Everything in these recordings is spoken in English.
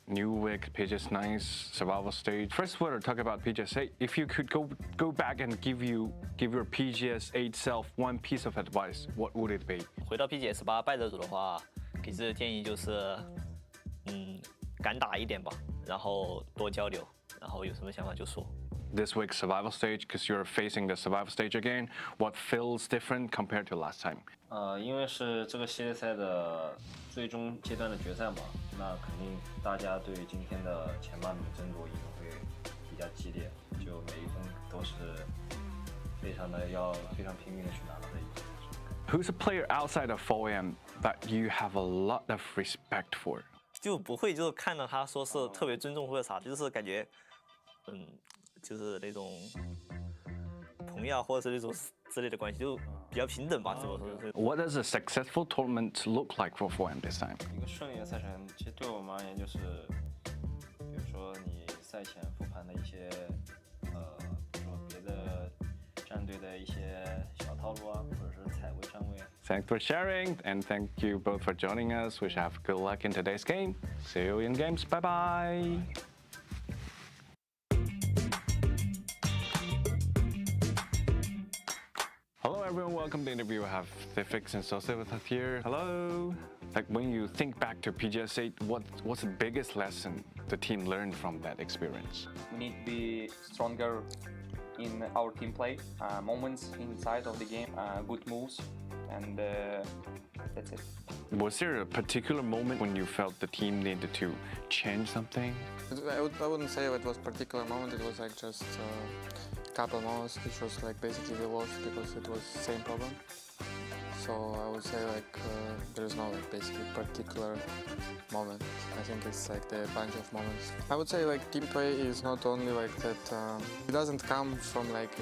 new week, PGS9's survival stage. First, we're talking about PGS8. If you could go back and give your PGS8 self one piece of advice, what would it be? 回到 PGS8败者组的话，给自己的建议就是，敢打一点吧，然后多交流，然后有什么想法就说。This week's survival stage, because you're facing the survival stage again, what feels different compared to last time? 因为是这个系列赛的最终阶段的决赛嘛，那肯定大家对今天的前8名争夺一定会比较激烈，就每一分都是非常拼命的去拿到这一分。Who's a player outside of 4AM that you have a lot of respect for? 就不会就是看到他说是特别尊重或者啥，就是感觉，就是那种朋友或者是那种之类的关系，就比较平等吧，怎么说是 ？What does a successful tournament look like for 4AM this time? 一个顺利的赛程，其实对我们而言就是，比如说你赛前复盘的一些，比如说别的战队的一些小套路啊，或者是踩位站位。Thanks for sharing, and thank you both for joining us. We shall have good luck in today's game. See you in games. Bye bye. Hello everyone, welcome to the interview. I have Thifix and Sose with us here. Hello. Like when you think back to PGS8, what's the biggest lesson the team learned from that experience? We need to be stronger in our team play, moments inside of the game, good moves, and that's it. Was there a particular moment when you felt the team needed to change something? I wouldn't say it was a particular moment, it was like just a couple moments which was like basically we lost because it was the same problem. So I would say like there is no like basically particular moment. I think it's like the bunch of moments. I would say like team play is not only like that, it doesn't come from like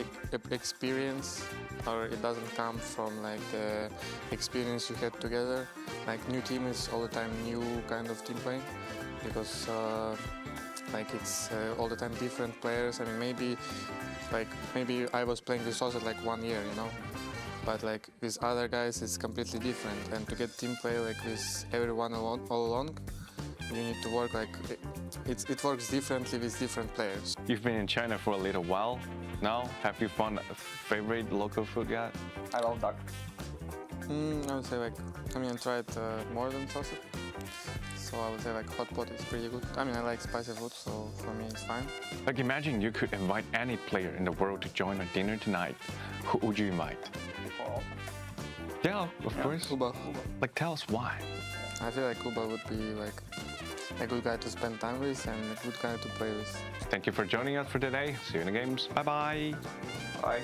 experience, or it doesn't come from like the experience you had together. Like new team is all the time new kind of team play, because like it's all the time different players. I mean maybe I was playing with Sose like 1 year, you know, but like with other guys it's completely different, and to get team play like with everyone all along, you need to work like it works differently with different players. You've been in China for a little while now. Have you found a favorite local food yet? I love duck. I would say like, I mean I tried more than Sose, so I would say like hot pot is pretty good. I mean I like spicy food, so for me it's fine. Like imagine you could invite any player in the world to join a dinner tonight. Who would you invite? Yeah, of course. Kuba. Like tell us why. I feel like Kuba would be like a good guy to spend time with and a good guy to play with. Thank you for joining us for today. See you in the games. Bye bye. Bye.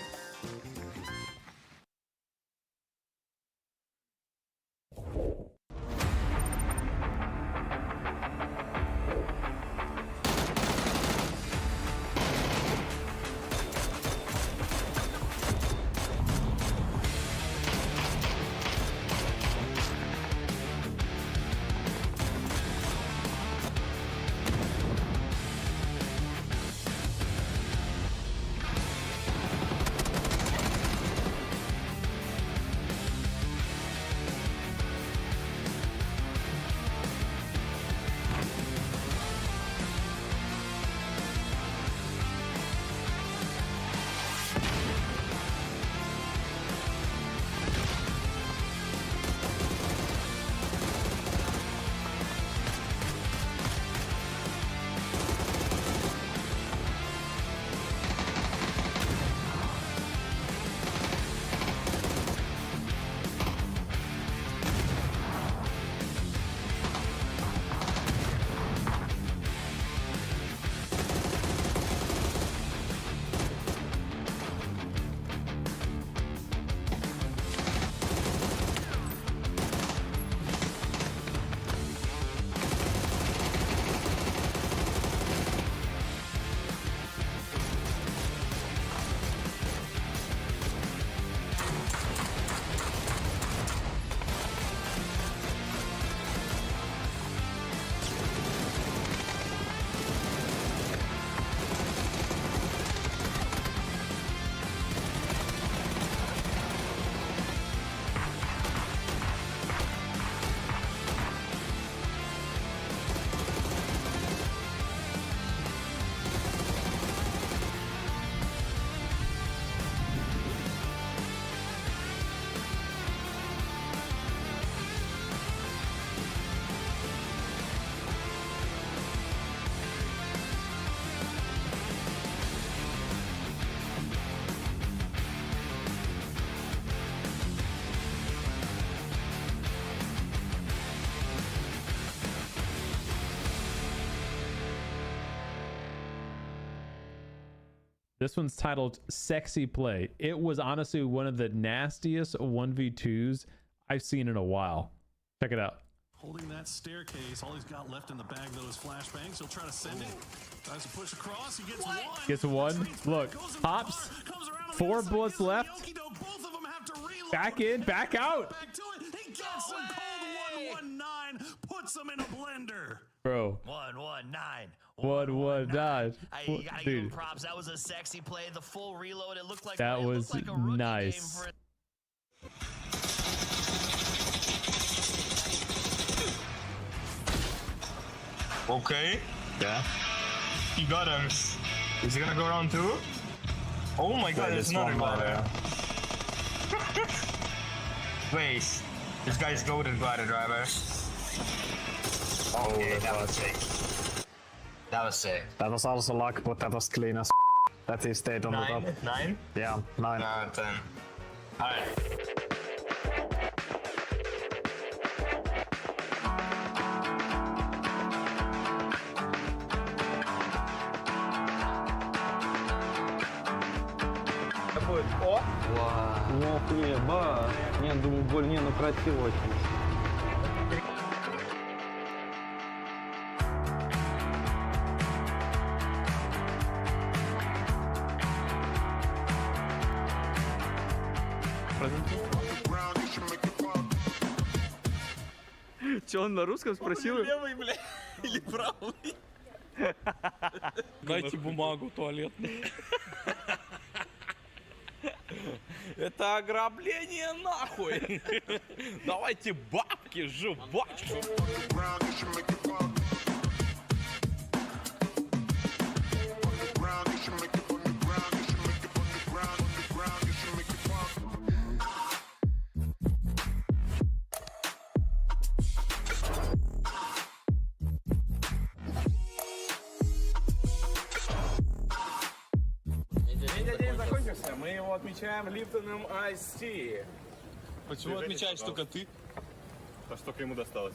This one's titled Sexy Play. It was honestly one of the nastiest 1v2s I've seen in a while. Check it out. Holding that staircase, all he's got left in the bag though is flashbangs. He'll try to send it. Tries to push across. He gets one. Gets one. Look, pops. 4 bullets left. Back in, back out. He gets him cold 119. Puts him in a blender. Bro. 119. 119. You gotta give him Dude, props. That was a sexy play. The full reload. It looked like that it was looked like a rookie nice. game for Okay. Yeah. He got him. Is he gonna go round 2? Oh my god, there's another glider. Wait. This guy's golden glider driver. Okay, that was sick. That was sick. That was also luck, but that was clean as that he stayed on the top. 9? Yeah, 9. 10. Alright. Ох, еба. Не, думаю, боль, не, ну красиво очень. Че, он на русском спросил? Левый, бля, или правый? Дайте бумагу туалетную. Это ограбление нахуй. Давайте бабки, жвачку. День закончился, мы его отмечаем Липтоном Ice Tea. Почему отмечаешь только ты? А что ему досталось?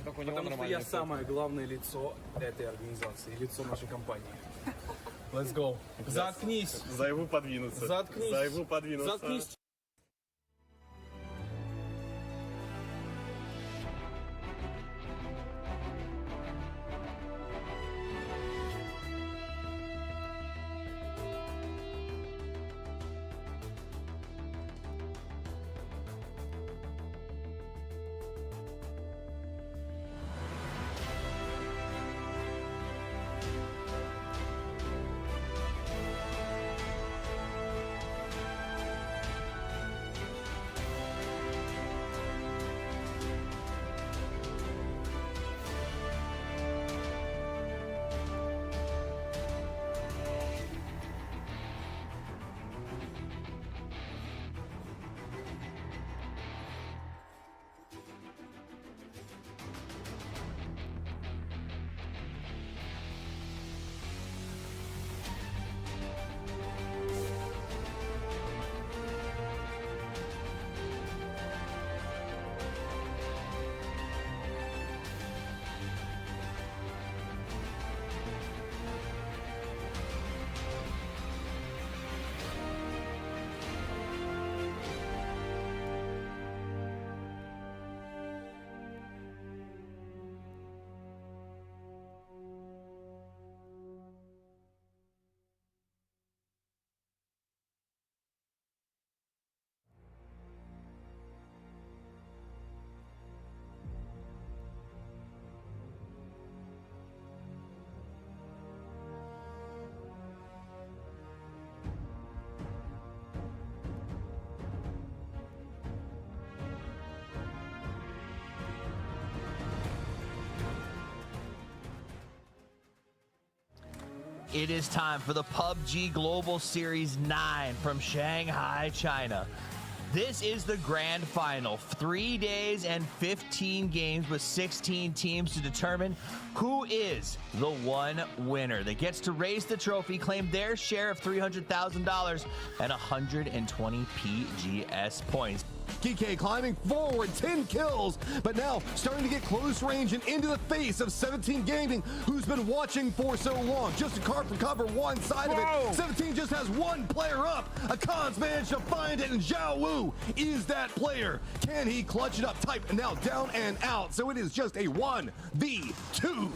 Потому что я самое главное лицо этой организации, лицо нашей компании. Let's go. Заткнись. За его подвинуться. Заткнись. За его подвинуться. Заткнись. It is time for the PUBG Global Series 9 from Shanghai, China. This is the grand final. 3 days and 15 games with 16 teams to determine who is the one winner that gets to raise the trophy, claim their share of $300,000 and 120 PGS points. GK climbing forward, 10 kills, but now starting to get close range and into the face of 17 Gaming, who's been watching for so long. Just a card for cover one side of it. 17 just has one player up. Akan's managed to find it, and Zhao Wu is that player. Can he clutch it up? Type now down and out, so it is just a 1v2.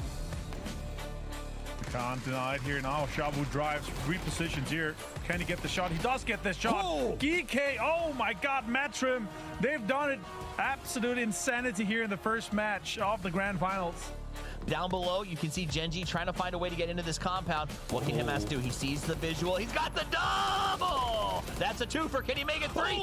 Can't deny it here now. Shabu drives, repositions here. Can he get the shot? He does get the shot. GK, oh my god, Matrim. They've done it. Absolute insanity here in the first match of the grand finals. Down below, you can see Genji trying to find a way to get into this compound. What can Himas do? He sees the visual. He's got the double! That's a twofer. Can he make it three?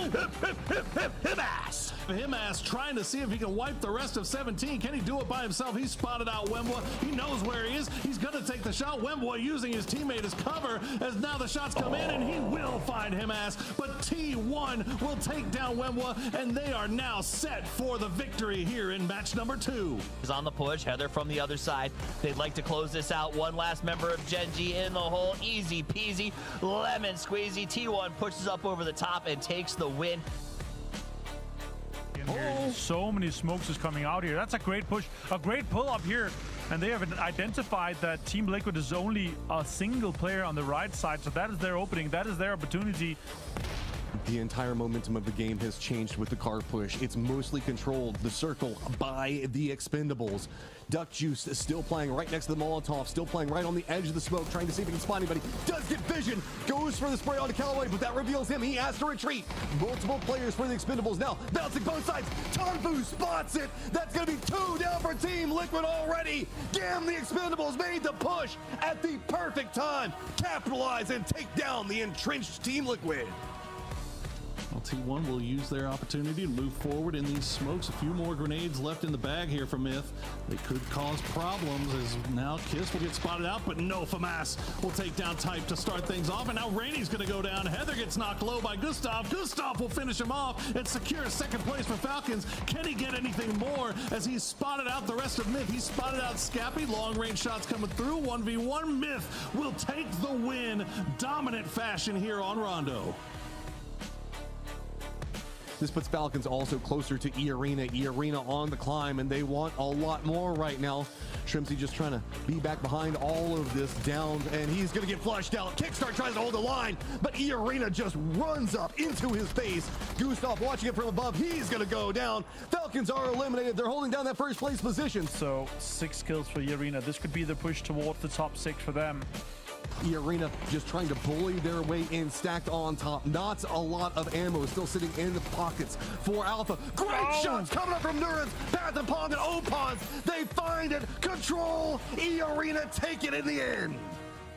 Himas! Himas trying to see if he can wipe the rest of 17. Can he do it by himself? He spotted out Wemwa. He knows where he is. He's going to take the shot. Wemwa using his teammate as cover as now the shots come in, and he will find Himas. But T1 will take down Wemwa, and they are now set for the victory here in match number 2. Is on the push. Heather from the other side. They'd like to close this out. One last member of Genji in the hole. Easy peasy, lemon squeezy. T1 pushes up over the top and takes the win. So many smokes is coming out here. That's a great push, a great pull up here. And they have identified that Team Liquid is only a single player on the right side. So that is their opening. That is their opportunity. The entire momentum of the game has changed with the car push. It's mostly controlled, the circle, by the Expendables. Duck Juice is still playing right next to the Molotov, still playing right on the edge of the smoke, trying to see if he can spot anybody. Does get vision, goes for the spray onto Callaway, but that reveals him. He has to retreat. Multiple players for the Expendables now, bouncing both sides. Tanfu spots it. That's going to be 2 down for Team Liquid already. Damn, the Expendables made the push at the perfect time. Capitalize and take down the entrenched Team Liquid. Well, T1 will use their opportunity to move forward in these smokes. A few more grenades left in the bag here for MiTH. They could cause problems as now Kiss will get spotted out, but no, Famas will take down Type to start things off. And now Rainey's going to go down. Heather gets knocked low by Gustav. Gustav will finish him off and secure second place for Falcons. Can he get anything more as he's spotted out the rest of MiTH? He spotted out Scappy. Long range shots coming through. 1v1. MiTH will take the win. Dominant fashion here on Rondo. This puts Falcons also closer to E-Arena. E-Arena on the climb, and they want a lot more right now. Shrimpsy just trying to be back behind all of this down, and he's going to get flushed out. Kickstart tries to hold the line, but E-Arena just runs up into his face. Gustav watching it from above. He's going to go down. Falcons are eliminated. They're holding down that first place position. So 6 kills for E-Arena. This could be the push towards the top 6 for them. E-Arena just trying to bully their way in, stacked on top. Not a lot of ammo still sitting in the pockets for Alpha. Great shots coming up from Nurans, Path and Pong and Opons. They find it. Control. E-Arena take it in the end.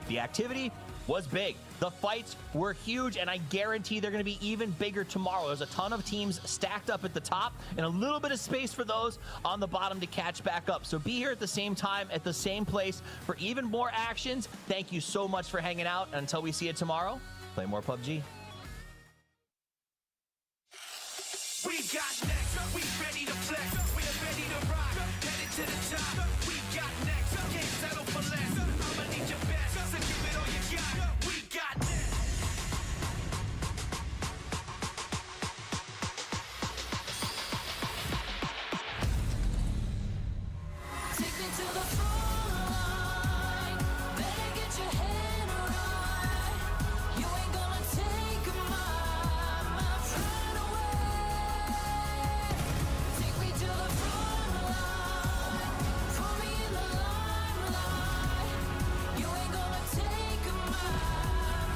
The activity was big. The fights were huge, and I guarantee they're going to be even bigger tomorrow. There's a ton of teams stacked up at the top and a little bit of space for those on the bottom to catch back up. So be here at the same time, at the same place for even more actions. Thank you so much for hanging out. And until we see you tomorrow, play more PUBG. We got next, we ready to flex, we're ready to rock, headed to the top. We got next, can't settle for less. I'ma need your best, so give it all you got. We got next. Take me to the front line, better get your head right. You ain't gonna take my pride away. Take me to the front line, put me in the limelight. You ain't gonna take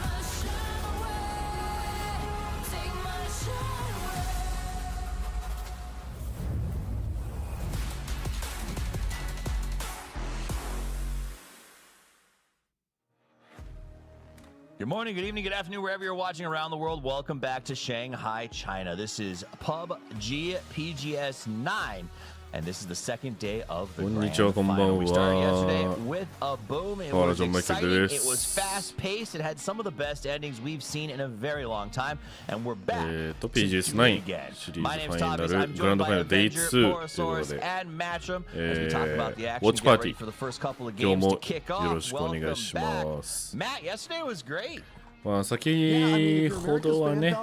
my shine away. Take my shine away. Good morning, good evening, good afternoon, wherever you're watching around the world. Welcome back to Shanghai, China. This is PUBG PGS 9, and this is the second day of the grand final. We started yesterday with a boom. It was exciting. It was fast-paced. It had some of the best endings we've seen in a very long time, and we're back to PGS 9 again. My name's Thomas. I'm joined by Avenger, Borosaurus, and Matchroom as we talk about the action. Get ready for the first couple of games to kick off. Welcome back. Matt, yesterday was great. まあ先ほどはね、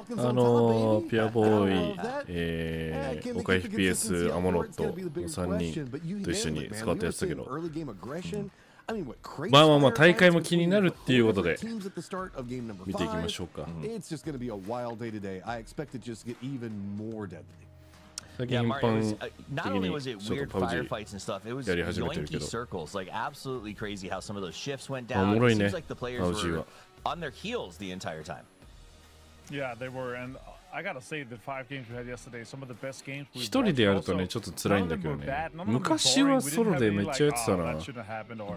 ピアボーイ、岡 FPS、アモロットの3人と一緒にスカウトやってたけど、まあまあまあ大会も気になるっていうことで見ていきましょうか。最近頻繁的にちょっと PUBG やり始めてるけど、おもろいね、PUBG は。On their heels the entire time. Yeah, they were, and I gotta say the 5 games we had yesterday, some of the best games. 一人でやるとねちょっと辛いんだけどね。昔はソロでめっちゃやってたな。That shouldn't have happened, or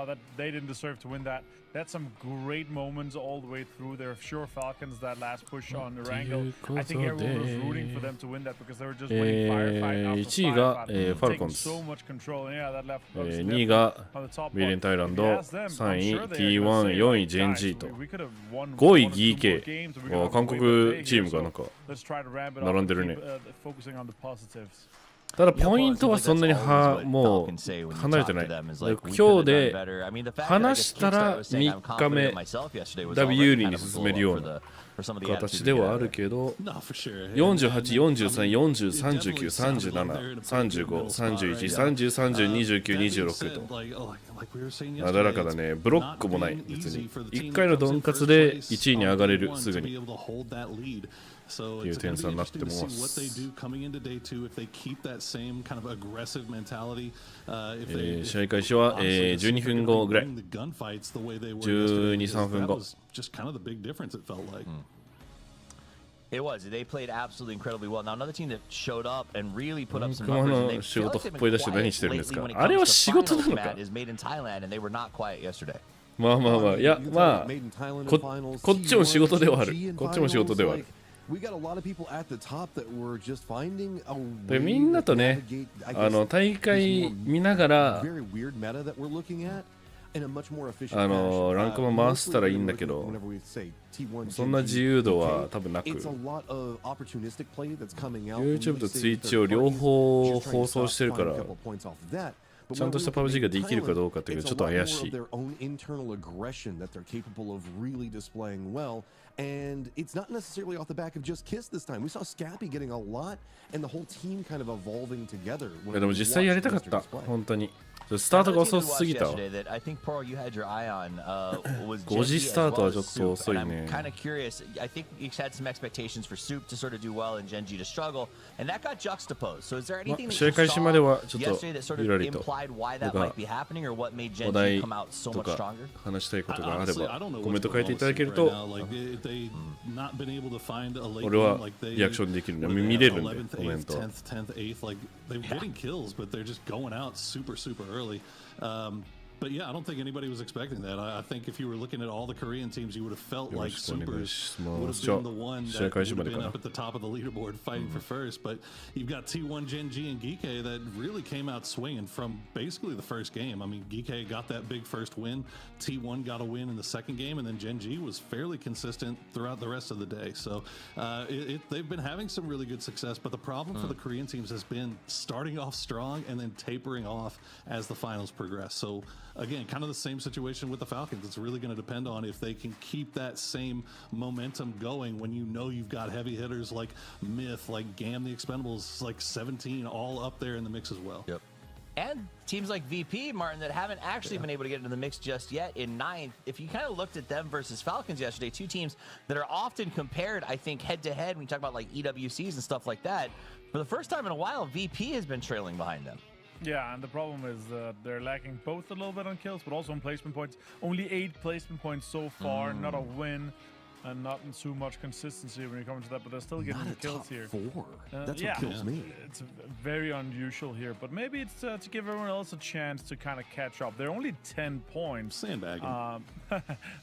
that they didn't deserve to win that. That's some great moments all the way through. They're sure Falcons that last push on Durango. I think everyone was rooting for them to win that because they were just winning firefight after 1位がファルコンズ、2位がウィレンタイランド、3位 T1、4位 GenG と、5位 GK、韓国チームがなんか並んでるね。ただポイントはそんなにもう離れてない。今日で話したら3日目だいぶ有利に進めるような形ではあるけど、48、43、40、39、37、35、31、30、30、29、26となだらかだね。ブロックもない。別に1回のドンカツで1位に上がれる、すぐに。いう点差になってます。試合開始は12分後ぐらい。12、3分後。It was. They played absolutely incredibly well. Now another team that showed up and really put up some 熊 numbers. の仕事ほっぽい出して何してるんですか。あれは仕事なのか。Is made in Thailand and they were not quiet yesterday. まあまあまあ、いやまあこっちも仕事ではある。こっちも仕事ではある。でみんなとね、大会見ながらランクも回したらいいんだけど、そんな自由度は多分なく、 YouTube と Twitch を両方放送してるから、ちゃんとした PUBG ができるかどうかっていうのはちょっと怪しい。And it's not necessarily off the back of just Kiss this time. We saw Scappy getting a lot, and the whole team kind of evolving together. でも実際やりたかった、本当に。スタートが遅すぎたわ。5時スタートはちょっと遅いね。I'm kind of curious. I think you had some expectations for Soup to sort of do well and Genji to struggle, and that got juxtaposed. So is there anything that you saw yesterday that sort of implied why that might be happening, or what made Genji come out so much stronger? 話したいことがあればコメント書いていただけると、俺はリアクションできるんで、見れるんでコメント。But yeah, I don't think anybody was expecting that. I think if you were looking at all the Korean teams, you would have felt like Supers would have been the one that would have been up at the top of the leaderboard fighting for first. But you've got T1, GenG, and Geekay that really came out swinging from basically the first game. I mean, Geekay got that big first win. T1 got a win in the second game, and then GenG was fairly consistent throughout the rest of the day. So they've been having some really good success. But the problem for the Korean teams has been starting off strong and then tapering off as the finals progress. So again, kind of the same situation with the Falcons. It's really going to depend on if they can keep that same momentum going when you know you've got heavy hitters like Myth, like Gam the Expendables, like 17 all up there in the mix as well. Yep. And teams like VP, Martin, that haven't actually been able to get into the mix just yet in 9th. If you kind of looked at them versus Falcons yesterday, two teams that are often compared, I think, head-to-head when you talk about like EWCs and stuff like that. For the first time in a while, VP has been trailing behind them. Yeah, and the problem is they're lacking both a little bit on kills, but also on placement points. Only 8 placement points so far, not a win, and not in too much consistency when you come to that, but they're still getting the kills here. 4. That's what kills me. It's very unusual here, but maybe it's to give everyone else a chance to kind of catch up. They're only 10 points. Sandbagging.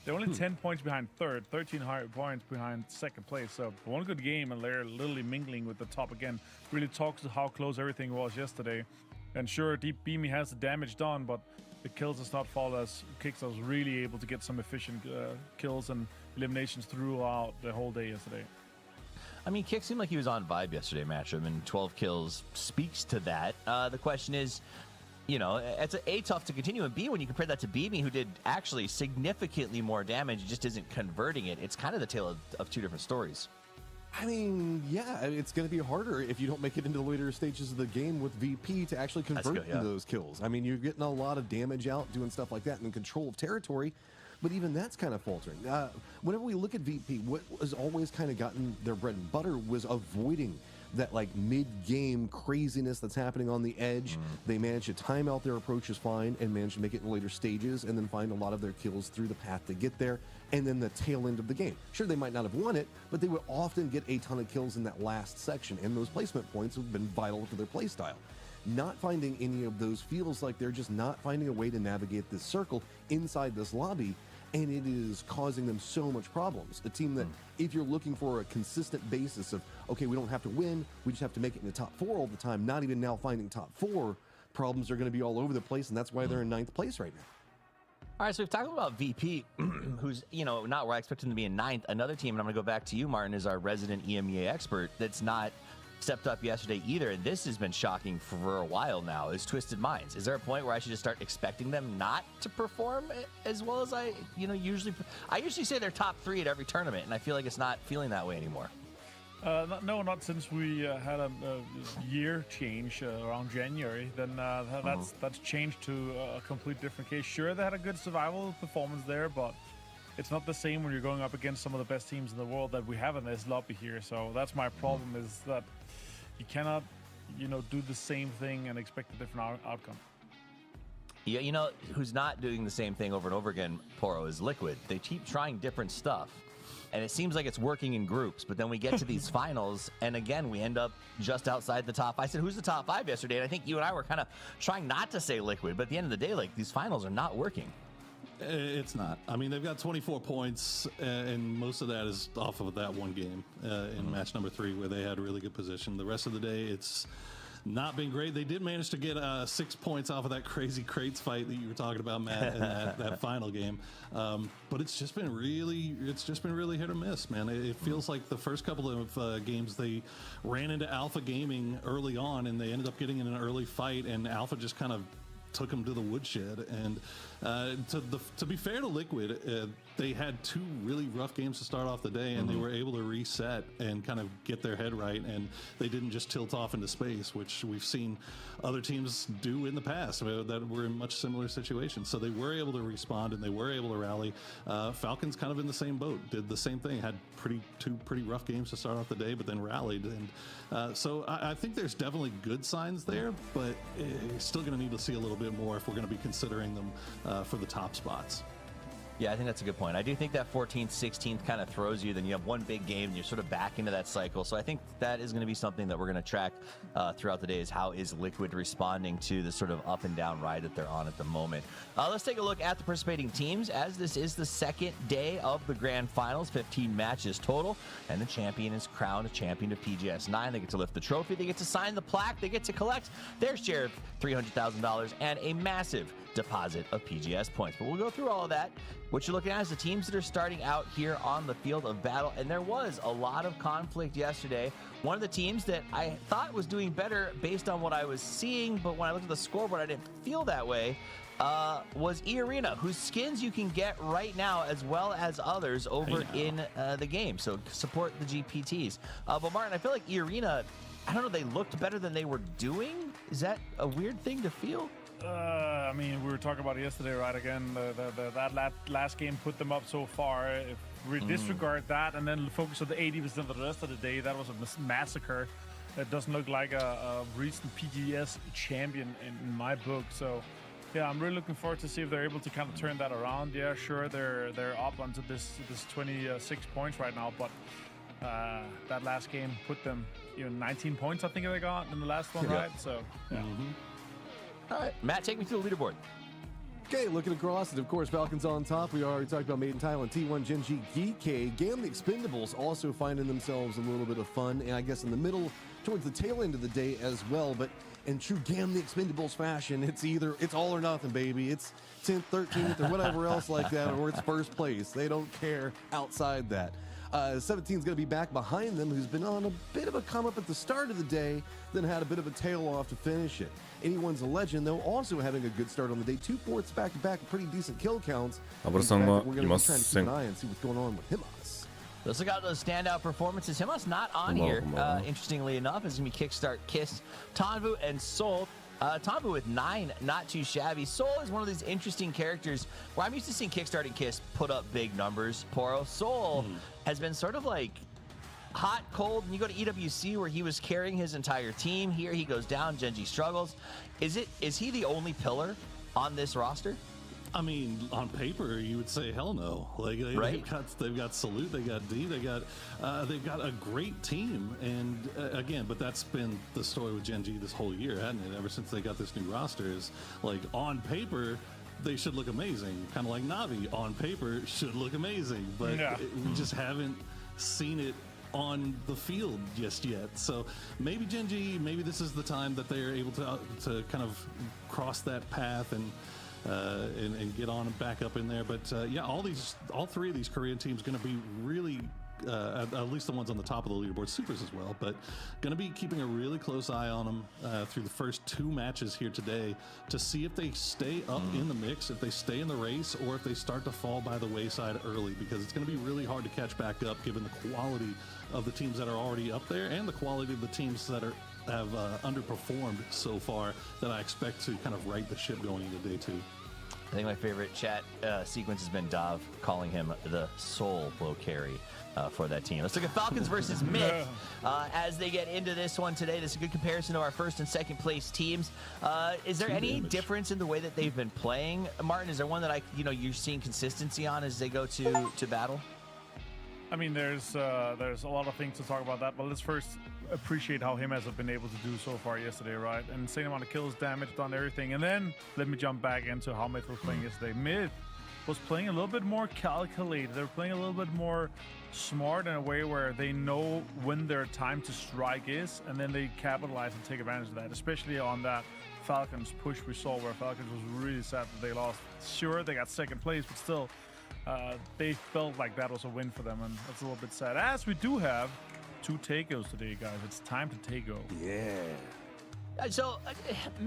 They're only 10 points behind third, 13 points behind second place. So one good game, and they're literally mingling with the top again. Really talks to how close everything was yesterday. And sure, Deep Beamy has the damage done, but the kills does not fall as Kicks was really able to get some efficient kills and eliminations throughout the whole day yesterday. I mean, Kick seemed like he was on vibe yesterday, Matchup, and 12 kills speaks to that. The question is, you know, it's A, tough to continue, and B, when you compare that to BB, who did actually significantly more damage, just isn't converting it. It's kind of the tale of two different stories. I mean, yeah, it's going to be harder if you don't make it into the later stages of the game with VP to actually convert those kills. I mean, you're getting a lot of damage out, doing stuff like that, and control of territory, but even that's kind of faltering. Whenever we look at VP, what has always kind of gotten their bread and butter was avoiding that like mid-game craziness that's happening on the edge. They manage to time out their approaches fine and manage to make it in later stages and then find a lot of their kills through the path to get there and then the tail end of the game. Sure, they might not have won it, but they would often get a ton of kills in that last section, and those placement points have been vital to their playstyle. Not finding any of those feels like they're just not finding a way to navigate this circle inside this lobby, and it is causing them so much problems. A team that, if you're looking for a consistent basis of, okay, we don't have to win, we just have to make it in the top 4 all the time, not even now finding top 4, problems are going to be all over the place, and that's why they're in 9th place right now. All right, so we've talked about VP, who's, you know, not where I expect him to be in 9th. Another team, and I'm going to go back to you, Martin, is our resident EMEA expert that's not stepped up yesterday either, and this has been shocking for a while now, is Twisted Minds. Is there a point where I should just start expecting them not to perform as well as I usually say they're top 3 at every tournament, and I feel like it's not feeling that way anymore? No, not since we had a year change around January. Then that's changed to a complete different case. Sure, they had a good survival performance there, but it's not the same when you're going up against some of the best teams in the world that we have in this lobby here. So that's my problem, is that you cannot, do the same thing and expect a different outcome. Yeah, who's not doing the same thing over and over again, Poro, is Liquid. They keep trying different stuff, and it seems like it's working in groups, but then we get to these finals, and again, we end up just outside the top. I said, who's the top 5 yesterday? And I think you and I were kind of trying not to say Liquid, but at the end of the day, like, these finals are not working. It's not. I mean, they've got 24 points, and most of that is off of that one game in match number 3 where they had a really good position. The rest of the day, it's not been great. They did manage to get 6 points off of that crazy crates fight that you were talking about, Matt, in that final game. But it's just been really hit or miss, man. It feels like the first couple of games they ran into Alpha Gaming early on, and they ended up getting in an early fight, and Alpha just kind of took them to the woodshed. And to be fair to Liquid, they had 2 really rough games to start off the day, and they were able to reset and kind of get their head right, and they didn't just tilt off into space, which we've seen other teams do in the past that were in much similar situations. So they were able to respond, and they were able to rally. Falcons kind of in the same boat, did the same thing, had 2 pretty rough games to start off the day, but then rallied. And so I think there's definitely good signs there, but you're still going to need to see a little bit more if we're going to be considering them for the top spots. Yeah, I think that's a good point. I do think that 14th, 16th kind of throws you. Then you have one big game, and you're sort of back into that cycle. So I think that is going to be something that we're going to track throughout the day, is how is Liquid responding to the sort of up and down ride that they're on at the moment. Let's take a look at the participating teams, as this is the second day of the grand finals, 15 matches total, and the champion is crowned champion of PGS 9. They get to lift the trophy, they get to sign the plaque, they get to collect their share of $300,000 and a massive deposit of PGS points. But we'll go through all of that. What you're looking at is the teams that are starting out here on the field of battle, and there was a lot of conflict yesterday. One of the teams that I thought was doing better based on what I was seeing, but when I looked at the scoreboard, I didn't feel that way, was E-Arena, whose skins you can get right now, as well as others over in the game. So support the GPTs. But Martin, I feel like E-Arena, I don't know, they looked better than they were doing. Is that a weird thing to feel? I mean, we were talking about it yesterday, right? Again, that last game put them up so far. If we disregard that and then focus on the 80% of the rest of the day, that was a massacre. It doesn't look like a recent PGS champion in my book. So, yeah, I'm really looking forward to see if they're able to kind of turn that around. Yeah, sure, they're up onto this 26 points right now, but that last game put them, 19 points, I think they got in the last one, right? So, yeah. All right, Matt, take me through the leaderboard. Okay, looking across, and of course, Falcons on top. We already talked about Made in Thailand, T1, Genji, GK. Gam the Expendables also finding themselves a little bit of fun, and I guess in the middle, towards the tail end of the day as well. But in true Gam the Expendables fashion, it's all or nothing, baby. It's 10th, 13th, or whatever else like that, or it's first place. They don't care outside that. 17 is going to be back behind them, who's been on a bit of a come up at the start of the day, then had a bit of a tail off to finish it. Anyone's a legend, though, also having a good start on the day. 2 fourths back-to-back, pretty decent kill counts. In fact, we're going to be trying to keep an eye and see what's going on with Himas. Let's look at those standout performances. Himas not on here, interestingly enough. It's going to be Kickstart, Kiss, Tonvu, and Soul. Tonvu with 9, not too shabby. Soul is one of these interesting characters where I'm used to seeing Kickstart and Kiss put up big numbers. Poro Soul has been sort of like hot, cold, and you go to EWC where he was carrying his entire team. Here he goes down, Genji struggles. Is he the only pillar on this roster? I mean, on paper, you would say hell no. Like they've got Salute, they got D, they've got a great team, and again, but that's been the story with Genji this whole year, hasn't it? Ever since they got this new roster, is like on paper they should look amazing, kind of like Navi on paper should look amazing, but we just haven't seen it on the field just yet. So maybe Genji, maybe this is the time that they're able to kind of cross that path and get on and back up in there. But yeah, all 3 of these Korean teams going to be really, at least the ones on the top of the leaderboard, Supers as well, but going to be keeping a really close eye on them through the first 2 matches here today to see if they stay up in the mix, if they stay in the race, or if they start to fall by the wayside early, because it's going to be really hard to catch back up given the quality of the teams that are already up there and the quality of the teams that have underperformed so far, that I expect to kind of right the ship going into day 2. I think my favorite chat sequence has been Dav calling him the soul blow carry for that team. Let's look at Falcons versus MiTH as they get into this one today. This is a good comparison of our first and second place teams. Is there any difference in the way that they've been playing, Martin? Is there one that you're seeing consistency on as they go to battle? I mean, there's a lot of things to talk about that, but let's first appreciate how Himas have been able to do so far yesterday, right? And insane amount of kills, damage, done everything. And then let me jump back into how MiTH was playing yesterday. MiTH was playing a little bit more calculated. They were playing a little bit more smart in a way where they know when their time to strike is, and then they capitalize and take advantage of that, especially on that Falcons push we saw, where Falcons was really sad that they lost. Sure, they got second place, but still, they felt like that was a win for them, and that's a little bit sad. As we do have 2 Takos today, guys. It's time to Tako. Yeah. So,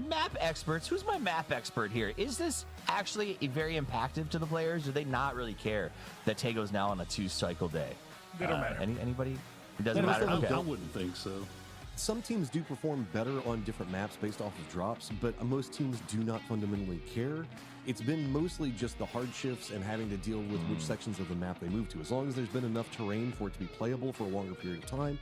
map experts, who's my map expert here? Is this actually very impactful to the players? Do they not really care that Tago's now on a 2-cycle day? They don't matter. Anybody? It doesn't matter? I wouldn't think so. Some teams do perform better on different maps based off of drops, but most teams do not fundamentally care. It's been mostly just the hardships and having to deal with which sections of the map they move to. As long as there's been enough terrain for it to be playable for a longer period of time,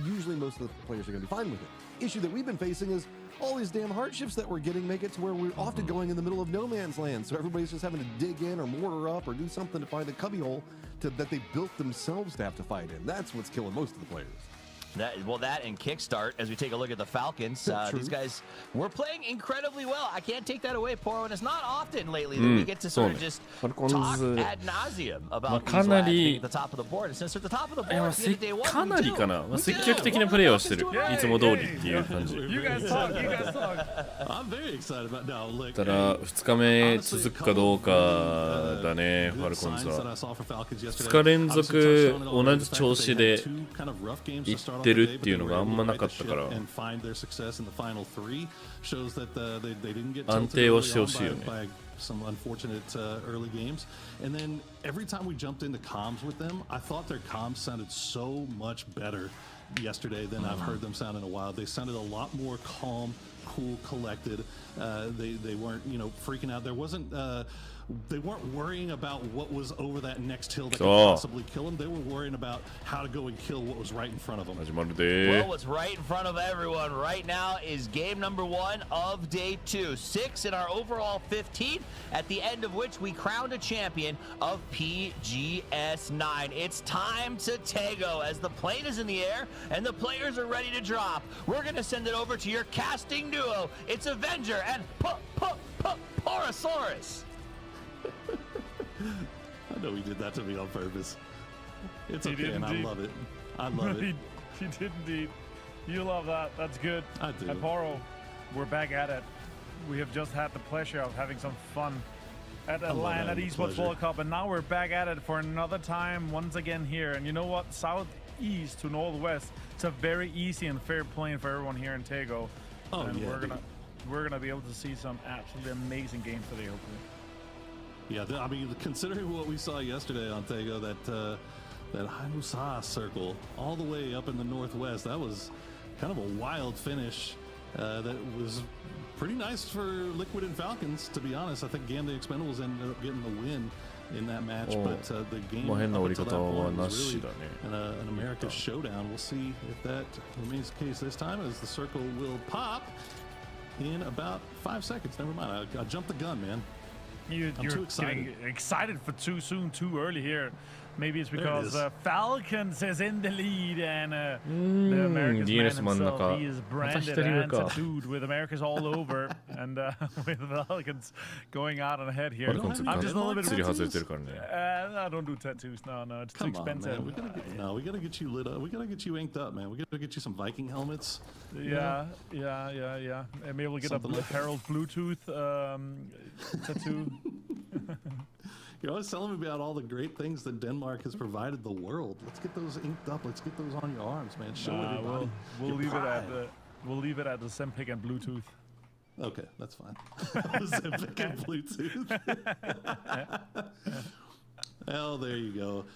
usually most of the players are going to be fine with it. Issue that we've been facing is all these damn hardships that we're getting make it to where we're often going in the middle of no man's land. So everybody's just having to dig in or mortar up or do something to find a cubbyhole that they built themselves to have to fight in. That's what's killing most of the players. That and Kickstart, as we take a look at the Falcons, these guys were playing incredibly well. I can't take that away, Poro, and it's not often lately that we get to sort of just talk ad nauseum about these lads being at the top of the board. And since they're at the top of the board, day 1, かなりかな、積極的なプレーをしてる、いつも通りっていう感じ。You guys talk. I'm very excited about now. Like, ただ2日目続くかどうかだね、ファルコンズは。2日連続同じ調子でいってるっていうのがあんまなかったから安定はしてほしいよね。Some unfortunate early games, and then every time we jumped into comms with them, I thought their comms sounded so much better yesterday than I've heard them sound in a while. They sounded a lot more calm, cool, collected. They weren't, freaking out. There wasn't. They weren't worrying about what was over that next hill that could possibly kill them. They were worrying about how to go and kill what was right in front of them. Well, what's right in front of everyone right now is game number 1 of day 2. 6 in our overall 15, at the end of which we crowned a champion of PGS 9. It's time to Tago as the plane is in the air and the players are ready to drop. We're going to send it over to your casting duo. It's Avenger and Porosaurus. I know he did that to me on purpose. It's okay, and I love it. I love it. He did indeed. You love that. That's good. I do. And Poro, we're back at it. We have just had the pleasure of having some fun at Atlanta at Esports World Cup, and now we're back at it for another time, once again here. And you know what? Southeast to northwest, it's a very easy and fair playing for everyone here in Tego. Oh, and yeah, we're gonna be able to see some absolutely amazing games today, hopefully. Yeah, I mean, considering what we saw yesterday on Tego, that Hanusa circle all the way up in the northwest, that was kind of a wild finish. That was pretty nice for Liquid and Falcons, to be honest. I think Gam the Expendables ended up getting the win in that match, but the game up until that point was really an America showdown. We'll see if that remains the case this time, as the circle will pop in about 5 seconds. Never mind, I jumped the gun, man. You're too excited. getting excited for too soon, too early here. Maybe it's because Falcons is in the lead, and the America's man himself, he is branded and tattooed with America's all over, and with Falcons going out on ahead here. I'm just a little bit. I don't do tattoos. No, it's too expensive. We gotta get you lit up. We gotta get you inked up, man. We gotta get you some Viking helmets. Yeah. And maybe we'll get a Herald Bluetooth tattoo. You're always telling me about all the great things that Denmark has provided the world. Let's get those inked up. Let's get those on your arms, man. Show everybody. We'll leave it at the Zempic and Bluetooth. Okay, that's fine. Zempic and Bluetooth. Oh, there you go.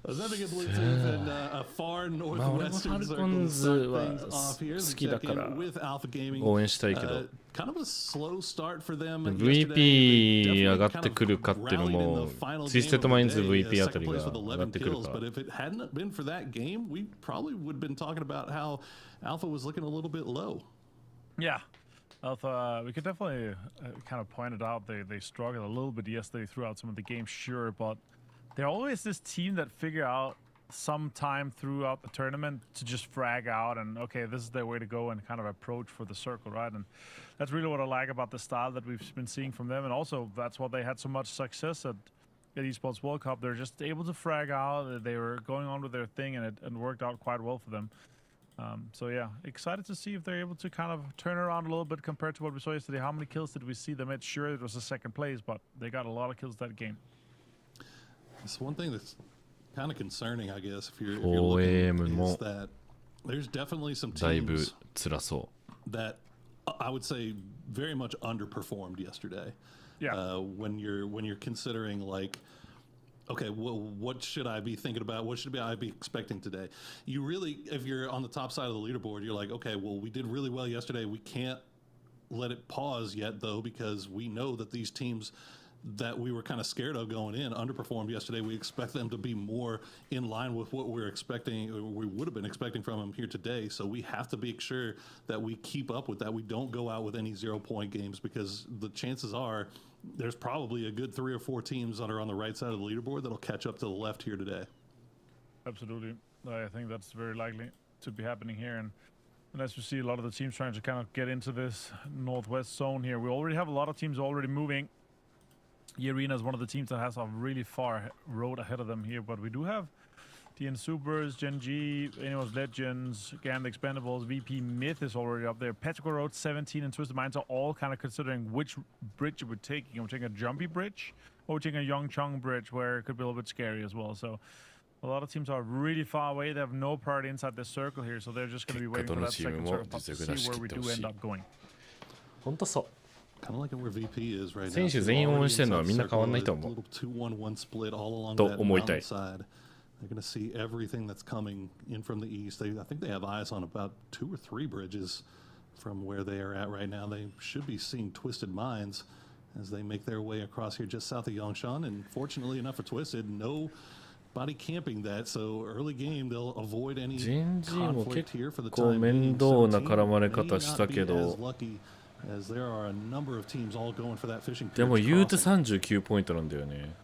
Zempic and Bluetooth and a far northwestern circle start things off here. With Alpha Gaming. Kind of a slow start for them. VP 上がってくるかっていうのも、ツイステッドマインズ VP あたりが上がってくるか。But if it hadn't been for that game, we probably would have been talking about how Alpha was looking a little bit low. Yeah. Alpha, we could definitely kind of point it out. They struggled a little bit yesterday throughout some of the games, sure, but they're always this team that figure out some time throughout the tournament to just frag out and, okay, this is their way to go and kind of approach for the circle, right? And that's really what I like about the style that we've been seeing from them. And also, that's why they had so much success at Esports World Cup. They're just able to frag out. They were going on with their thing, and it worked out quite well for them. So yeah, excited to see if they're able to kind of turn around a little bit compared to what we saw yesterday. How many kills did we see them at? Sure, it was a second place, but they got a lot of kills that game. It's one thing that's kind of concerning, I guess, if you're looking, is that there's definitely some teams that I would say very much underperformed yesterday. Yeah. When you're considering, like, okay, well, what should I be thinking about? What should I be expecting today? You really, if you're on the top side of the leaderboard, you're like, okay, well, we did really well yesterday. We can't let it pause yet, though, because we know that these teams that we were kind of scared of going in underperformed yesterday. We expect them to be more in line with what we're expecting, or we would have been expecting from them here today. So we have to make sure that we keep up with that. We don't go out with any 0-point games, because the chances are there's probably a good 3 or 4 teams that are on the right side of the leaderboard that'll catch up to the left here today. Absolutely. I think that's very likely to be happening here. And as you see, a lot of the teams trying to kind of get into this northwest zone here. We already have a lot of teams already moving. Arena is one of the teams that has a really far road ahead of them here, but we do have DN Supers, Gen G, Anyways Legends, Gam the Expendables, VP MiTH is already up there. Petrichor Road 17 and Twisted Minds are all kind of considering which bridge we're taking. We're taking a jumpy bridge, or we're taking a Yongchong bridge, where it could be a little bit scary as well. So a lot of teams are really far away. They have no priority inside the circle here, so they're just going to be waiting for that second circle to see where we do end up going. 本当そう。 Kind of like where VP is right now. 選手全員応援してるのはみんな変わんないと思う。と思いたい。 They're going to see everything that's coming in from the east. I think they have eyes on about 2 or 3 bridges from where they are at right now. They should be seeing Twisted Minds as they make their way across here just south of Yongshan. And fortunately enough for Twisted, nobody camping that. So early game, they'll avoid any conflict here for the time being. でも言うて39ポイントなんだよね。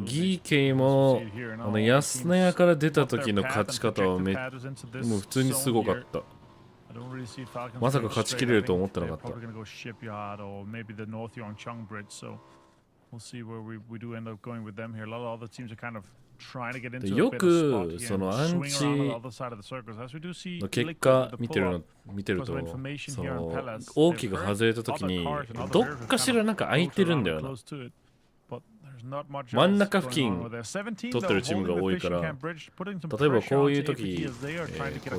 ギーケイも安野屋から出た時の勝ち方はもう普通にすごかった。まさか勝ちきれると思ってなかった。よくそのアンチの結果見てると、その王毅が外れた時にどっかしらなんか空いてるんだよな。真ん中付近取ってるチームが多いから、例えばこういう時、こうい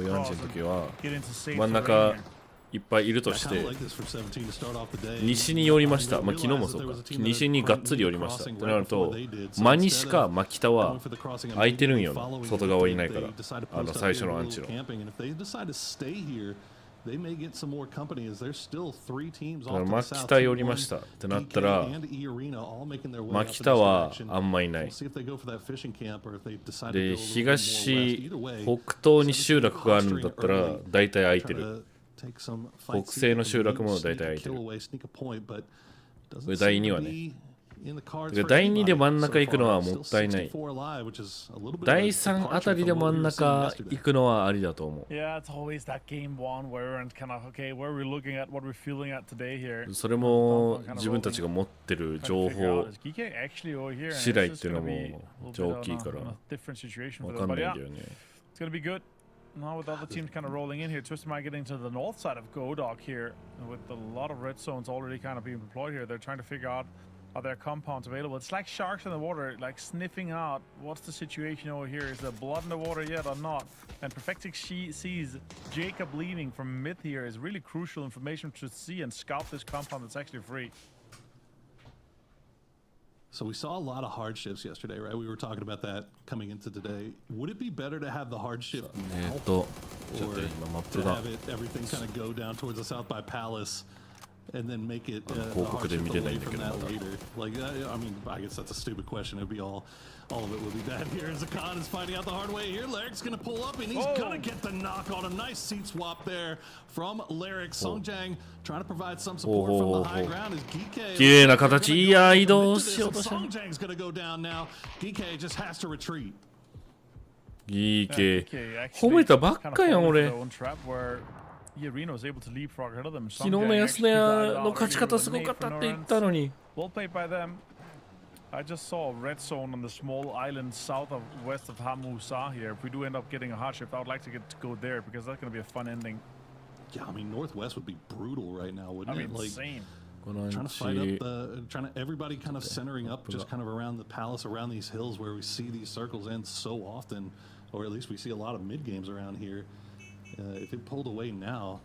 うアンチの時は真ん中いっぱいいるとして、西に寄りました。まあ昨日もそうか。西にがっつり寄りました。となると、真西か真北は空いてるんよな。外側いないから。最初のアンチの。だから真北寄りましたってなったら、真北はあんまいない。で、東、北東に集落があるんだったら大体空いてる。北西の集落も大体空いてる。これ第2はね。第2で真ん中行くのはもったいない。第3あたりで真ん中行くのはありだと思う。それも自分たちが持ってる情報次第っていうのも大きいから分かんないんだよね。Now with other teams kind of rolling in here, TWIS might get into the north side of GodL here with a lot of red zones already kind of being deployed here. They're trying to figure out are there compounds available. It's like sharks in the water, like sniffing out what's the situation over here. Is there blood in the water yet or not? And Perfectic sees Jacob leaving from mid here is really crucial information to see and scout this compound that's actually free. So we saw a lot of hardships yesterday, right? We were talking about that coming into today. Would it be better to have the hardship now, or to have it everything kind of go down towards the South by Palace, and then make it the hardship away from that later? Like, I mean, I guess that's a stupid question. It'd be all of it would be bad here. Zakan is finding out the hard way here. Laric's gonna pull up, and he's gonna get the knock on a nice seat swap there from Laric. Songjang trying to provide some support from the high ground as Geekay. 綺麗な形。いや、移動しようとした。Songjang's gonna go down now. Geekay just has to retreat. Geekay。褒めたばっかやん、俺。昨日の安田屋の勝ち方すごかったって言ったのに。I just saw a red zone on the small island south of west of Hamusa here. If we do end up getting a hardship, I would like to go there because that's going to be a fun ending. Yeah, I mean Northwest would be brutal right now, wouldn't it? Like insane. Trying to fight up trying to everybody kind of centering up just kind of around the palace, around these hills where we see these circles end so often, or at least we see a lot of mid games around here. If it pulled away now,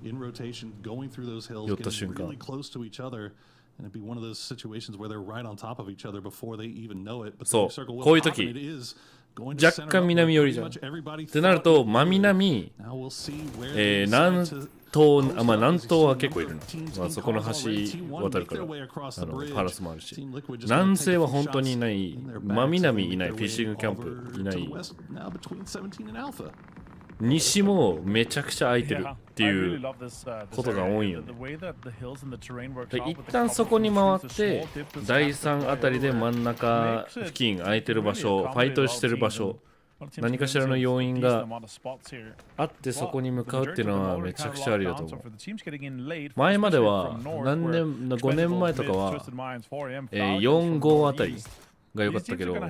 in rotation, going through those hills, getting really close to each other. And it'd be one of those situations where they're right on top of each other before they even know it. But the circle will pop, and it is going to center up pretty much everybody. ってなると、真南、南東、まあ南東は結構いるの。まあそこの橋渡るから、パラスもあるし。南西は本当にいない、真南いない、フィッシングキャンプいない。西もめちゃくちゃ空いてるっていうことが多いよね。一旦そこに回って第3あたりで真ん中付近空いてる場所、ファイトしてる場所、何かしらの要因があってそこに向かうっていうのはめちゃくちゃありだと思う。前までは何年、5年前とかは4、5あたりが良かったけど、多分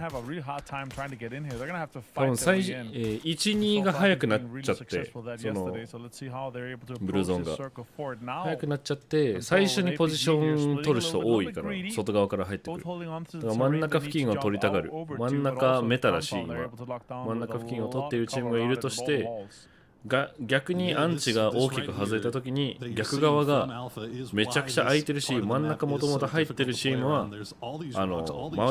最初、1、2が早くなっちゃって、そのブルーゾーンが早くなっちゃって、最初にポジション取る人多いから、外側から入ってくる。だから真ん中付近を取りたがる。真ん中メタだし、今、真ん中付近を取っているチームがいるとして、逆にアンチが大きく外れたときに逆側がめちゃくちゃ空いてるし、真ん中もともと入ってるチームは周り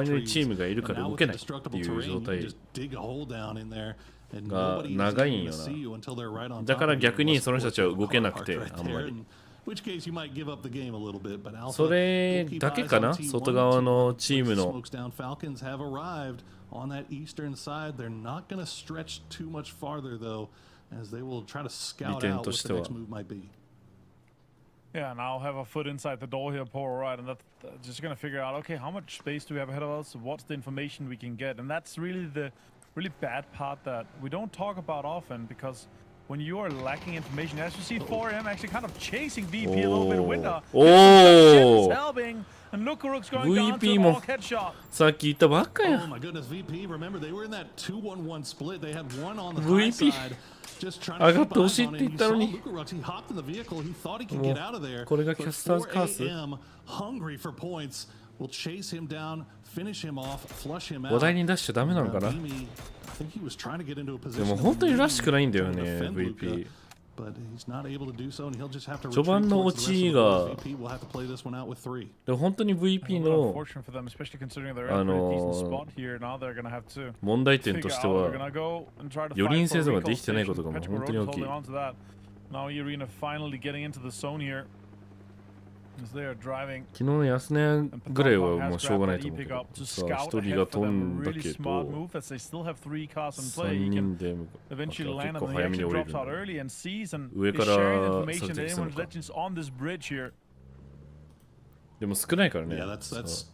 のチームがいるから動けないっていう状態が長いんよな。だから逆にその人たちは動けなくて、あんまりそれだけかな、外側のチームのas they will try to scout out what the next move might be. Yeah, now have a foot inside the door here, poor right, and that's just gonna figure out, okay, how much space do we have ahead of us? What's the information we can get? And that's really the really bad part that we don't talk about often, because when you are lacking information, as you see 4M actually kind of chasing VP a little bit winter. Oh, and Lukaruk's going down to a walk headshot. さっき言ったばっかや。Oh my goodness, VP, remember they were in that 2-1-1 split. They had one on the high side. just trying 上 to がっ keep てほ eyes しいっ on て it. 言 He ったの saw に Lukarox. He hopped in the vehicle. He thought he could も get out of う there. これがキ But ャスターズカース 4am, hungry for points, will chase him down, finish him off, flush him 話 out. 題に出しちゃダメなのかな Beamy, I think he was trying to get into a で position も of 本当にら leading しくないんだよ to ね defend Luka, VP but he's not able to do so, and he'll just have to 序 retreat 盤の towards 落 the ち rest of the が board. VP will have to play this one out with 3. でも本当に VP の Unfortunate for them, especially considering they're in a pretty decent spot here. Now they're gonna have to 問題点と figure して out は they're gonna go and try to 4 fight 人 for 生 a 存が recall できてないこと station. がもう Petrichor 本当に Road 大 is きい holding on to that. Now Irina finally getting into the zone here. As they are driving. 昨日の安値ぐらいはもうしょうがないと思うけどさあ1人が飛んだけど 3 人で結構早めに降りるんだ上からされてきたのかでも少ないからね Yeah, that's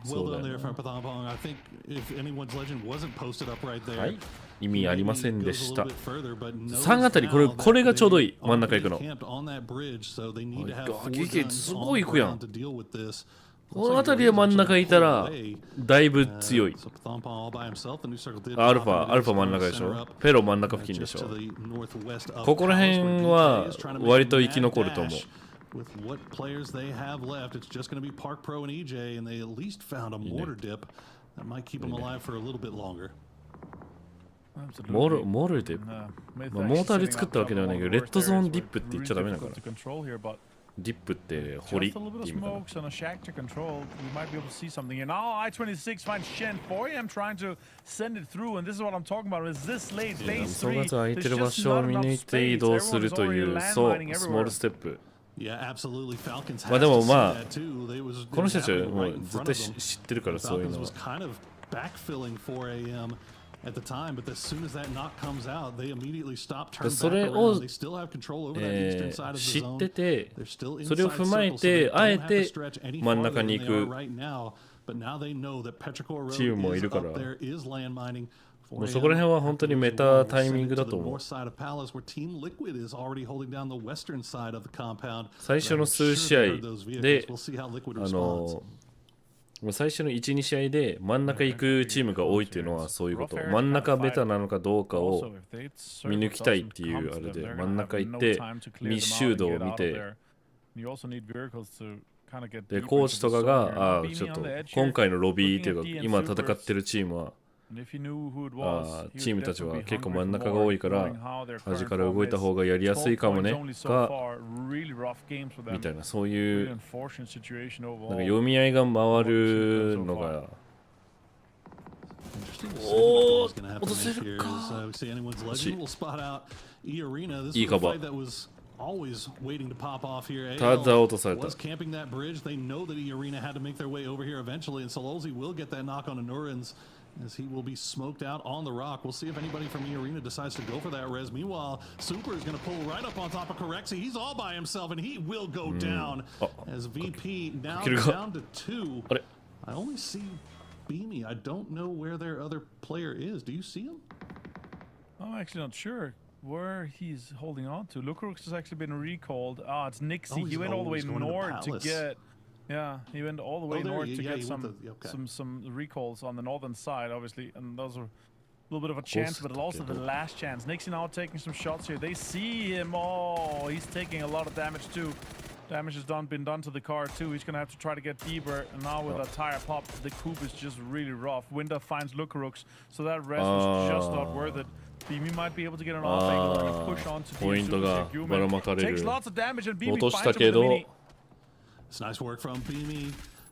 well done there from Pathampong. I think if anyone's legend wasn't posted up right は there, い意味ありませんでした 3 3あたりこれがちょうどいい真ん中行くの GK すごい行くやんこのあたりで真ん中いたらだいぶ強いアルファ真ん中でしょペロ真ん中付近でしょここら辺は割と生き残ると思う With what players they have left, it's just going to be Park Pro and EJ, and they at least found a mortar dip that might keep them alive for a little bit longer. モールで、まあ、モーターで作ったわけではないけどレッドゾーンディップって言っちゃダメだからディップって堀って意味かな 総括空いてる場所を見抜いて移動するというそうスモールステップ Yeah, absolutely. Falcons まあでもまあ had to do that too. この人たちはもう絶対知ってるからそういうの was kind of backfilling 4am at the time, but as soon as that knock comes out, they immediately stop, turn そ back れを around. They still have control over that eastern side of the 知 zone. ってて They're still それを inside 踏まえ circle, so て they あえ don't have to て stretch any 真ん farther 中 than に they 行 are く right now. But now they know that Petrichor チーム Road もい is るか up ら there, is land mining. もうそこら辺は本当にメタタイミングだと思う North side of Palace, where Team Liquid is already holding down the western side of the compound. 最初の数試合で We'll see how Liquid あ responds. の最初の 1,2 試合で真ん中行くチームが多いっていうのはそういうこと真ん中ベタなのかどうかを見抜きたいっていうあれで真ん中行って密集度を見てでコーチとかがちょっと今回のロビーっていうか今戦ってるチームはチームたちは結構真ん中が多いから端から動いた方がやりやすいかもねかみたいなそういうなんか読み合いが回るのがおー落とせるかいいカバー Always waiting to pop off here. ただ落とされた Was camping that bridge. They know that Arena had to make their way over here eventually, and Sololzi will get that knock on Anurans as he will be smoked out on the rock. We'll see if anybody from Arena decides to go for that res. Meanwhile, Super is going to pull right up on top of Corexi. He's all by himself, and he will go down as VP now down to 2. I only see Beamy. I don't know where their other player is. Do you see him? I'm actually not sure where he's holding on to. Lukarux has actually been recalled. It's Nixie. Oh, he went all the way north to Palace. get. Yeah, he went all the way north to get he went some recalls on the northern side, obviously, and those are a little bit of a chance, but also the last chance. Nixie now taking some shots here. They see him. Oh, he's taking a lot of damage too. Damage has been done to the car too. He's gonna have to try to get deeper. And now with a tire pop, the coupe is just really rough. Winter finds Lukarux, so that rest was just not worth it. Beamy might be able to get an off angle and push on to the Super Takes lots of damage and Beamy finds him with the mini. It's nice work from Beamy.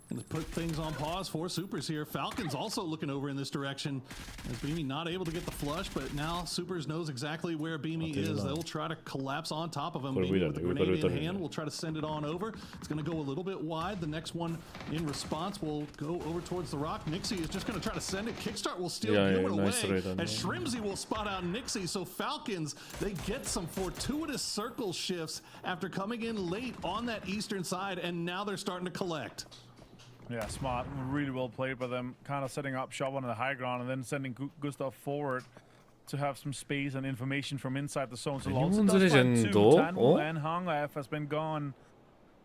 And put things on pause for Supers here. Falcons also looking over in this direction as Beamy not able to get the flush, but now Supers knows exactly where Beamy is. They'll try to collapse on top of him. Beamy with the grenade in hand will try to send it on over. It's going to go a little bit wide. The next one in response will go over towards the rock. Nixie is just going to try to send it. Kickstart will steal it away. And Shrimsy will spot out Nixie. So Falcons, they get some fortuitous circle shifts after coming in late on that eastern side, and now they're starting to collect. Yeah, smart. Really well played by them. Kind of setting up shop on the high ground and then sending Gustav forward to have some space and information from inside the zone. So also does find 2. Tanmu and Hangaf has been gone.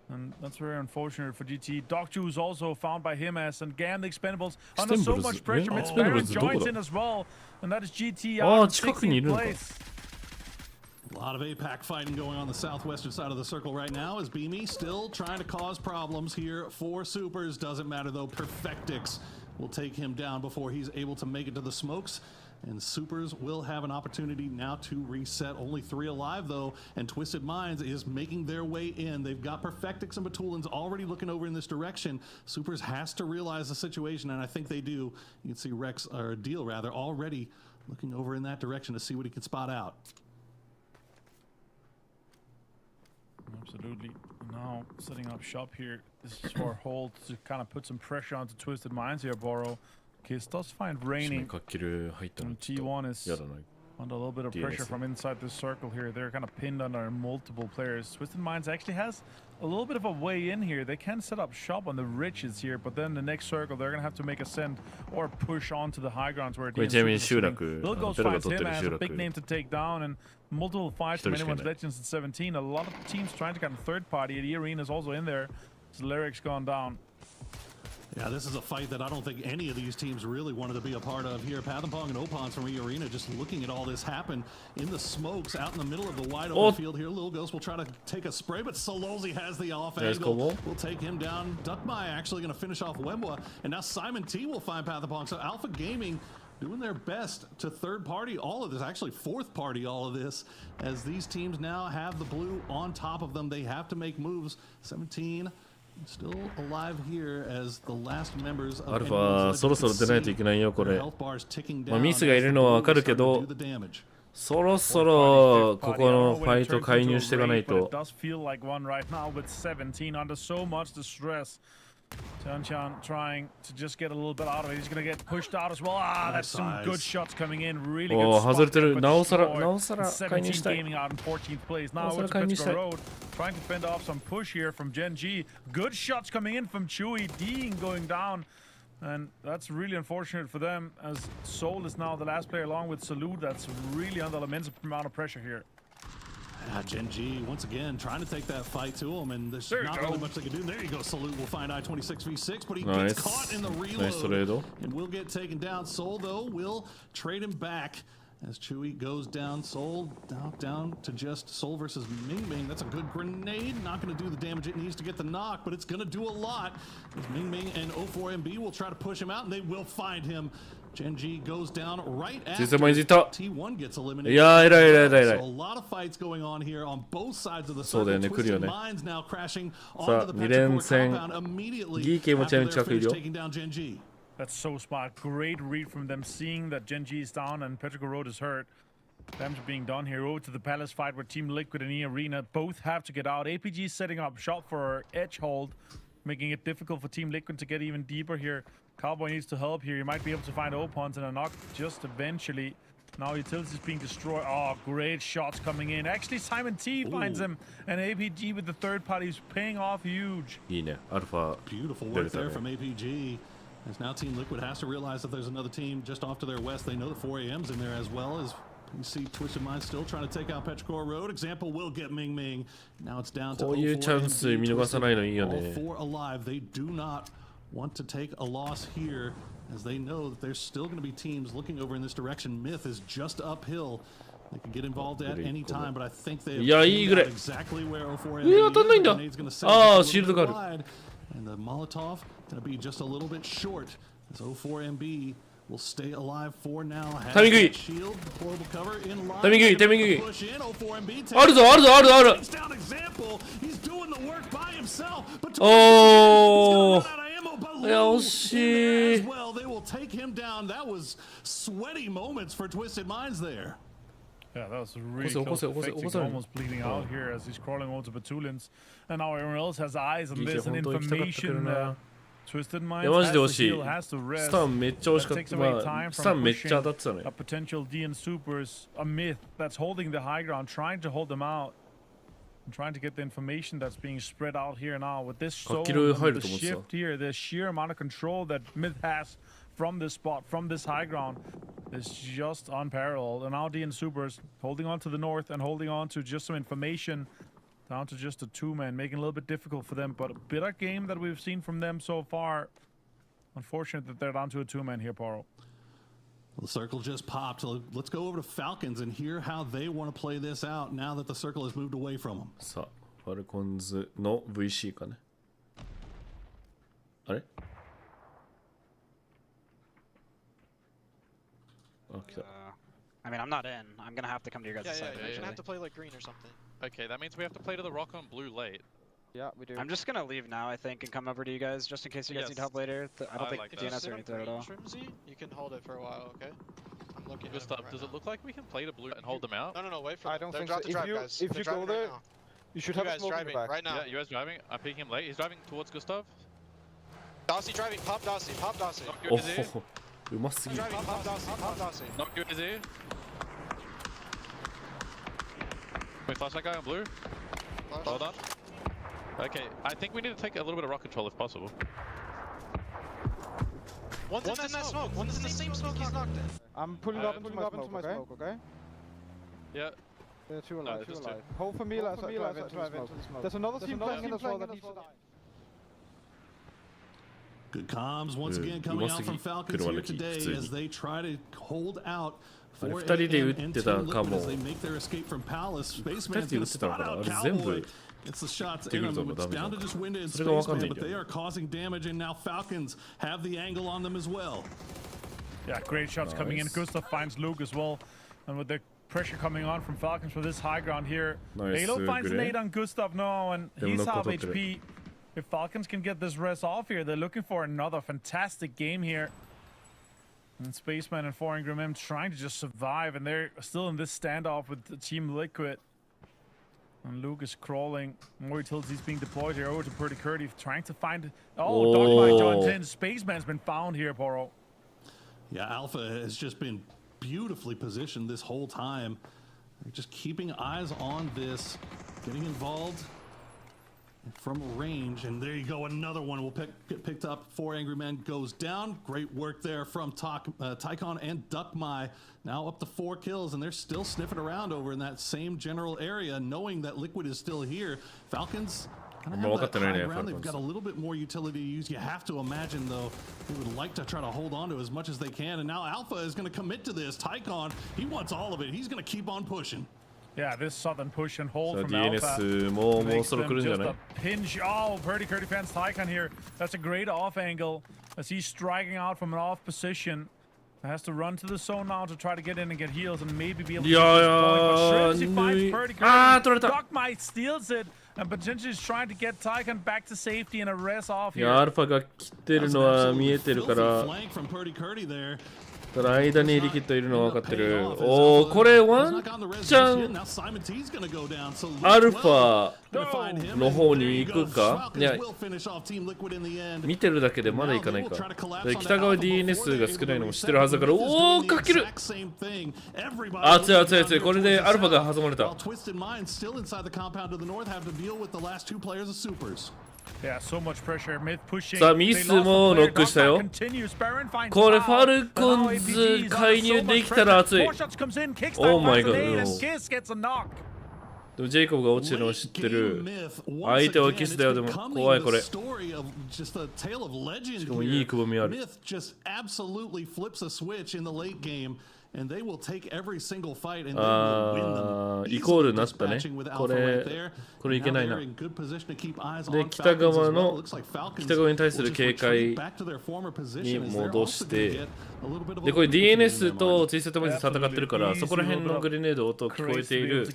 And that's very unfortunate for GT. Dog Juice also found by him as and Gam the Expendables under so much pressure. Baron joins in as well. And that is GT out in 16th place. A lot of APAC fighting going on the southwestern side of the circle right now as Beamy still trying to cause problems here for Supers. Doesn't matter though, Perfectix will take him down before he's able to make it to the smokes. And Supers will have an opportunity now to reset. Only 3 alive though, and Twisted Minds is making their way in. They've got Perfectix and Batulins already looking over in this direction. Supers has to realize the situation, and I think they do. You can see Rex, or Deal rather, already looking over in that direction to see what he can spot out. Absolutely. Now setting up shop here. This is for Hold to kind of put some pressure onto Twisted Minds here, Boro. Kiss does find raining. And T1 is under a little bit of pressure from inside this circle here. They're kind of pinned under multiple players. Twisted Minds actually has a little bit of a way in here. They can set up shop on the ridges here, but then the next circle they're gonna have to make a send or push onto the high grounds where Lil Ghost finds him as a big name to take down, and multiple fights from anyone's Legends at 17. A lot of teams trying to kind of third party. The arena is also in there. So Lyric's gone down. Yeah, this is a fight that I don't think any of these teams really wanted to be a part of here. Pathampong and Opons from E-Arena just looking at all this happen in the smokes out in the middle of the wide open field here. Lil Ghost will try to take a spray, but Solozzi has the off angle. Will take him down. Duckmai actually going to finish off Wemwa, and now Simon T will find Pathampong. So Alpha Gaming doing their best to third party all of this, actually fourth party all of this, as these teams now have the blue on top of them. They have to make moves. 17 still alive here as the last members of アルファそろそろ出ないといけないよこれ。まあミスがいるのはわかるけど、そろそろここのファイト介入していかないと。Tianchan trying to just get a little bit out of it. He's going to get pushed out as well. Ah, that's some good shots coming in. Really good spot. 17 gaming out in 14th place. Now it's Petro Road trying to fend off some push here from Gen G. Good shots coming in from Chewy. Dean going down. And that's really unfortunate for them as Soul is now the last player along with Salute. That's really under an immense amount of pressure here. Gen G once again trying to take that fight to him, and there's not really much they can do. There you go, Salute will find I-26v6, but he gets caught in the reload and will get taken down. Soul though will trade him back as Chewy goes down. Soul down to just Soul versus Ming Ming. That's a good grenade, not going to do the damage it needs to get the knock, but it's going to do a lot as Ming Ming and 04MB will try to push him out, and they will find him. Gen G goes down right after T1 gets eliminated. So a lot of fights going on here on both sides of the circle. Twisted Minds now crashing onto the Petrichor compound immediately after they're finished taking down Gen G. That's so smart. Great read from them, seeing that Gen G is down and Petrichor Road is hurt. Damage being done here. Over to the Palace fight where Team Liquid and E-Arena both have to get out. APG setting up shop for edge hold, making it difficult for Team Liquid to get even deeper here. Cowboy needs to help here. He might be able to find Opons and a knock just eventually. Now Utilities is being destroyed. Oh, great shots coming in. Actually, Simon T finds him, and APG with the third party is paying off huge. Beautiful work there from APG. As now Team Liquid has to realize that there's another team just off to their west. They know the 4AM's in there as well as you see Twisted Minds still trying to take out Petrichor Road. Example will get Ming Ming. Now it's down to 04MB. All 4 alive. They do not want to take a loss here as they know that there's still going to be teams looking over in this direction. Myth is just uphill. They can get involved at any time, but I think they have exactly where 04MB is going to send wide. And the Molotov going to be just a little bit short as 04MB will stay alive for now. Has shield, deployable cover in line. Push in. 04MB takes down Example. He's doing the work by himself. But as well, they will take him down. That was sweaty moments for Twisted Minds there. Yeah, that was really close to Fexing, almost bleeding out here as he's crawling over to Batulins. And now everyone else has eyes on this and information. Twisted Minds has to rest. That takes away time from pushing a potential DN Supers, a Myth that's holding the high ground, trying to hold them out. And trying to get the information that's being spread out here now with this zone, the shift here, the sheer amount of control that Myth has from this spot, from this high ground, is just unparalleled. And now DN Supers holding on to the north and holding on to just some information down to just a 2-man, making it a little bit difficult for them. But a better game that we've seen from them so far. Unfortunate that they're down to a 2-man here, Paro. The circle just popped. Let's go over to Falcons and hear how they want to play this out now that the circle has moved away from them. さあ、ファルコンズの VC かね。あれ？あ、来た。I mean, I'm not in. I'm gonna have to come to your guys' side. You're gonna have to play like green or something. Okay, that means we have to play to the rock on blue late. Yeah, we do. I'm just gonna leave now, I think, and come over to you guys just in case you guys need help later. I don't think DNS or anything at all. Trimsy, you can hold it for a while, okay? I'm looking. Good stuff. Does it look like we can play to blue and hold them out? No, wait for. I don't think so. If you go there, you should have a smoke in the back. Right now. Yeah, you guys driving. I'm picking him late. He's driving towards Gustav. Darcy driving. Pop Darcy. Pop Darcy. Oh, うますぎる。 Driving. Pop Darcy. Pop Darcy. Not good, is he? Wait, flash that guy on blue. Well done. Okay, I think we need to take a little bit of rock control if possible. One's in that smoke. One's in the same smoke he's knocked in. I'm pulling up into my smoke, okay? Yeah. There are two alive. Hold for me, let's drive into the smoke. There's another team playing in as well that needs to die. Good comms once again coming out from Falcons here today as they try to hold out. 2人で打ってたかも。2人で打ってたのかな。あれ全部。It's the shots in them. It's down to just Winda and Spaceman, but they are causing damage, and now Falcons have the angle on them as well. Yeah, great shots coming in. Gustav finds Luke as well, and with the pressure coming on from Falcons for this high ground here, Halo finds an 8 on Gustav now, and he's half HP. If Falcons can get this res off here, they're looking for another fantastic game here. And Spaceman and 4 Ingram M trying to just survive, and they're still in this standoff with the Team Liquid. And Luke is crawling. More utilities being deployed here over to Purdy Curdy, trying to find. Oh, Dogmite joins in. Spaceman's been found here, Poro. Yeah, Alpha has just been beautifully positioned this whole time. They're just keeping eyes on this, getting involved from range, and there you go, another one will get picked up. 4 Angry Men goes down. Great work there from Tycon and Duckmai. Now up to 4 kills, and they're still sniffing around over in that same general area, knowing that Liquid is still here. Falcons kind of have that high ground. They've got a little bit more utility to use. You have to imagine, though, they would like to try to hold on to as much as they can, and now Alpha is going to commit to this. Tycon, he wants all of it. He's going to keep on pushing. Yeah, this sudden push and hold from DNS Alpha もうそろ来るんじゃない? Hinge. Oh, Purdy Curdy fans Tycon here. That's a great off angle as he's striking out from an off position. Has to run to the zone now to try to get in and get heals and maybe be able to get this point. But Shrimsy finds Purdy Curdy. Dogmite steals it and potentially is trying to get Tycon back to safety in a res off here. いや、アルファが来てるのは見えてるから。ただ間にリキッドいるのは分かってる。おお、これワンチャンアルファの方に行くか？いや、見てるだけでまだ行かないか。北側 DNS が少ないのも知ってるはずだから、おお、かける！熱い熱い熱い。これでアルファが挟まれた。Yeah, so much pressure. Myth pushing. さあ、ミスもノックしたよ。これファルコンズ介入できたら熱い。Oh my god. でもジェイコブが落ちてるのを知ってる。相手はキスだよ、でも怖いこれ。しかもいいくぼみある。And they will take every single fight and they will win them. イコールになったね。これいけないな。で、北側に対する警戒に戻して、で、これ DNS とツイストマイズ戦ってるから、そこら辺のグレネード音聞こえている。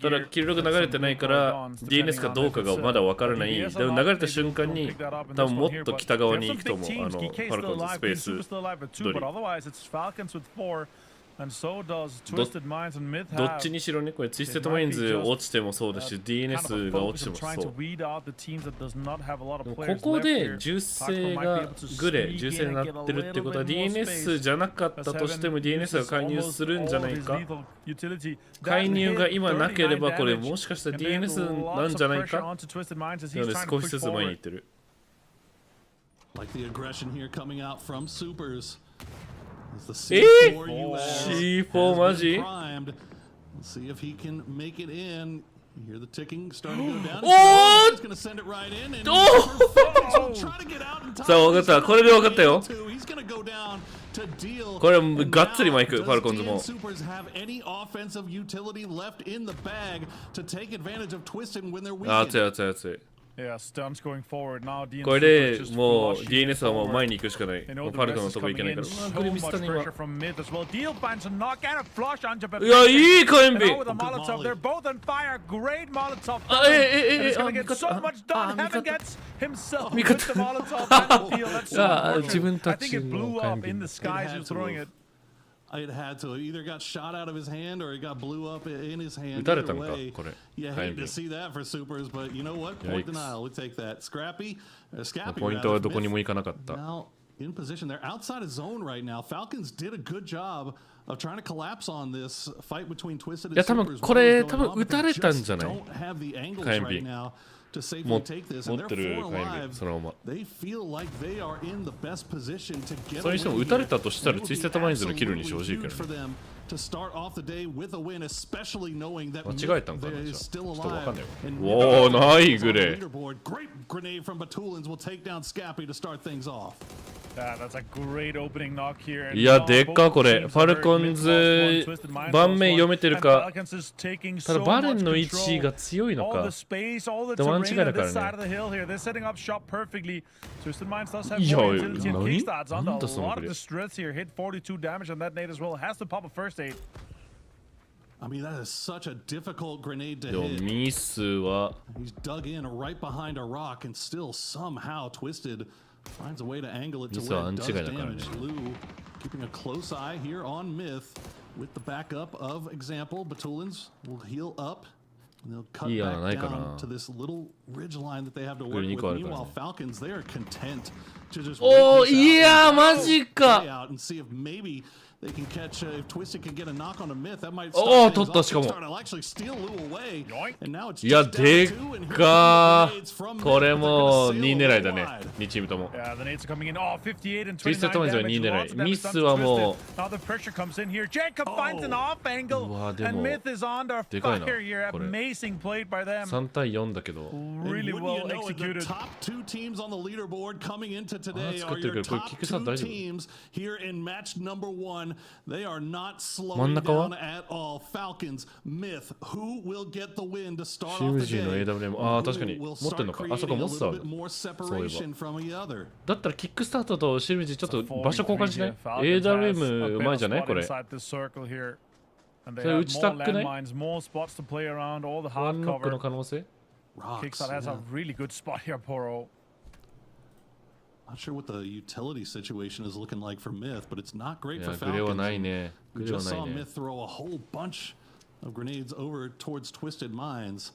ただ、記録流れてないから、DNS かどうかがまだ分からない。でも流れた瞬間に、多分もっと北側に行くと思う。ファルコンズスペース取り。どっちにしろね、これツイステッドマインズ落ちてもそうだし、DNS が落ちてもそう。ここで銃声が銃声になってるってことは DNS じゃなかったとしても DNS が介入するんじゃないか。介入が今なければこれもしかしたら DNS なんじゃないか。なので少しずつ前に行ってる。C4 マジ？おさあ分かった、これで分かったよ。これがっつりマイク、ファルコンズも。 Supers have any offensive utility left in the bag to take advantage of TWIS when they're weak. 熱い熱い熱い。 Yeah, stunts going forward now. これでもう DNS はもう前に行くしかない。ファルコンのとこ行けないから。これミスったね今。いや、いい火炎瓶。味方。自分たちの火炎瓶。 It had to. Either got shot out of his hand or it got blew up in his hand. 撃たれたのかこれ。 You hate to see that for supers, but you know what? Point denial. We take that. Scrappy. ポイントはどこにも行かなかった。 Now in position, they're outside of zone right now. Falcons did a good job of trying to collapse on this fight between Twisted and Supers. いや多分これ多分撃たれたんじゃない？ Don't have the angles right right now. To safely 持 take this, っ and て they're る four 火炎瓶 alive. そのまま。 They feel like they are in the best position to get. それにしても撃たれたとしたらツイステッドマインズのキルにしてほしいけどね。 To start off the day with a win, especially knowing that 間違えたんかなじゃあ。 is ちょ still っとわかん alive. ないわ。おお、ないグレー。 Great grenade from Batulins will take down Scappy to start things off. That's a great opening knock here. いや、でっかこれ。ファルコンズ盤面読めてるか。ただバレンの位置が強いのか。でもワン違いだからね。いや、なんだそのグレー。 I mean, that is such a difficult grenade to でも hit. ミスは He's dug in right behind a rock and still somehow Twisted finds a way to angle it to where it does damage. Lou keeping a close eye here on Myth with the backup of example. Batulins will heal up. And they'll cut back down to this little ridge line that they have to work with. Meanwhile, Falcons, they are content to just play out and see if maybe they can catch if Twisted can get a knock on a Myth. That might start things off. It'll actually steal Lou away. And now it's いや、 just で down two, and っ here か are the grenades from ー。これ Myth. も They're 2 gonna 狙 sail いだね。 wide. 2チームとも。Yeah, the nades are coming in. Oh, 58 and ツイステッドマインズは2 29 狙 damage. い。ミスはも Now the pressure comes in here. Jacob finds an off angle, and Myth is under fire here. Amazing play by them. 3対4だけど。 Really well The executed. top two teams on the leaderboard coming into today are your top two teams here in match number 1. They are not slowing down at all. Falcons, Myth, who will get the win to start off the day? の AWM ああ確かに持ってるのか。あそこ持ってたわ。そういえば。だったらキックスタートとシルビジちょっと場所交換しない？ AWM うまいじゃないこれ。それ打ちたくない？ワンノックの可能性？ Kickstart has a really good spot here, Poro. Not sure what the utility situation is looking like for Myth, but it's not great for グレーは Falcons. ないね。 We グレーは just ない saw ね。 Myth throw a whole bunch of grenades over towards Twisted Minds.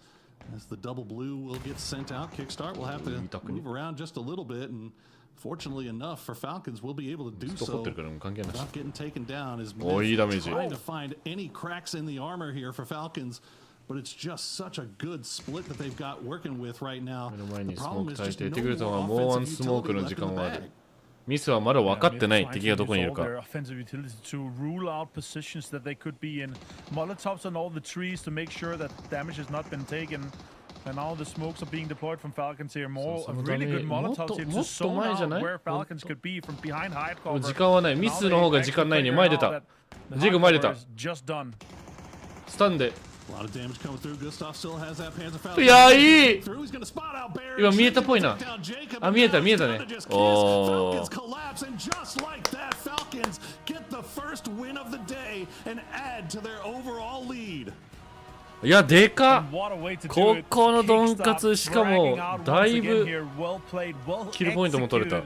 As the double blue will get sent out, Kickstart will have to move around just a little bit, and fortunately enough for Falcons, we'll be able to do so without getting taken down. As Myth trying to find any cracks in the armor here for Falcons. But it's just such a good split that they've got working with right now. The problem is just no more offensive utility left in the bag. ミスはまだ分かってない。敵がどこにいるか。 Offensive utility to rule out positions that they could be in. Molotovs on all the trees to make sure that damage has not been taken. And now the smokes are being deployed from Falcons here. More really good Molotovs here to zone out where Falcons could be from behind hide cover. 時間はない。ミスの方が時間ないね。前出た。ジェグ前出た。スタンで。 A lot of damage coming through. Gustav still has that Panzer Falcon. いやいい。 He's gonna spot out Barry. 今見えたっぽいな。あ見えた見えたね。おお。 Falcons collapse and just like that, Falcons get the first win of the day and add to their overall lead. いやでかっ。ここのドンカツしかもだいぶキルポイントも取れた。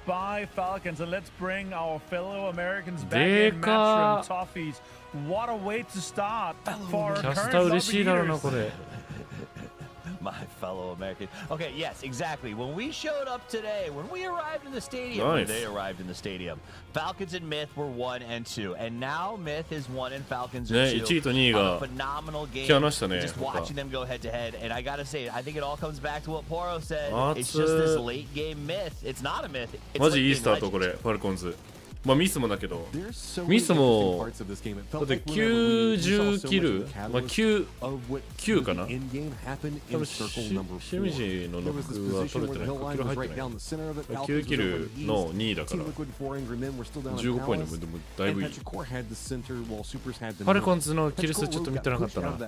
By Falcons, and let's bring our fellow Americans back in Matchroom Toffees. What a way to start for our current years. My fellow Americans. Okay, yes, exactly. When we showed up today, when we arrived in the stadium, when they arrived in the stadium, Falcons and Myth were 1 and 2, and now Myth is 1 and Falcons are 2. 1位と2位が phenomenal game. 来ましたね。 Just watching them go head to head, and I gotta say, I think it all comes back to what Poro said. It's just this late game myth. It's not a myth. It's マジいいスタートこれファルコンズ。まあミスもだけど、ミスもだって90キル、まあ9かな。多分しみじのノックは取れてないか、キル入ってない。9キルの2位だから15ポイントでもだいぶいい。ファルコンズのキル数ちょっと見てなかったな。まあ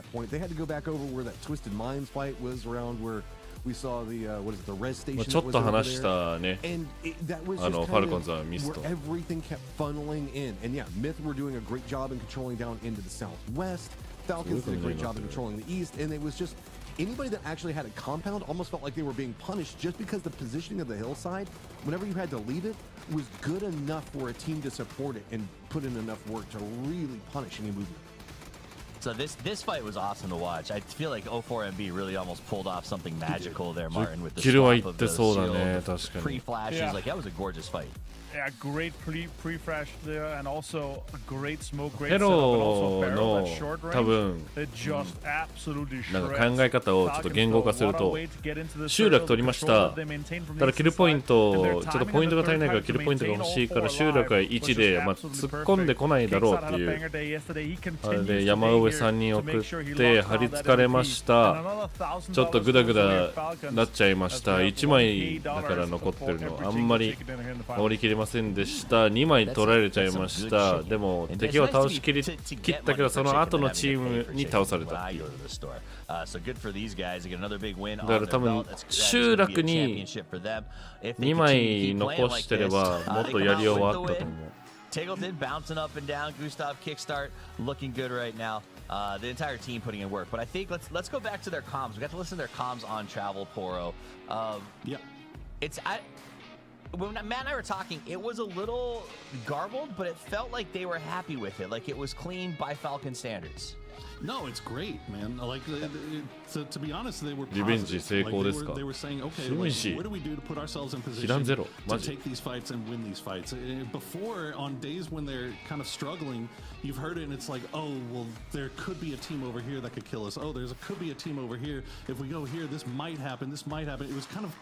ちょっと話したね。ファルコンズはミスと。Everything kept funneling in, and yeah, MiTH were doing a great job in controlling down into the southwest. Falcons did a great job in controlling the east, and it was just anybody that actually had a compound almost felt like they were being punished just because the positioning of the hillside, whenever you had to leave it, was good enough for a team to support it and put in enough work to really punish any movement. So this fight was awesome to watch. I feel like 04MB really almost pulled off something magical there, Martin, with the swap of the shield, pre-flashes. Yeah. Like, that was a gorgeous fight. Yeah, great pre-flash there, and also a great smoke, great setup, and also barrel at short range. It just absolutely shreds. なんか考え方をちょっと言語化すると、集落取りました。ただキルポイント、ちょっとポイントが足りないからキルポイントが欲しいから集落は1で、まあ、突っ込んでこないだろうっていう。あれで山上3人送って張り付かれました。ちょっとグダグダなっちゃいました。1枚だから残ってるの。あんまり守りきれませんでした。2枚取られちゃいました。でも敵は倒し切ったけどその後のチームに倒されたっていう。だから多分集落に2枚残してればもっとやり終わったと思う。Taggleton bouncing up and down. Gustav kickstart looking good right now. The entire team putting in work. But I think let's go back to their comms. We got to listen to their comms on Travel Poro. Yeah. When Matt and I were talking, it was a little garbled, but it felt like they were happy with it. Like it was clean by Falcon standards. No, it's great, man. Like, to be honest, they were positive. Like, they were saying, okay, like, what do we do to put ourselves in position to take these fights and win these fights? Before, on days when they're kind of struggling, you've heard it and it's like, oh, well, there could be a team over here that could kill us. Oh, could be a team over here. If we go here, this might happen. This might happen. It was kind of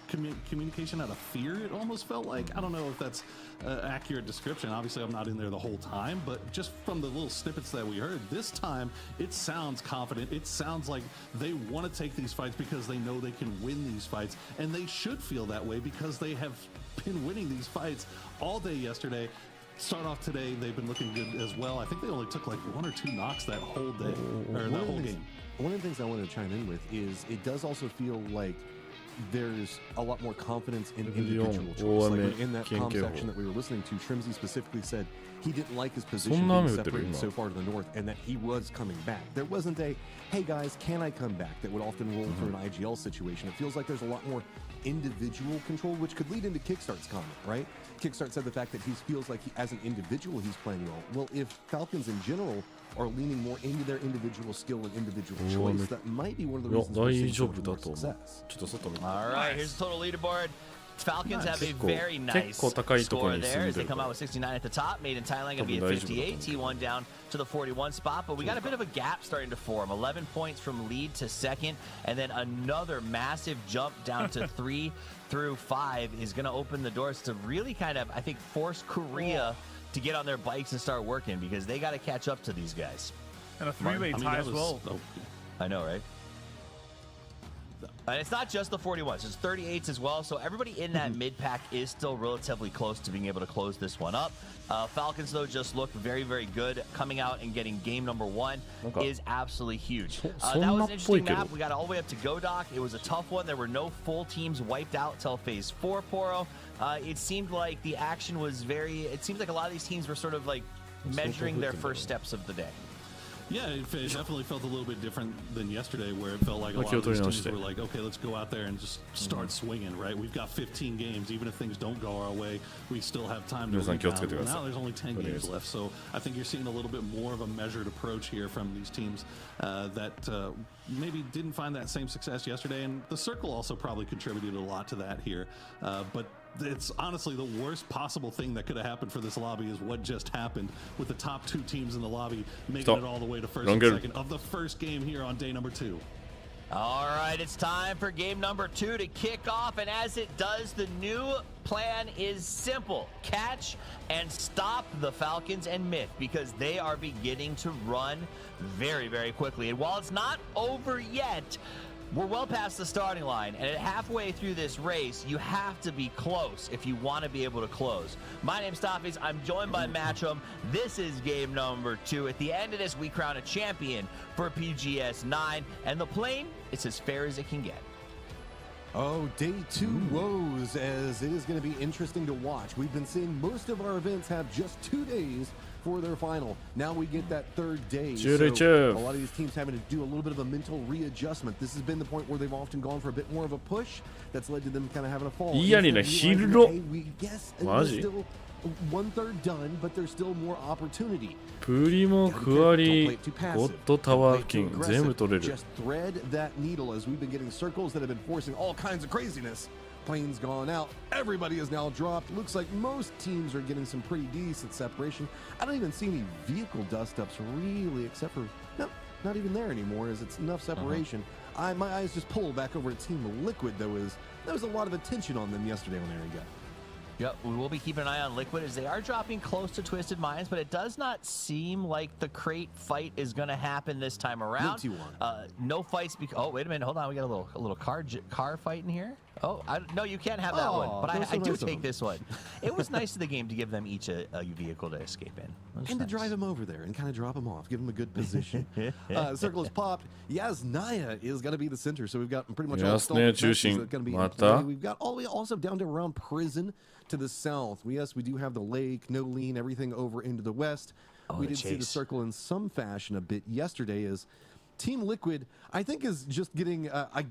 communication out of fear, it almost felt like. I don't know if that's an accurate description. Obviously, I'm not in there the whole time, but just from the little snippets that we heard, this time, it sounds confident. It sounds like they want to take these fights because they know they can win these fights, and they should feel that way because they have been winning these fights all day yesterday. Start off today, they've been looking good as well. I think they only took like 1 or 2 knocks that whole day, or that whole game. One of the things I wanted to chime in with is it does also feel like there's a lot more confidence in individual choice. Like in that comm section that we were listening to, Trimsy specifically said he didn't like his position being separated so far to the north and that he was coming back. There wasn't a, hey guys, can I come back, that would often roll through an IGL situation. It feels like there's a lot more individual control, which could lead into Kickstart's comment, right? Kickstart said the fact that he feels like as an individual he's playing well. Well, if Falcons in general are leaning more into their individual skill and individual choice, that might be one of the reasons we're seeing so much more success. All right, here's the total leaderboard. Falcons have a very nice score there as they come out with 69 at the top. Made in Thailand going to be at 58. T1 down to the 41 spot, but we got a bit of a gap starting to form. 11 points from lead to second, and then another massive jump down to 3 through 5 is going to open the doors to really kind of, I think, force Korea to get on their bikes and start working because they got to catch up to these guys. And a 3-way tie as well. I know, right? And it's not just the 41s, it's 38s as well. So everybody in that mid-pack is still relatively close to being able to close this one up. Falcons, though, just look very, very good. Coming out and getting game number 1 is absolutely huge. That was an interesting map. We got all the way up to Godok. It was a tough one. There were no full teams wiped out till phase 4, Poro. It seemed like the action was it seems like a lot of these teams were sort of like measuring their first steps of the day. Yeah, it definitely felt a little bit different than yesterday, where it felt like a lot of these teams were like, okay, let's go out there and just start swinging, right? We've got 15 games. Even if things don't go our way, we still have time to rebound. Now there's only 10 games left, so I think you're seeing a little bit more of a measured approach here from these teams that maybe didn't find that same success yesterday, and the Circle also probably contributed a lot to that here. But it's honestly the worst possible thing that could have happened for this lobby is what just happened with the top 2 teams in the lobby making it all the way to first and second of the first game here on day number 2. All right, it's time for game number 2 to kick off, and as it does, the new plan is simple. Catch and stop the Falcons and MiTH, because they are beginning to run very, very quickly. And while it's not over yet, we're well past the starting line, and at halfway through this race, you have to be close if you want to be able to close. My name's TWIS. I'm joined by Matchum. This is game number 2. At the end of this, we crown a champion for PGS 9, and the plane is as fair as it can get. Oh, day 2 woes, as it is going to be interesting to watch. We've been seeing most of our events have just 2 days for their final. Now we get that 3rd day. So a lot of these teams having to do a little bit of a mental readjustment. This has been the point where they've often gone for a bit more of a push. That's led to them kind of having a fall. We guess still 1/3 done, but there's still more opportunity. プリモ、クワリ、ゴッドタワー付近全部取れる。 Just thread that needle as we've been getting circles that have been forcing all kinds of craziness. Plane's gone out. Everybody is now dropped. Looks like most teams are getting some pretty decent separation. I don't even see any vehicle dust-ups really, except for no, not even there anymore. As it's enough separation. My eyes just pull back over at Team Liquid. There was a lot of attention on them yesterday when they were got. Yep, we will be keeping an eye on Liquid as they are dropping close to Twisted Minds, but it does not seem like the crate fight is going to happen this time around. No fights. Oh, wait a minute. Hold on. We got a little car fight in here. Oh, no, you can't have that one. But I do take this one. It was nice of the game to give them each a vehicle to escape in. And to drive them over there and kind of drop them off, give them a good position. Circle is popped. Yasnaya is going to be the center, so we've got pretty much all the going to be in play. We've got all the way also down to around Prison to the south. Yes, we do have the lake, no lean, everything over into the west. We did see the circle in some fashion a bit yesterday as Team Liquid, I think, is just getting a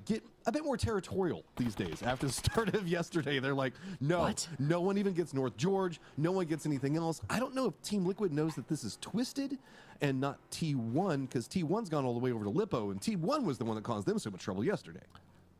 bit more territorial these days. After the start of yesterday, they're like, no one even gets North George. No one gets anything else. I don't know if Team Liquid knows that this is Twisted and not T1, because T1's gone all the way over to Lippo, and T1 was the one that caused them so much trouble yesterday.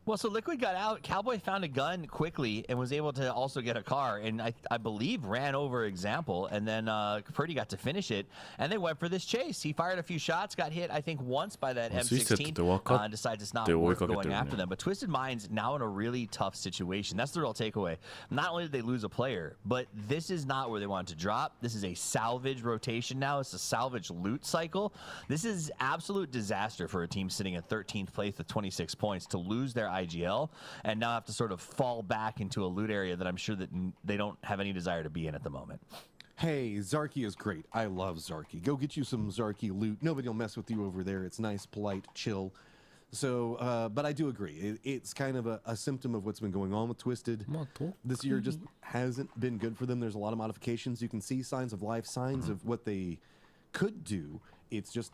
Well, so Liquid got out. Cowboy found a gun quickly and was able to also get a car, and I believe ran over Example, and then Purdy got to finish it, and they went for this chase. He fired a few shots, got hit, I think, once by that M16, and decides it's not worth going after them. But Twisted Minds now in a really tough situation. That's the real takeaway. Not only did they lose a player, but this is not where they wanted to drop. This is a salvage rotation now. It's a salvage loot cycle. This is absolute disaster for a team sitting at 13th place with 26 points to lose their IGL and now have to sort of fall back into a loot area that I'm sure that they don't have any desire to be in at the moment. Hey, Zarky is great. I love Zarky. Go get you some Zarky loot. Nobody will mess with you over there. It's nice, polite, chill. So, but I do agree. It's kind of a symptom of what's been going on with Twisted. This year just hasn't been good for them. There's a lot of modifications. You can see signs of life, signs of what they could do. It's just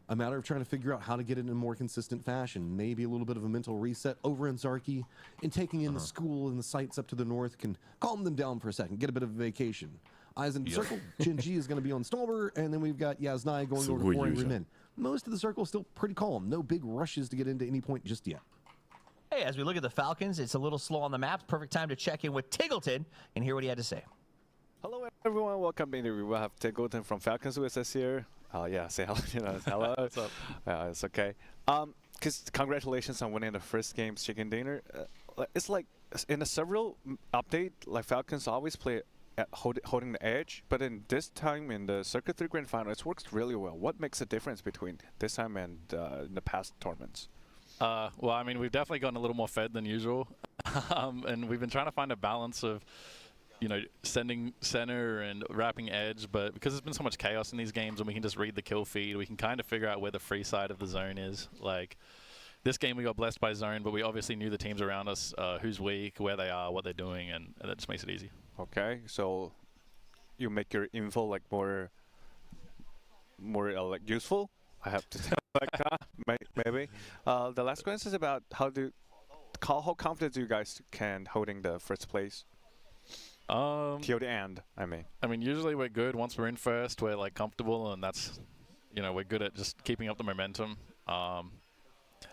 a matter of trying to figure out how to get it in a more consistent fashion. Maybe a little bit of a mental reset over in Zarky, and taking in the school and the sites up to the north can calm them down for a second, get a bit of a vacation. Eyes in circle, Jinji is going to be on Stolber, and then we've got Yasnai going over to 4 Angry Men. Most of the circle is still pretty calm. No big rushes to get into any point just yet. Hey, as we look at the Falcons, it's a little slow on the map. Perfect time to check in with Tiggleton and hear what he had to say. Hello, everyone. Welcome to the interview. We have Tiggleton from Falcons USS here. Yeah, say hello. Hello. What's up? It's okay. Congratulations on winning the first game's chicken dinner. It's like in a several update, like Falcons always play at holding the edge, but in this time in the Circuit 3 Grand Final, it works really well. What makes a difference between this time and in the past tournaments? Well, I mean, we've definitely gotten a little more fed than usual, and we've been trying to find a balance of, you know, sending center and wrapping edge, but because there's been so much chaos in these games and we can just read the kill feed, we can kind of figure out where the free side of the zone is. Like, this game we got blessed by zone, but we obviously knew the teams around us, who's weak, where they are, what they're doing, and that just makes it easy. Okay, so you make your info like more like useful. I have to tell like maybe. The last question is about how confident you guys can holding the first place. Till the end, I mean, usually we're good. Once we're in first, we're like comfortable, and that's, you know, we're good at just keeping up the momentum.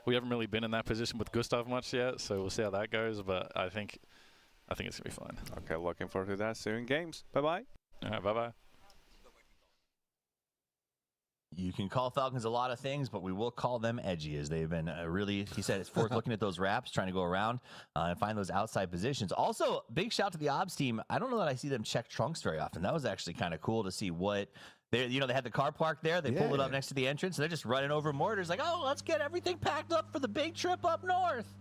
We haven't really been in that position with Gustav much yet, so we'll see how that goes. But I think it's gonna be fine. Okay, looking forward to that. See you in games. Bye bye. All right, bye bye. You can call Falcons a lot of things, but we will call them edgy, as they've been really, he said, it's forth looking at those wraps, trying to go around and find those outside positions. Also, big shout to the Obs team. I don't know that I see them check trunks very often. That was actually kind of cool to see what they, you know, they had the car parked there. They pulled it up next to the entrance, and they're just running over mortars like, oh, let's get everything packed up for the big trip up north.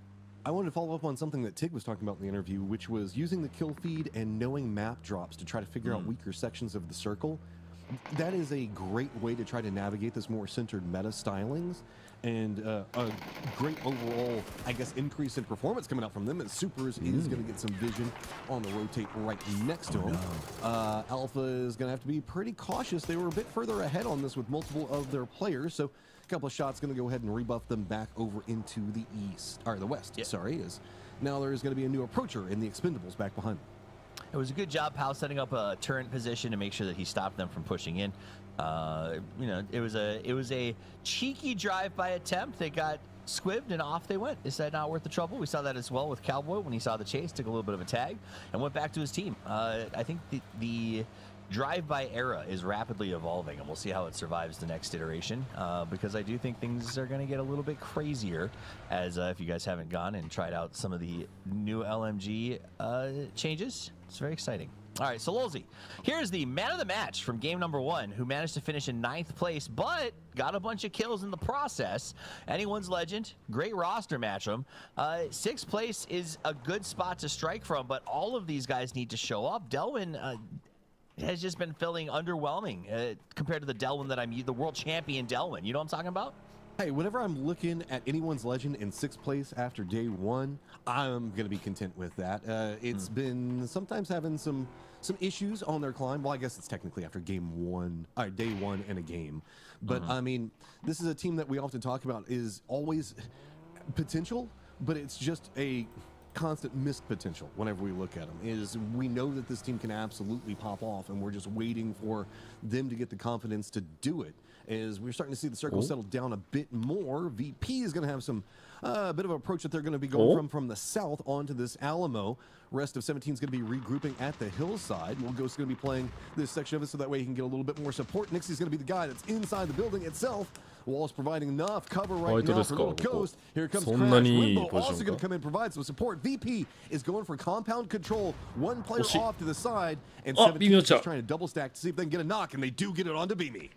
I wanted to follow up on something that Tig was talking about in the interview, which was using the kill feed and knowing map drops to try to figure out weaker sections of the circle. That is a great way to try to navigate this more centered meta stylings, and a great overall, I guess, increase in performance coming out from them. As Supers is going to get some vision on the rotate right next to him. Alpha is going to have to be pretty cautious. They were a bit further ahead on this with multiple of their players, so a couple of shots going to go ahead and rebuff them back over into the east, or the west, sorry, as now there's going to be a new approacher in the Expendables back behind them. It was a good job, Powell, setting up a turret position to make sure that he stopped them from pushing in. You know, it was a cheeky drive-by attempt. They got squibbed and off they went. They said not worth the trouble. We saw that as well with Cowboy when he saw the chase, took a little bit of a tag, and went back to his team. I think the drive-by era is rapidly evolving, and we'll see how it survives the next iteration, because I do think things are going to get a little bit crazier, as if you guys haven't gone and tried out some of the new LMG changes. It's very exciting. All right, so Lolzy, here's the man of the match from game number 1, who managed to finish in 9th place, but got a bunch of kills in the process. Anyone's Legend, great roster match him. 6th place is a good spot to strike from, but all of these guys need to show up. Delwyn has just been feeling underwhelming compared to the Delwyn that I'm, the world champion Delwyn. You know what I'm talking about? Hey, whenever I'm looking at anyone's Legend in 6th place after day 1, I'm going to be content with that. It's been sometimes having some issues on their climb. Well, I guess it's technically after game 1, or day 1 in a game. But I mean, this is a team that we often talk about is always potential, but it's just a constant missed potential whenever we look at them. Is we know that this team can absolutely pop off, and we're just waiting for them to get the confidence to do it. As we're starting to see the circle settle down a bit more, VP is going to have some bit of an approach that they're going to be going from the south onto this Alamo. Rest of 17 is going to be regrouping at the hillside. Ghost is going to be playing this section of it so that way he can get a little bit more support. Nixie's going to be the guy that's inside the building itself. Wall's providing enough cover right now for little Ghost. Here comes Crash. Limbo also going to come in and provide some support. VP is going for compound control. One player off to the side, and 17 is just trying to double stack to see if they can get a knock, and they do get it onto Beamy.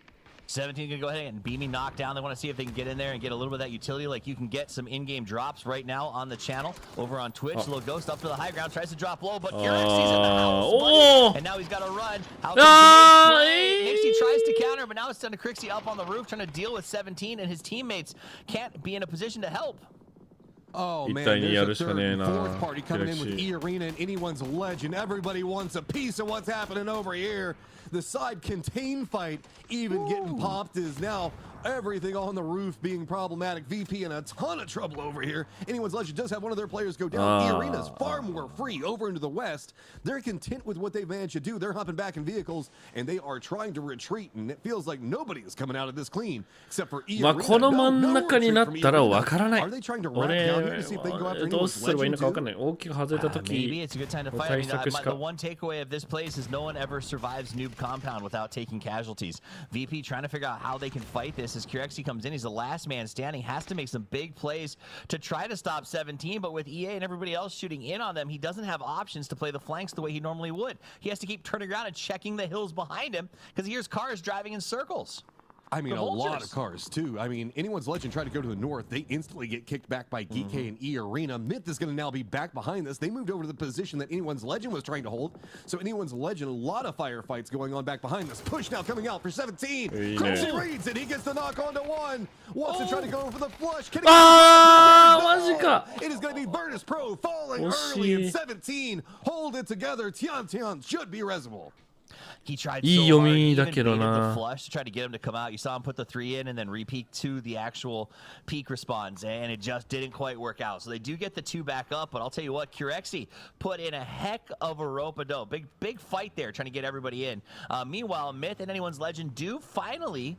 17 gonna go ahead and Beamy knock down. They want to see if they can get in there and get a little bit of that utility. Like you can get some in-game drops right now on the channel over on Twitch. Little Ghost up to the high ground, tries to drop low, but Kyrexy's in the house, and now he's got to run. Nixie tries to counter, but now it's done to Crixie up on the roof, trying to deal with 17, and his teammates can't be in a position to help. Oh man, there's a third and fourth party coming in with E-Arena and anyone's Legend. Everybody wants a piece of what's happening over here. The side contain fight even getting popped is now everything on the roof being problematic. VP in a ton of trouble over here. Anyone's Legend does have one of their players go down. E-Arena's far more free over into the west. They're content with what they've managed to do. They're hopping back in vehicles and they are trying to retreat, and it feels like nobody is coming out of this clean except for E-Arena. この真ん中になったらわからない。Are they trying to wrap down here to see if they can go afterどうすればいいのかわかんない。Legend大きく外れた時 Maybe it's a good time to fight. I mean, the one takeaway of this place is no one ever survives noob compound without taking casualties. VP trying to figure out how they can fight this as Kyrexy comes in. He's the last man standing, has to make some big plays to try to stop 17, but with EA and everybody else shooting in on them, he doesn't have options to play the flanks the way he normally would. He has to keep turning around and checking the hills behind him because he hears cars driving in circles. I mean, a lot of cars, too. I mean, anyone's Legend tried to go to the north. They instantly get kicked back by GK and E-Arena. MiTH is going to now be back behind this. They moved over to the position that anyone's Legend was trying to hold. So anyone's Legend, a lot of firefights going on back behind this. Push now coming out for 17. Crixie reads it. He gets the knock onto one. Wants to try to go for the flush. Can he it is going to be Virtus Pro falling early in 17. Hold it together. Tian should be Resable. He tried so hard, he even baited the flush to try to get him to come out. You saw him put the 3 in and then repeat to the actual peak respawns, and it just didn't quite work out. So they do get the 2 back up, but I'll tell you what, Kyrexy put in a heck of a rope-a-dope. Big fight there trying to get everybody in. Meanwhile, MiTH and anyone's Legend do finally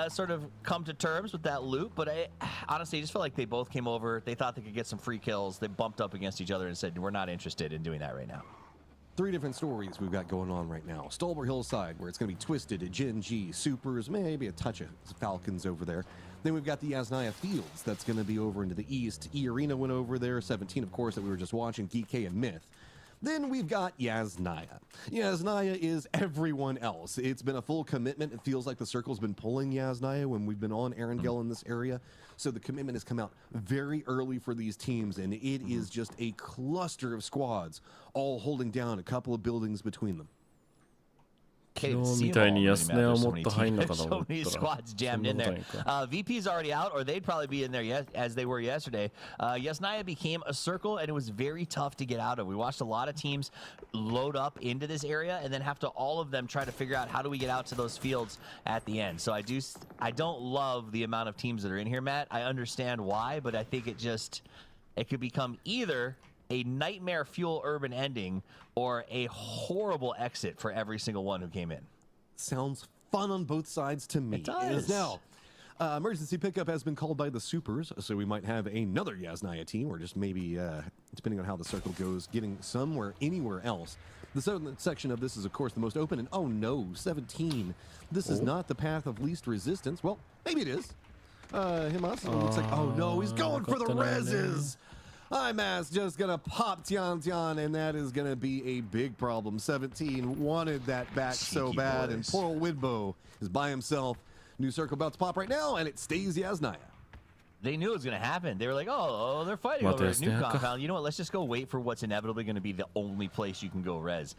sort of come to terms with that loot, but I honestly just feel like they both came over. They thought they could get some free kills. They bumped up against each other and said, we're not interested in doing that right now. Three different stories we've got going on right now. Stolber Hillside, where it's going to be Twisted, Gen G, Supers, maybe a touch of Falcons over there. Then we've got the Yasnaya Fields. That's going to be over into the east. E-Arena went over there. 17, of course, that we were just watching. GK and Myth. Then we've got Yasnaya. Yasnaya is everyone else. It's been a full commitment. It feels like the circle's been pulling Yasnaya when we've been on Erangel in this area. So the commitment has come out very early for these teams, and it is just a cluster of squads, all holding down a couple of buildings between them.みたいに安値はもっと入んのかなと思ったら So many squads jammed in there. VP's already out, or they'd probably be in there as they were yesterday. Yasnaya became a circle, and it was very tough to get out of. We watched a lot of teams load up into this area, and then have to all of them try to figure out how do we get out to those fields at the end. So I don't love the amount of teams that are in here, Matt. I understand why, but I think it could become either a nightmare fuel urban ending or a horrible exit for every single one who came in. Sounds fun on both sides to me. It does. Now, emergency pickup has been called by the Supers, so we might have another Yasnaya team, or just maybe, depending on how the circle goes, getting somewhere, anywhere else. The southern section of this is, of course, the most open, and oh no, 17. This is not the path of least resistance. Well, maybe it is. Himas, it looks like, oh no, he's going for the reses! IMAS just gonna pop Tian, and that is gonna be a big problem. 17 wanted that back so bad, and poor old Widbow is by himself. New circle about to pop right now, and it stays Yasnaya. They knew it was going to happen. They were like, oh, they're fighting over at New Compound. You know what? Let's just go wait for what's inevitably going to be the only place you can go res.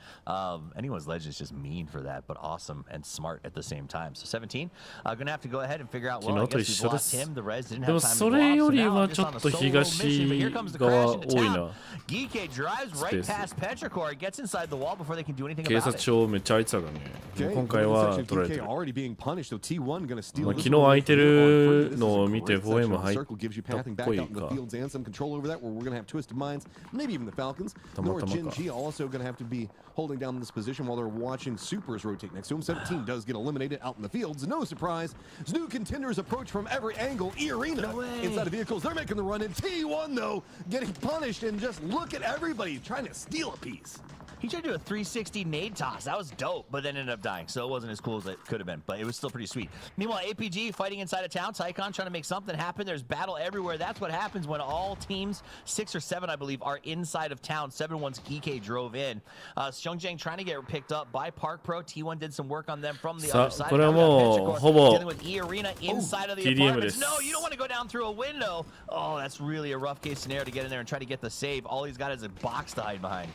Anyone's Legend is just mean for that, but awesome and smart at the same time. So 17, going to have to go ahead and figure out, well, I guess we've lost him. The res didn't have time to go off, so now just on a solo mission. But here comes the crash into town. Geeke drives right past Petrichor, gets inside the wall before they can do anything about it. めっちゃ空いてたからね。今回は取られてる。already being punished, so T1 going to steal. 昨日空いてるのを見て 4M Circle gives you pathing back out in the fields and some control over that, where we're going to have Twisted Minds, maybe even the Falcons. Nor Gen G also going to have to be holding down this position while they're watching Supers rotate next to him. 17 does get eliminated out in the fields. No surprise. New contenders approach from every angle. E-Arena inside of vehicles. They're making the run in. T1, though, getting punished, and just look at everybody trying to steal a piece. He tried to do a 360 nade toss. That was dope, but then ended up dying. So it wasn't as cool as it could have been, but it was still pretty sweet. Meanwhile, APG fighting inside of town. Tycon trying to make something happen. There's battle everywhere. That's what happens when all teams, 6 or 7, I believe, are inside of town. 7-1's Geeke drove in. Xiongjiang trying to get picked up by Park Pro. T1 did some work on them from the other side. Dealing with E-Arena inside of the apartments. No, you don't want to go down through a window. Oh, that's really a rough case scenario to get in there and try to get the save. All he's got is a box to hide behind.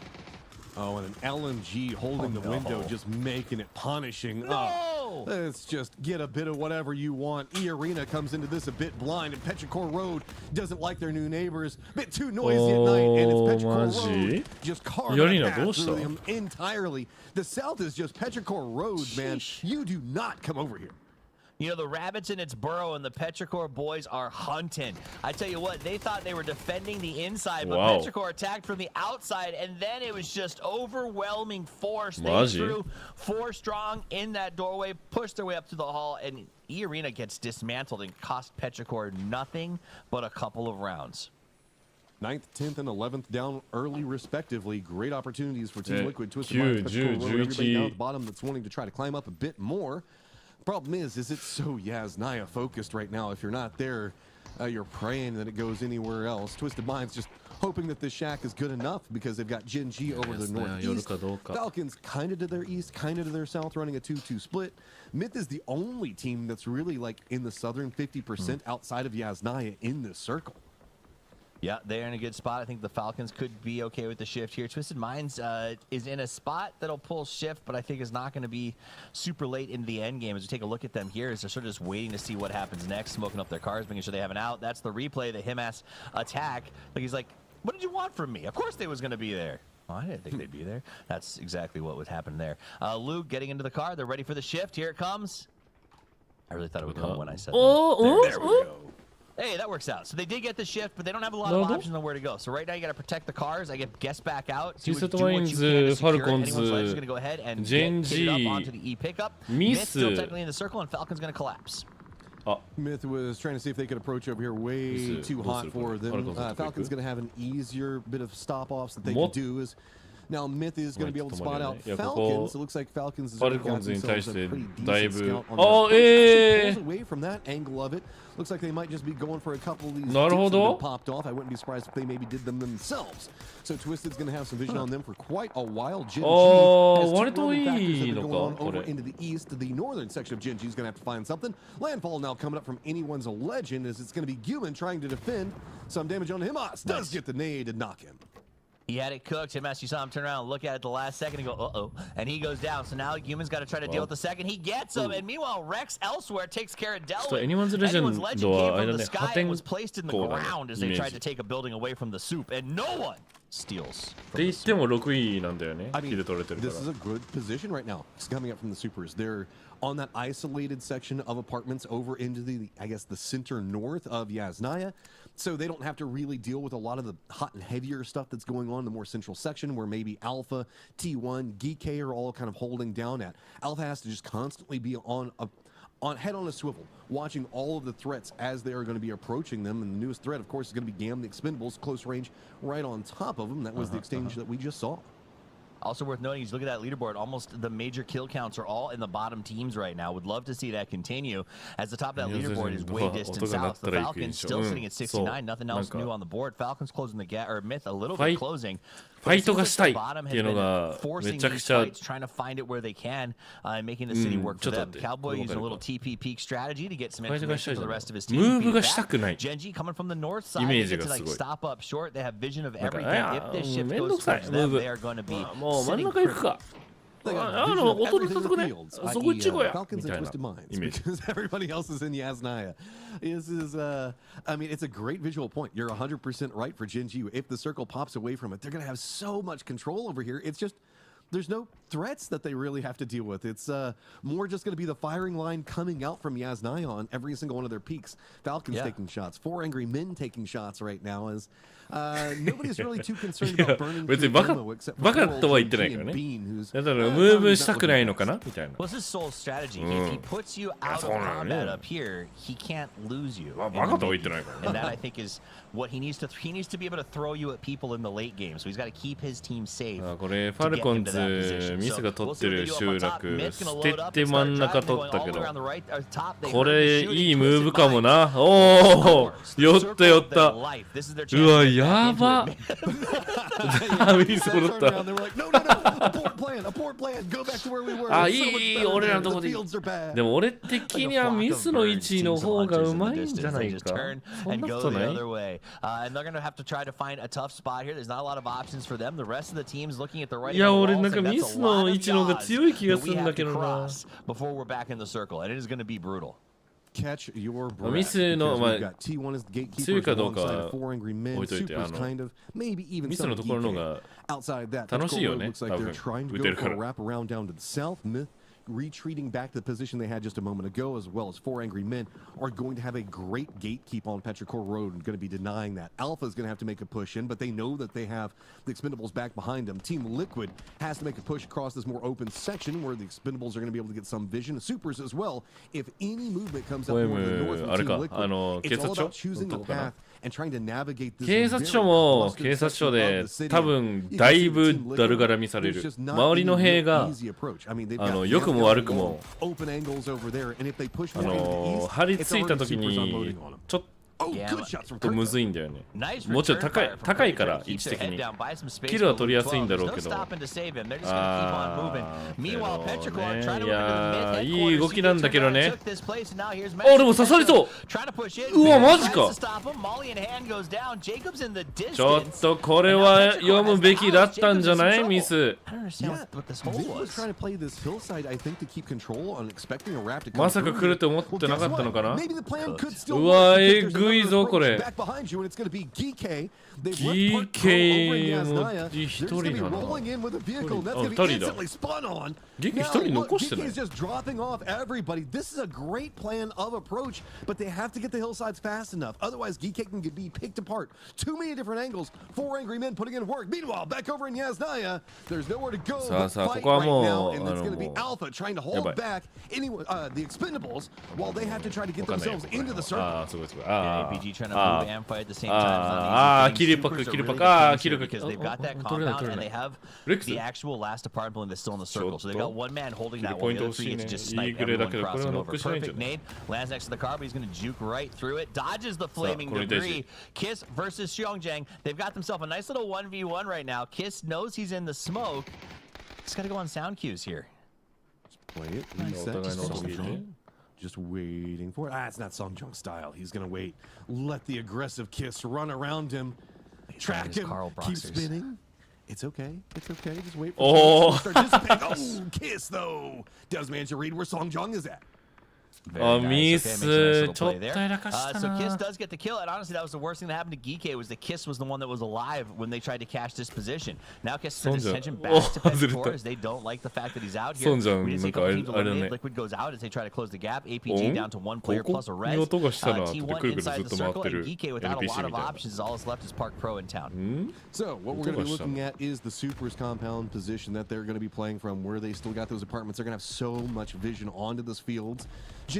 Oh, and an LMG holding the window, just making it punishing. No! Oh, let's just get a bit of whatever you want. E-Arena comes into this a bit blind, and Petrichor Road doesn't like their new neighbors. Bit too noisy at night, and it's Petrichor Road just carving a path through them entirely. The south is just Petrichor Road, man. You do not come over here. You know, the rabbits in its burrow and the Petrichor boys are hunting. I tell you what, they thought they were defending the inside, but Petrichor attacked from the outside, and then it was just overwhelming force. They threw 4 strong in that doorway, pushed their way up to the hall, and E-Arena gets dismantled and cost Petrichor nothing but a couple of rounds. 9th, 10th, and 11th down early, respectively. Great opportunities for Team Liquid. Twisted Minds, Petrichor Road, everybody down at the bottom that's wanting to try to climb up a bit more. Problem is it's so Yasnaya focused right now. If you're not there, you're praying that it goes anywhere else. Twisted Minds just hoping that this shack is good enough, because they've got Gen G over the northeast. Falcons kind of to their east, kind of to their south, running a 2-2 split. MiTH is the only team that's really like in the southern 50% outside of Yasnaya in this circle. Yeah, they're in a good spot. I think the Falcons could be okay with the shift here. Twisted Minds is in a spot that'll pull shift, but I think is not going to be super late into the end game. As we take a look at them here, as they're sort of just waiting to see what happens next, smoking up their cars, making sure they have an out. That's the replay, the Himas attack. Like, he's like, what did you want from me? Of course they was going to be there. Oh, I didn't think they'd be there. That's exactly what would happen there. Luke getting into the car. They're ready for the shift. Here it comes. I really thought it would come when I said that. There we go. Hey, that works out. So they did get the shift, but they don't have a lot of options on where to go. So right now you got to protect the cars. I get guests back out. Do what you can to secure it. Anyone's life is going to go ahead and get kitted up onto the E pickup. MiTH still technically in the circle, and Falcon's going to collapse. MiTH was trying to see if they could approach over here. Way too hot for them. Falcon's going to have an easier bit of stop-offs that they can do. Is Now MiTH is going to be able to spot out いや、ここ Falcons. It looks like Falcons has ファル already コン got ズに対し themselves て a pretty だい decent ぶ scout on あ their approach. Actually pulls away from that angle of it. Looks like they might just be going for a couple of theseなるほ tips that have ど been popped off. I wouldn't be surprised if they maybe did them themselves. So Twisted's going to have some vision on them for quite a while. Gen G あー has two 割と roaming factors いい that の are か going on こ over れ into the east. The northern section of Gen G is going to have to find something. Landfall now coming up from anyone's legend as it's going to be Guman trying to defend. Some damage on Himas. Does get the nade to knock him. He had it cooked. Himas, you saw him turn around and look at it the last second and go, uh-oh. And he goes down. So now Human's got to try to deal with the second. He gets him. And meanwhile, Rex elsewhere takes care of Delwyn. Anyone's Legend came from the ね sky 破 and 天 was placed in the 荒な ground as イ they メー tried ジ to take a building away from the soup. And no one steals. って言っても6位なんだよね I キ mean, ル取れてるか this is ら a good position right now. It's coming up from the supers. They're on that isolated section of apartments over into the, I guess, the center north of Yasnaya. So they don't have to really deal with a lot of the hot and heavier stuff that's going on in the more central section where maybe Alpha, T1, Geek are all kind of holding down at. Alpha has to just constantly be on head on a swivel, watching all of the threats as they are going to be approaching them. And the newest threat, of course, is going to be Gam, the Expendables, close range, right on top of them. That was the exchange that we just saw. Also worth noting, is look at that leaderboard. Almost the major kill counts are all in the bottom teams right now. Would love to see that continue. As the top of that leaderboard is way distant south. The Falcons still sitting at 69. Nothing else new on the board. Falcons closing the gap, or MiTH a little bit closing. ファイトがしたいっていうのがめちゃくちゃ trying to find it where they can, making the city work for them. Cowboy using a little TP peak strategy to get some information for the rest of his team. ムーブがしたくない Gen G coming from the north side. イメー They ジ get が to す like ごい stop up short. They have vision of なんか everything. If this shift めんど goes くさい towards ムー them, ブ they are going to be もう真ん sitting 中行くか They got あ vision の of 音 everything 立 in て the くれ fields, そこ行っち i.e. こや Falcons み and たいな Twisted Minds イメージ because everybody else is in Yasnaya. I mean, it's a great visual point. You're 100% right for Gen G. If the circle pops away from it, they're going to have so much control over here. It's just there's no threats that they really have to deal with. It's more just going to be the firing line coming out from Yasnaya on every single one of their peaks. Falcons taking shots, 4 Angry Men taking shots right now as nobody's really too concerned about burning 別にバカ except for バカとは言ってないから and ね Bean, who's だからムーブしたくないのかなみたいな Well, this is Soul's strategy. If he puts you out of combat up here, he can't lose you. バカとは言ってないから And that I think is what he needs to be able to throw you at people in the late game. So he's got to keep his team safe. これファルコンズミスが取ってる集落捨てて真ん中取ったけどこれいいムーブかもなおお寄った寄ったうわやばミス戻ったあいい俺らのとこでいいでも俺的にはミスの位置の方がうまいんじゃないかそんなことない And they're going to have to try to find a tough spot here. There's not a lot of options for them. The rest of the team's looking at the right. いや俺なんかミスの位置の方が強い気がするんだけどな before we're back in the circle, and it is going to be brutal. Catch your breath. ミスのまあ T1 is the 強い gatekeepers かどうか alongside of 4 angry men. 置いといて Supers kind of maybe even ミス some のところの DK. 方が Outside that, 楽しいよ Cold ね looks like 多 they're 分 trying to 打て go るか for a ら wrap around down to the south. MiTH retreating back to the position they had just a moment ago, as well as 4 angry men are going to have a great gatekeep on Petrichor Road and going to be denying that. Alpha is going to have to make a push in, but they know that they have the Expendables back behind them. Team Liquid has to make a push across this more open section where the Expendables are going to be able to get some vision. Supers as well. If any movement comes up more to the north from Team Liquid, it's all about choosing the path and trying to navigate this 警察署も警察署で多分だいぶだるがらみされる周りの兵が良くも悪くも張り付いた時にちょっとむずいんだよねもちろん高いから位置的にキルは取りやすいんだろうけどいやいい動きなんだけどねあでも刺さりそううわマジかちょっとこれは読むべきだったんじゃないミスまさか来ると思ってなかったのかなうわえぐいぞこれGK も1人だなあ2人だGK 1人残してないThis is a great plan of approach, but they have to get the hillsides fast enough. Otherwise, Geek can be picked apart. Too many different angles. 4 angry men putting in work. Meanwhile, back over in Yasnaya, there's nowhere to go but fight right now, and it's going to be Alpha trying to hold back the Expendables while they have to try to get themselves into the circle. APG trying to move and fight at the same time. Kill because they've got that compound and they have the actual last apartment building that's still in the circle. So they've got one man holding that one. The other three gets to just snipe everyone crossing over. Perfect nade. Lands next to the car, but he's going to juke right through it. Dodges the flaming debris. Kiss versus Xiongjiang. They've got themselves a nice little 1v1 right now. Kiss knows he's in the smoke. Just got to go on sound cues here. Play it. Reset. Just waiting for it. It's not Songjong style. He's going to wait. Let the aggressive Kiss run around him. Track him. Keep spinning. It's okay. It's okay. Just wait for start dissipating. Kiss, though. Does manage to read where Songjong is at. Miss. So Kiss does get the kill, and honestly, that was the worst thing that happened to Geeke. Was the Kiss was the one that was alive when they tried to cash this position. Now Kiss sends his attention back to Petrichor as they don't like the fact that he's out here. We didn't see a couple teams eliminated. Liquid goes out as they try to close the gap. APG down to one player plus a res. T1 inside the circle, and Geeke without a lot of options. All that's left is Park Pro in town. So what we're going to be looking at is the Supers compound position that they're going to be playing from, where they still got those apartments. They're going to have so much vision onto this field. い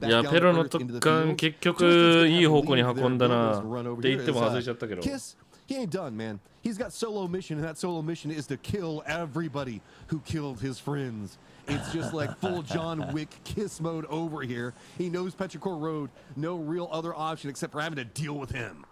やペロの特艦結局いい方向に運んだなって言っても外れちゃったけど Kiss, he ain't done, man. He's got solo mission, and that solo mission is to kill everybody who killed his friends. It's just like full John Wick Kiss mode over here. He knows Petrichor Road, no real other option except for having to deal with him.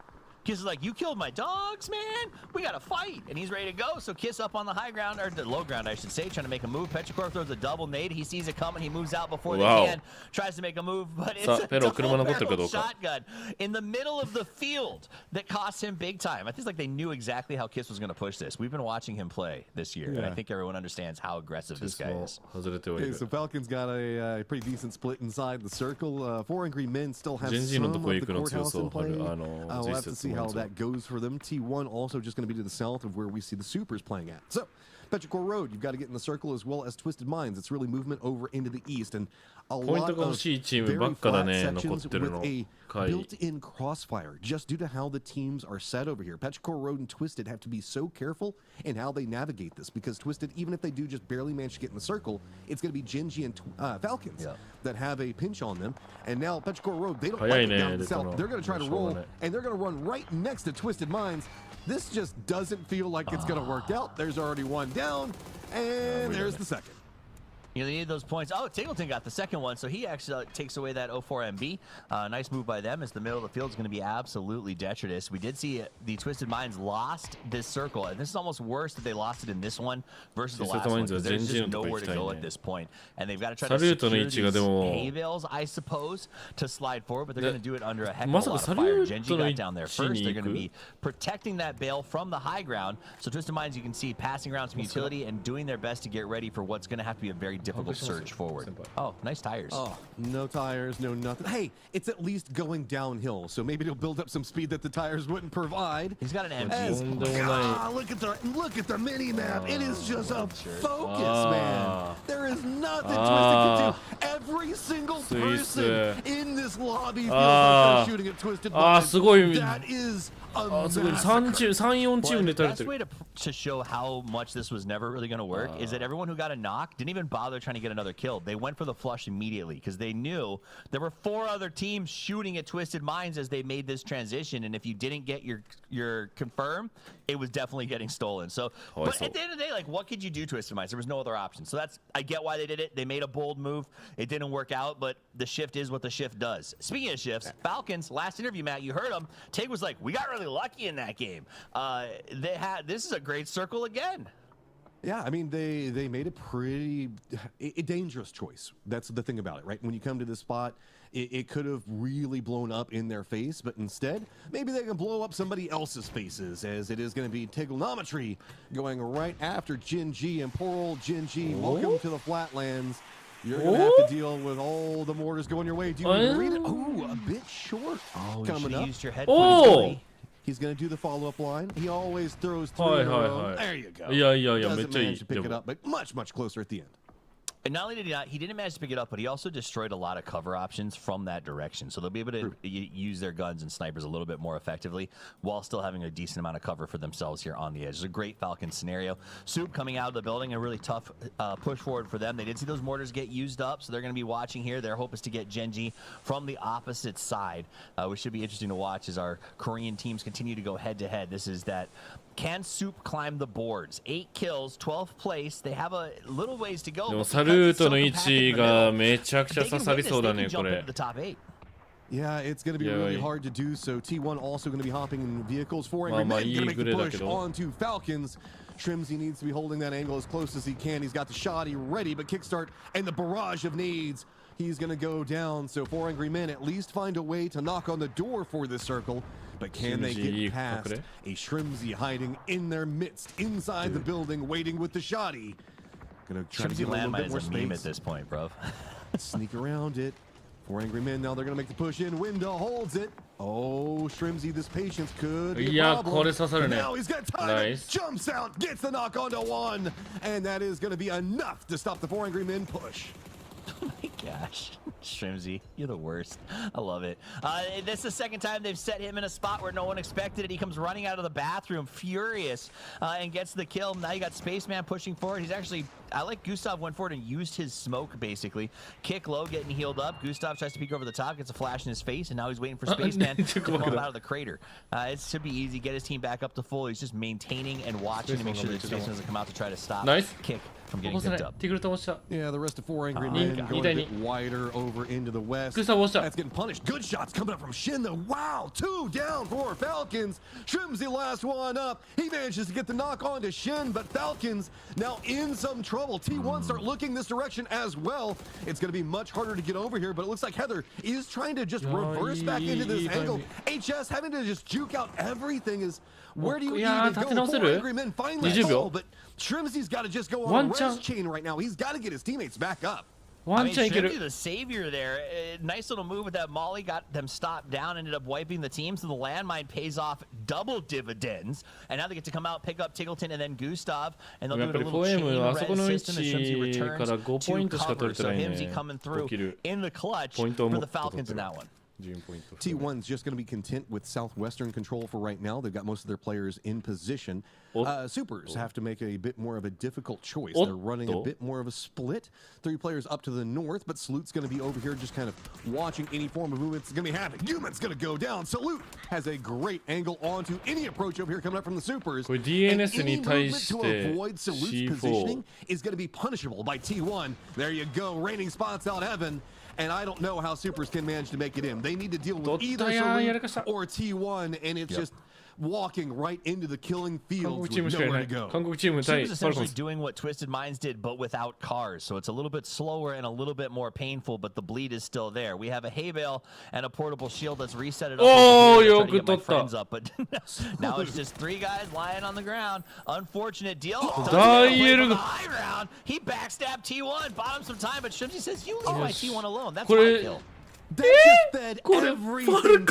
Kiss is like, you killed my dogs, man. We got to fight. And he's ready to go. So Kiss up on the high ground, or the low ground, I should say, trying to make a move. Petrichor throws a double nade. He sees it coming. He moves out before they can. Tries to make a move, but it's a double-barrel shotgun in the middle of the field that costs him big time. I think it's like they knew exactly how Kiss was going to push this. We've been watching him play this year, and I think everyone understands how aggressive this guy is. Okay, so Falcons got a pretty decent split inside the circle. 4 angry men still have some of the courthouse in play. We'll have to see how that goes for them. T1 also just going to be to the south of where we see the Supers playing at. So, Petrichor Road, you've got to get in the circle, as well as Twisted Minds. It's really movement over into the east, and a lot of very flat sections with a built-in crossfire, just due to how the teams are set over here. Petrichor Road and Twisted have to be so careful in how they navigate this, because Twisted, even if they do just barely manage to get in the circle, it's going to be Genji and Falcons that have a pinch on them. And now Petrichor Road, they don't like it down the south. They're going to try to roll, and they're going to run right next to Twisted Minds. This just doesn't feel like it's going to work out. There's already one down, and there's the second. You know, they needed those points. Oh, Tingleton got the second one, so he actually takes away that 04MB. Nice move by them, as the middle of the field is going to be absolutely detritus. We did see the Twisted Minds lost this circle, and this is almost worse that they lost it in this one versus the last one, because there's just nowhere to go at this point. And they've got to try to secure these hay bales, I suppose, to slide forward, but they're going to do it under a heck of a lot of fire. Genji got down there first. They're going to be protecting that bale from the high ground. So Twisted Minds, you can see, passing around some utility and doing their best to get ready for what's going to have to be a very difficult surge forward. Oh, nice tires. Oh, no tires, no nothing. Hey, it's at least going downhill, so maybe it'll build up some speed that the tires wouldn't provide. He's got an MG. Look at the mini map. It is just a focus, man. There is nothing Twisted can do. Every single person in this lobby feels like they're shooting at Twisted Minds. That is a The best way to show how much this was never really going to work is that everyone who got a knock didn't even bother trying to get another kill. They went for the flush immediately because they knew there were 4 other teams shooting at Twisted Minds as they made this transition, and if you didn't get your confirm, it was definitely getting stolen. So, but at the end of the day, like, what could you do, Twisted Minds? There was no other option. So I get why they did it. They made a bold move. It didn't work out, but the shift is what the shift does. Speaking of shifts, Falcons, last interview, Matt, you heard him. Tig was like, we got really lucky in that game. This is a great circle again. Yeah, I mean, they made a pretty dangerous choice. That's the thing about it, right? When you come to this spot, it could have really blown up in their face, but instead, maybe they can blow up somebody else's faces, as it is going to be Trigonometry going right after Genji, and poor old Genji. Welcome to the Flatlands. You're going to have to deal with all the mortars going your way. Do you even read it? Oh, a bit short. Oh, coming up. Used your headphones. He's going to do the follow-up line. He always throws 3 in a row. There you go. Yeah. Doesn't manage to pick it up, but much closer at the end. And not only did he didn't manage to pick it up, but he also destroyed a lot of cover options from that direction. So they'll be able to use their guns and snipers a little bit more effectively while still having a decent amount of cover for themselves here on the edge. It's a great Falcon scenario. Soup coming out of the building, a really tough push forward for them. They did see those mortars get used up, so they're going to be watching here. Their hope is to get Genji from the opposite side, which should be interesting to watch as our Korean teams continue to go head-to-head. This is that Can Soup climb the boards? 8 kills, 12th place. They have a little ways to go. でもサルートの位置がめちゃくちゃ刺さりそうだねこれ。 Yeah, it's going to be really hard to do so. T1 also going to be hopping in vehicles. 4 Angry Men going to make the push onto Falcons. Shrimsy needs to be holding that angle as close as he can. He's got the shotty ready, but kickstart and the barrage of nades. He's going to go down. So 4 Angry Men at least find a way to knock on the door for this circle. But can they get past a Shrimsy hiding in their midst, inside the building, waiting with the shotty? Gonna try to get a little bit more space. Meme at this point, bro. Sneak around it. 4 Angry Men, now they're going to make the push in. Window holds it. Oh, Shrimsy, this patience could be a problem. Now he's got time. Jumps out, gets the knock onto 1. And that is going to be enough to stop the 4 Angry Men push. Oh my gosh, Shrimsy, you're the worst. I love it. This is the second time they've set him in a spot where no one expected it. He comes running out of the bathroom, furious, and gets the kill. Now you got Spaceman pushing forward. He's actually, I like Gustav went forward and used his smoke, basically. Kick low, getting healed up. Gustav tries to peek over the top, gets a flash in his face, and now he's waiting for Spaceman to come out of the crater. It should be easy. Get his team back up to full. He's just maintaining and watching to make sure that Spaceman doesn't come out to try to stop Kick from getting picked up. Yeah, the rest of 4 Angry Men going a bit wider over into the west. That's getting punished. Good shots coming up from Shin, though. Wow, 2 down for Falcons. Shrimsy last one up. He manages to get the knock on to Shin, but Falcons now in some trouble. T1 start looking this direction as well. It's going to be much harder to get over here, but it looks like Heather is trying to just reverse back into this angle. HS having to just juke out everything is where do you even go? 4 Angry Men finally fall, but Shrimsy's got to just go on a rest chain right now. He's got to get his teammates back up. I mean, Shrimsy, the savior there. Nice little move with that Molly, got them stopped down, ended up wiping the team, so the landmine pays off double dividends. And now they get to come out, pick up Tiggleton and then Gustav, and they'll do a little chain res system as Shrimsy returns to cover. So Himsy coming through in the clutch for the Falcons in that one. T1's just going to be content with Southwestern control for right now. They've got most of their players in position. Supers have to make a bit more of a difficult choice. They're running a bit more of a split. 3 players up to the north, but Salute's going to be over here just kind of watching any form of movement that's going to be happening. Human's going to go down. Salute has a great angle onto any approach over here coming up from the Supers. And any movement to avoid Salute's positioning is going to be punishable by T1. There you go, raining spots out heaven. And I don't know how Supers can manage to make it in. They need to deal with either Salute or T1, and it's just walking right into the killing fields with nowhere to go. Supers essentially doing what Twisted Minds did, but without cars. So it's a little bit slower and a little bit more painful, but the bleed is still there. We have a hay bale and a portable shield that's reset it up. Oh, to get my friends up, but now it's just 3 guys lying on the ground. Unfortunate deal. High round. He backstabbed T1, bought him some time, but Shrimsy says, "You leave my T1 alone." That's my kill. That just fed everything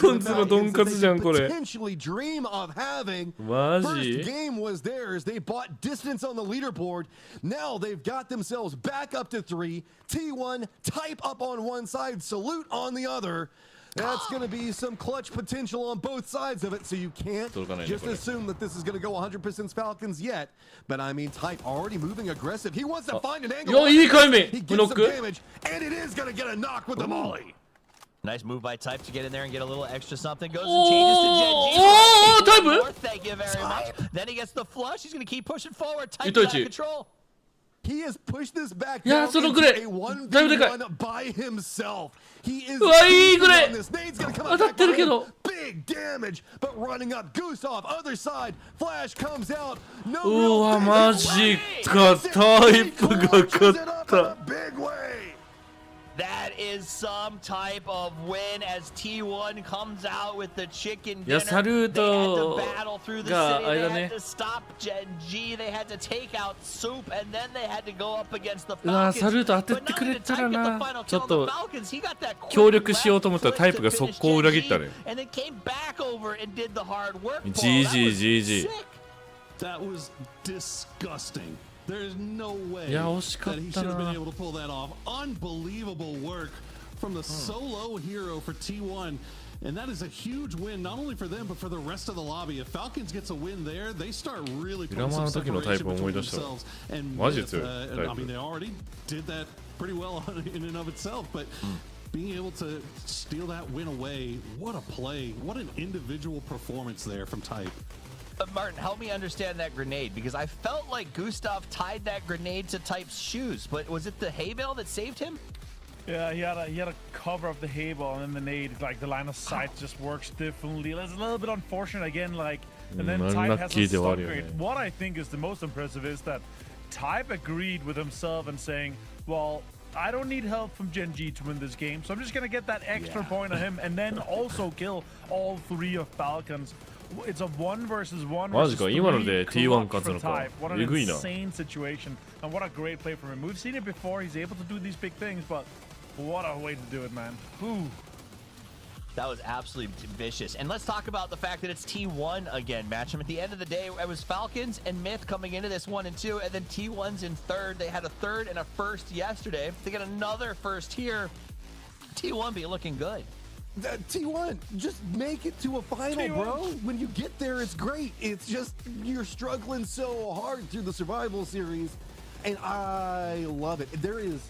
potentially dream of having. First game was theirs. They bought distance on the leaderboard. Now they've got themselves back up to 3. T1 type up on one side, Salute on the other. That's going to be some clutch potential on both sides of it, so you can't just assume that this is going to go 100% Falcons yet. But I mean, Type already moving aggressive. He wants to find an angle. He gets some damage, and it is going to get a knock with the Molly. Nice move by Type to get in there and get a little extra something. Goes and changes to Genji. Thank you very much. Then he gets the flush. He's going to keep pushing forward. Type out of control. He has pushed this back down into a 1v1 by himself. He is on this. Nade's going to come out back behind. Big damage, but running up. Gustav, other side. Flash comes out. No realマジかタイプが勝った。 Big way. That is some type of win as T1 comes out with the chicken dinner. They had to battle through the city. They had to stop Genji. They had to take out Soup, and then they had to go up against the Falcons. サルート当ててくれたらな。ちょっと協力しようと思ったらタイプが速攻を裏切ったね。That was disgusting. There's no way Yeah, that he should have been able to pull that off. Unbelievable work from the solo hero for T1. And that is a huge win, not only for them, but for the rest of the lobby. If Falcons gets a win there, they start really putting some separation between themselves and Myth. I mean, they already did that pretty well in and of itself, but being able to steal that win away, what a play. What an individual performance there from Type. Martin, help me understand that grenade, because I felt like Gustav tied that grenade to Type's shoes, but was it the hay bale that saved him? Yeah, he had a cover of the hay ball, and then the nade, like the line of sight just works differently. It's a little bit unfortunate again, like, and then Type has a stun grade. What I think is the most impressive is that Type agreed with himself and saying, well, I don't need help from Gen G to win this game, so I'm just gonna get that extra point on him and then also kill all 3 of Falcons. It's a 1 versus 1 versus 3 clutch for Type. What an insane situation, and what a great play from him. We've seen it before. He's able to do these big things, but what a way to do it, man. Whew. That was absolutely vicious. And let's talk about the fact that it's T1 again, match them. At the end of the day, it was Falcons and Myth coming into this 1 and 2, and then T1's in third. They had a third and a first yesterday. They get another first here. T1 be looking good. T1, just make it to a final, bro. When you get there, it's great. It's just you're struggling so hard through the survival series, and I love it. There is,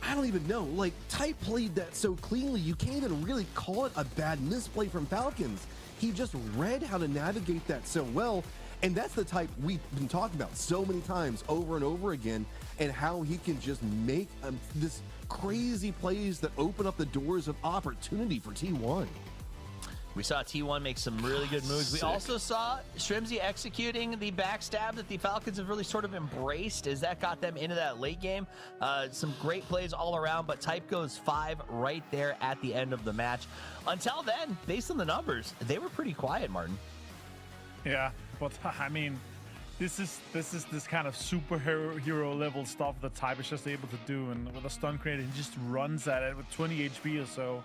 I don't even know, like, Type played that so cleanly, you can't even really call it a bad misplay from Falcons. He just read how to navigate that so well, and that's the Type we've been talking about so many times over and over again, and how he can just make this crazy plays that open up the doors of opportunity for T1. We saw T1 make some really good moves. We also saw Shrimzy executing the backstab that the Falcons have really sort of embraced as that got them into that late game. Some great plays all around, but Type goes 5 right there at the end of the match. Until then, based on the numbers, they were pretty quiet, Martin. Yeah, but I mean, this is this kind of superhero level stuff that Type is just able to do, and with a stun grenade, he just runs at it with 20 HP or so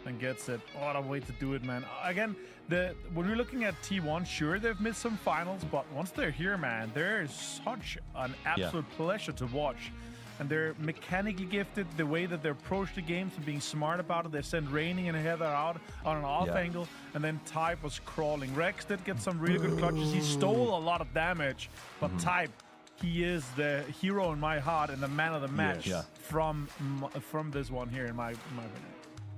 and gets it. What a way to do it, man. Again, when we're looking at T1, sure, they've missed some finals, but once they're here, man, they're such an absolute pleasure to watch. And they're mechanically gifted, the way that they approach the games and being smart about it. They send Raining and Heather out on an off angle, and then Type was crawling. Rex did get some really good clutches. He stole a lot of damage, but Type, he is the hero in my heart and the man of the match from this one here in my opinion.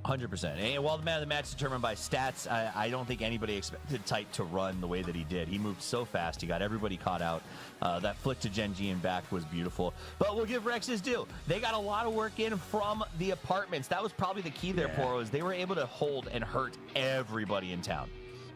100%. And while the man of the match is determined by stats, I don't think anybody expected Type to run the way that he did. He moved so fast. He got everybody caught out. That flick to Gen G and back was beautiful. But we'll give Rex his due. They got a lot of work in from the apartments. That was probably the key there, Poro, is they were able to hold and hurt everybody in town.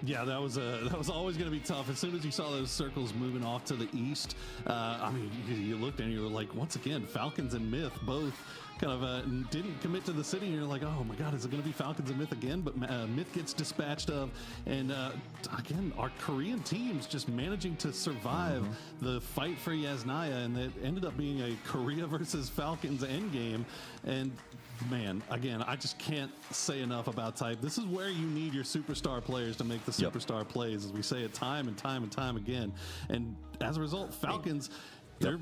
Yeah, that was always going to be tough. As soon as you saw those circles moving off to the east, I mean, you looked and you were like, once again, Falcons and Myth both kind of didn't commit to the city. And you're like, oh my God, is it going to be Falcons and Myth again? But Myth gets dispatched of, and again, our Korean teams just managing to survive the fight for Yasnaya, and it ended up being a Korea versus Falcons endgame. And man, again, I just can't say enough about Type. This is where you need your superstar players to make the superstar plays, as we say it time and time and time again. And as a result, Falcons, they're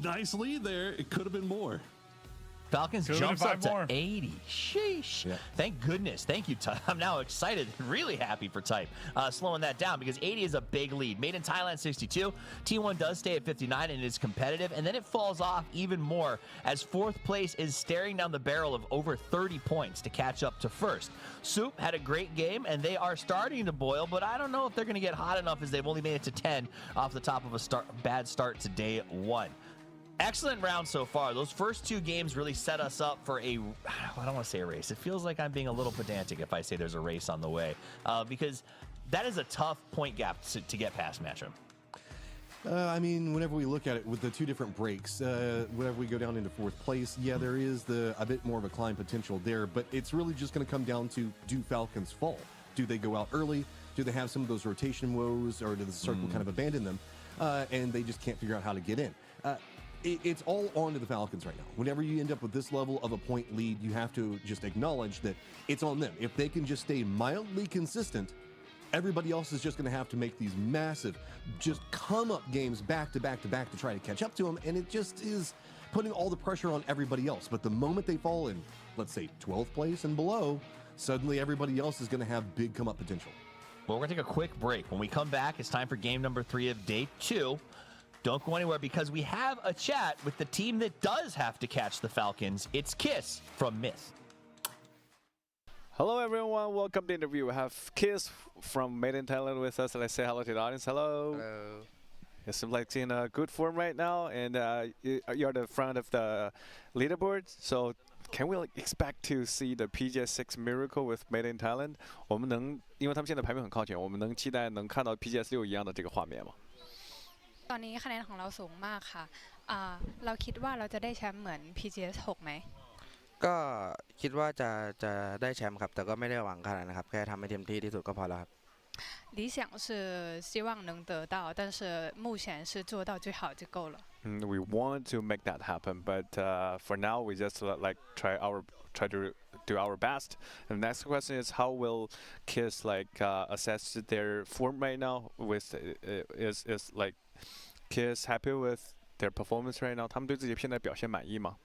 nice lead there. It could have been more. Falcons jumps up to 80. Sheesh. Thank goodness. Thank you, Type. I'm now excited and really happy for Type slowing that down, because 80 is a big lead. Made in Thailand 62. T1 does stay at 59 and is competitive, and then it falls off even more as fourth place is staring down the barrel of over 30 points to catch up to first. Soup had a great game, and they are starting to boil, but I don't know if they're going to get hot enough, as they've only made it to 10 off the top of a bad start to day 1. Excellent round so far. Those first 2 games really set us up for I don't want to say a race. It feels like I'm being a little pedantic if I say there's a race on the way, because that is a tough point gap to get past, Matchroom. I mean, whenever we look at it with the 2 different breaks, whenever we go down into 4th place, there is a bit more of a climb potential there, but it's really just going to come down to, do Falcons fall? Do they go out early? Do they have some of those rotation woes, or does the circle kind of abandon them, and they just can't figure out how to get in? It's all on to the Falcons right now. Whenever you end up with this level of a point lead, you have to just acknowledge that it's on them. If they can just stay mildly consistent, Everybody else is just going to have to make these massive, just come up games back to back to back to try to catch up to them, and it just is putting all the pressure on everybody else. But the moment they fall in, let's say, 12th place and below, suddenly everybody else is going to have big come up potential. Well, we're going to take a quick break. When we come back, it's time for game number 3 of day 2. Don't go anywhere because we have a chat with the team that does have to catch the Falcons. It's Kiss from MiTH. Hello everyone, welcome to the interview. We have Kiss from Made in Thailand with us. Let's say hello to the audience. Hello. Hello. You seem like in a good form right now, and you're the front of the leaderboard. So can we expect to see the PGS6 miracle with Made in Thailand? 我们能，因为他们现在排名很靠前，我们能期待能看到 PGS6 一样的这个画面吗？ตอนนี้คะแนนของเราสูงมากค่ะเราคิดว่าเราจะได้แชมป์เหมือน PGS6 ไหมก็คิดว่าจะได้แชมป์ครับแต่ก็ไม่ได้หวังขนาดนั้นครับแค่ทำให้เต็มที่ที่สุดก็พอแล้วครับ理想是希望能得到但是目前是做到最好就够了 We want to make that happen, but for now we just try to do our best. And the next question is, how will Kiss assess their form right now? With is Kiss happy with their performance right now? 他们对自己现在表现满意吗？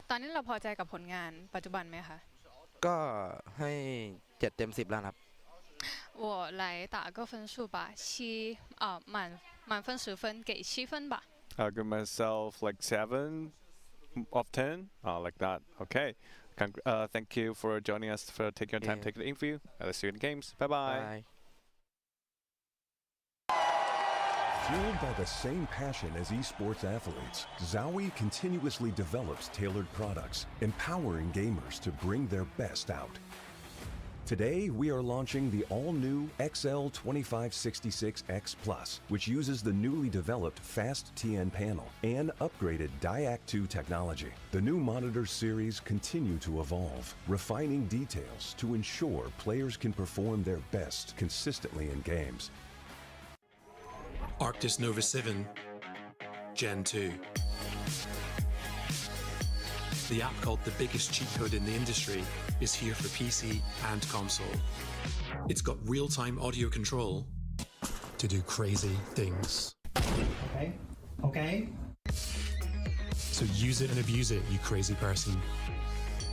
ตอนนี้เราพอใจกับผลงานปัจจุบันไหมคะก็ให้7 เต็ม 10แล้วครับ我来打个分数吧满分10分给7分吧 I'll give myself 7 of 10 like that. Okay. Thank you for joining us, for taking your time, taking the interview. Let's see you in the games. Bye-bye. Fueled by the same passion as esports athletes, ZOWI continuously develops tailored products, empowering gamers to bring their best out. Today, we are launching the all-new XL2566X Plus, which uses the newly developed Fast TN panel and upgraded Diac2 technology. The new monitor series continue to evolve, refining details to ensure players can perform their best consistently in games. Arctis Nova 7 Gen 2. The app called the biggest cheat code in the industry is here for PC and console. It's got real-time audio control to do crazy things. Okay. So use it and abuse it, you crazy person.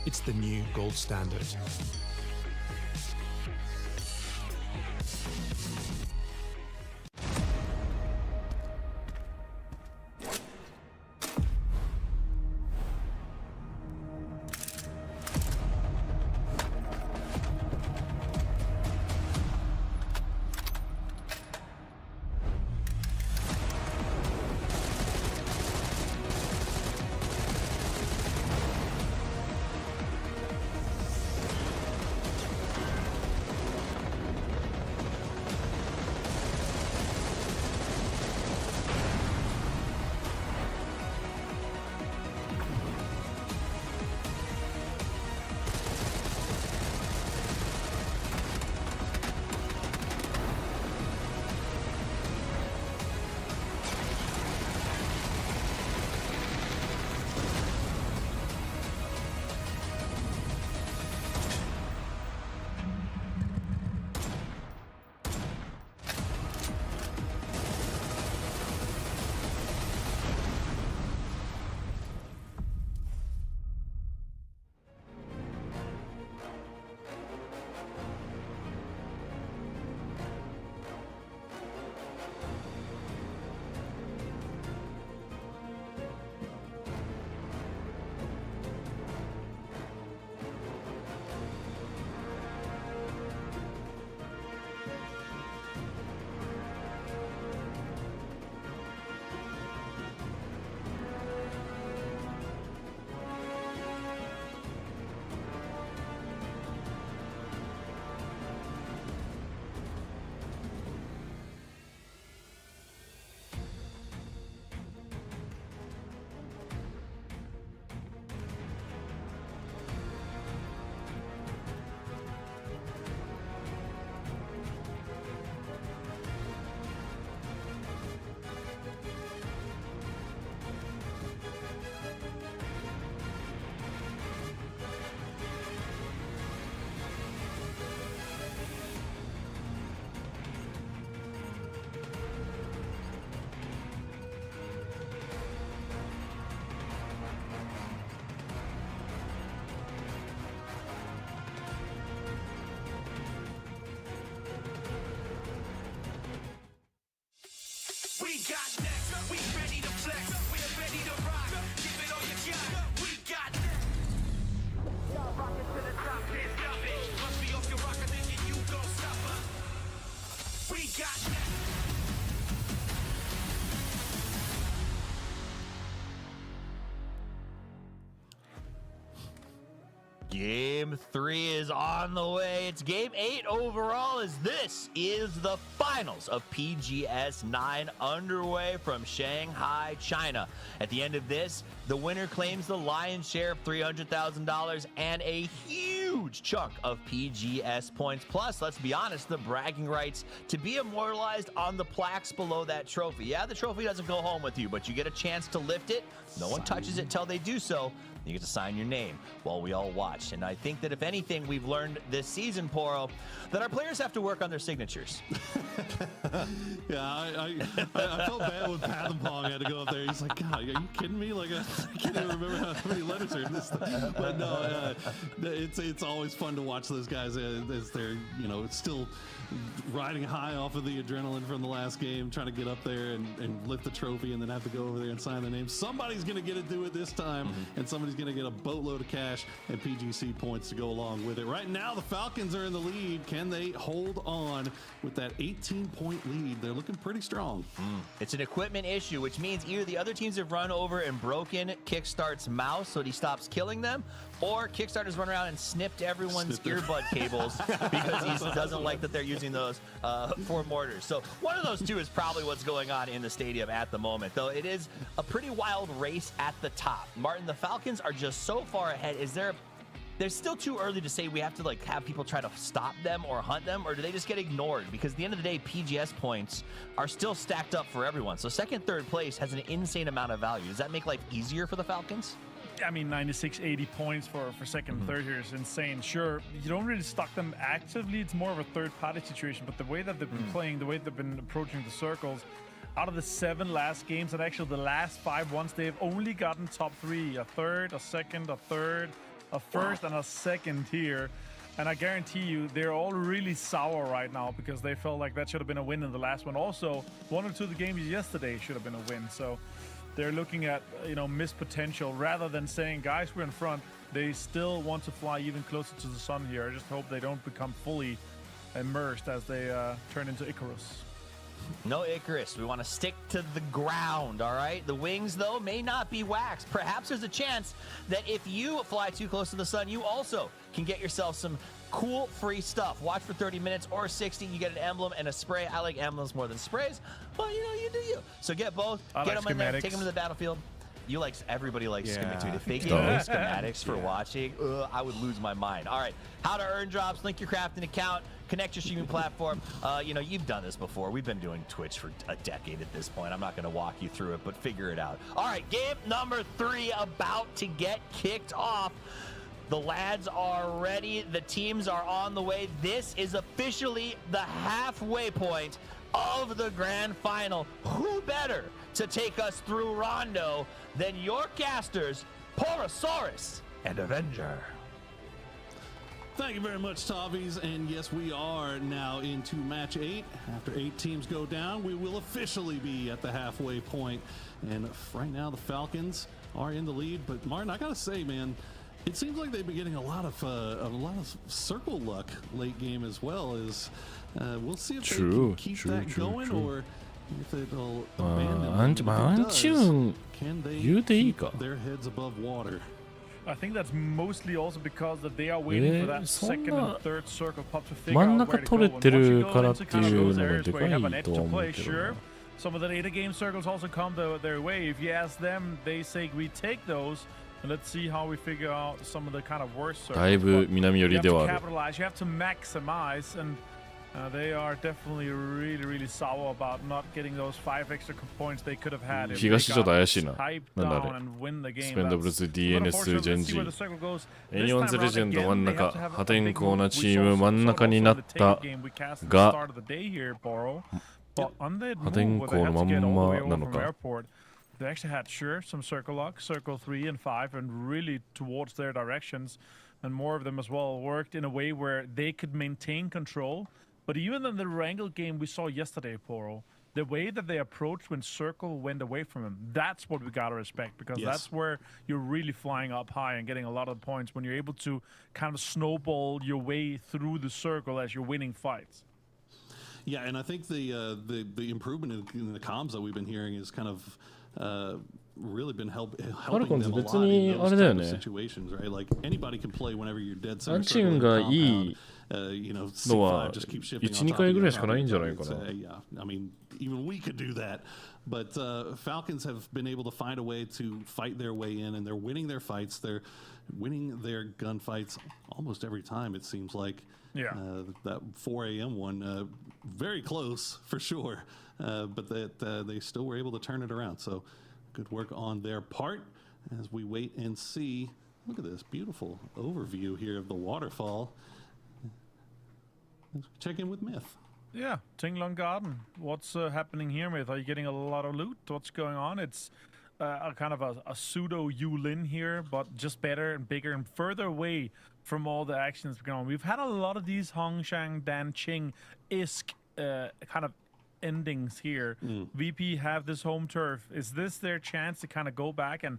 It's the new gold standard. Game 3 is on the way. It's game 8 overall, as this is the finals of PGS 9 underway from Shanghai, China. At the end of this, the winner claims the lion's share of $300,000 and a huge chunk of PGS points. Plus, let's be honest, the bragging rights to be immortalized on the plaques below that trophy. Yeah, the trophy doesn't go home with you, but you get a chance to lift it. No one touches it till they do so. You get to sign your name while we all watch. And I think that if anything we've learned this season, Poro, that our players have to work on their signatures. Yeah, I felt bad when Pong had to go up there. He's like, God, are you kidding me? Like, I can't even remember how many letters are in this thing. But no, it's always fun to watch those guys as they're, still riding high off of the adrenaline from the last game, trying to get up there and lift the trophy and then have to go over there and sign the name. Somebody's going to get to do it this time, and somebody's going to get a boatload of cash and PGC points to go along with it. Right now, the Falcons are in the lead. Can they hold on with that 18-point lead? They're looking pretty strong. It's an equipment issue, which means either the other teams have run over and broken Kickstart's mouse so that he stops killing them, or Kickstart has run around and snipped everyone's earbud cables because he doesn't like that they're using those for mortars. So one of those two is probably what's going on in the stadium at the moment, though it is a pretty wild race at the top. Martin, the Falcons are just so far ahead. There's still too early to say we have to have people try to stop them or hunt them, or do they just get ignored? Because at the end of the day, PGS points are still stacked up for everyone. So second, third place has an insane amount of value. Does that make life easier for the Falcons? I mean, 96, 80 points for second and third here is insane. Sure, you don't really stock them actively. It's more of a third-party situation. But the way that they've been playing, the way they've been approaching the circles, out of the 7 last games, and actually the last 5 ones, they've only gotten top 3, a third, a second, a third, a first, and a second here. And I guarantee you, they're all really sour right now because they felt like that should have been a win in the last one. Also, 1 or 2 of the games yesterday should have been a win. So they're looking at, missed potential rather than saying, guys, we're in front. They still want to fly even closer to the sun here. I just hope they don't become fully immersed as they turn into Icarus. No Icarus. We want to stick to the ground, all right? The wings, though, may not be waxed. Perhaps there's a chance that if you fly too close to the sun, you also can get yourself some cool free stuff. Watch for 30 minutes or 60. You get an emblem and a spray. I like emblems more than sprays, but you do you. So get both. Get them in there. Take them to the battlefield. Everybody likes schematics. If they gave me schematics for watching, I would lose my mind. All right, how to earn drops, link your crafting account, connect your streaming platform. You've done this before. We've been doing Twitch for a decade at this point. I'm not going to walk you through it, but figure it out. All right, game number 3 about to get kicked off. The lads are ready. The teams are on the way. This is officially the halfway point of the grand final. Who better to take us through Rondo than your casters, Porosaurus and Avenger? Thank you very much, Tavis. And yes, we are now into match 8. After 8 teams go down, we will officially be at the halfway point. And right now, the Falcons are in the lead. But Martin, I gotta say, man, it seems like they've been getting a lot of circle luck late game as well. As we'll see if they can keep that going or if it'll abandon them. If it does, can they keep their heads above water? I think that's mostly also because that they are waiting for that second and third circle pop to figure out where to go. And once you go into kind of those areas where you have an edge to play, sure, some of the later game circles also come their way. If you ask them, they say we take those. And let's see how we figure out some of the kind of worst circles. You have to capitalize, you have to maximize, and they are definitely really, really sour about not getting those 5 extra points they could have had if they got hyped down and win the game. DNS ジェンジエニオンズレジェンド真ん中破天荒なチーム真ん中になったが破天荒のまんまなのか。They actually had, some circle luck, circle 3 and 5, and really towards their directions. And more of them as well worked in a way where they could maintain control. But even in the Wrangle game we saw yesterday, Poro, the way that they approached when Circle went away from him, that's what we got to respect, because that's where you're really flying up high and getting a lot of points, when you're able to kind of snowball your way through the circle as you're winning fights. Yeah, and I think the improvement in the comms that we've been hearing is kind of really been helping them a Falcons lot 別 in に those あれだよ type of ね。 situations, right? Like anybody can play whenever you're dead アン center チーム circle in が the い compound. い You know, のは C5 just keep shifting on 1、2 top 回 of ぐ you. らいしかないんじゃないか It's, な。 yeah, I mean, even we could do that. But Falcons have been able to find a way to fight their way in, and they're winning their fights. They're winning their gunfights almost every time, it seems like. Yeah. That 4 a.m. one, very close for sure, but that they still were able to turn it around. So good work on their part as we wait and see. Look at this beautiful overview here of the waterfall. Let's check in with Myth. Yeah, Tinglong Garden. What's happening here, Myth? Are you getting a lot of loot? What's going on? It's a kind of a pseudo Yulin here, but just better and bigger and further away from all the actions going on. We've had a lot of these Hongshan Danqing-esque kind of endings here. VP have this home turf. Is this their chance to kind of go back and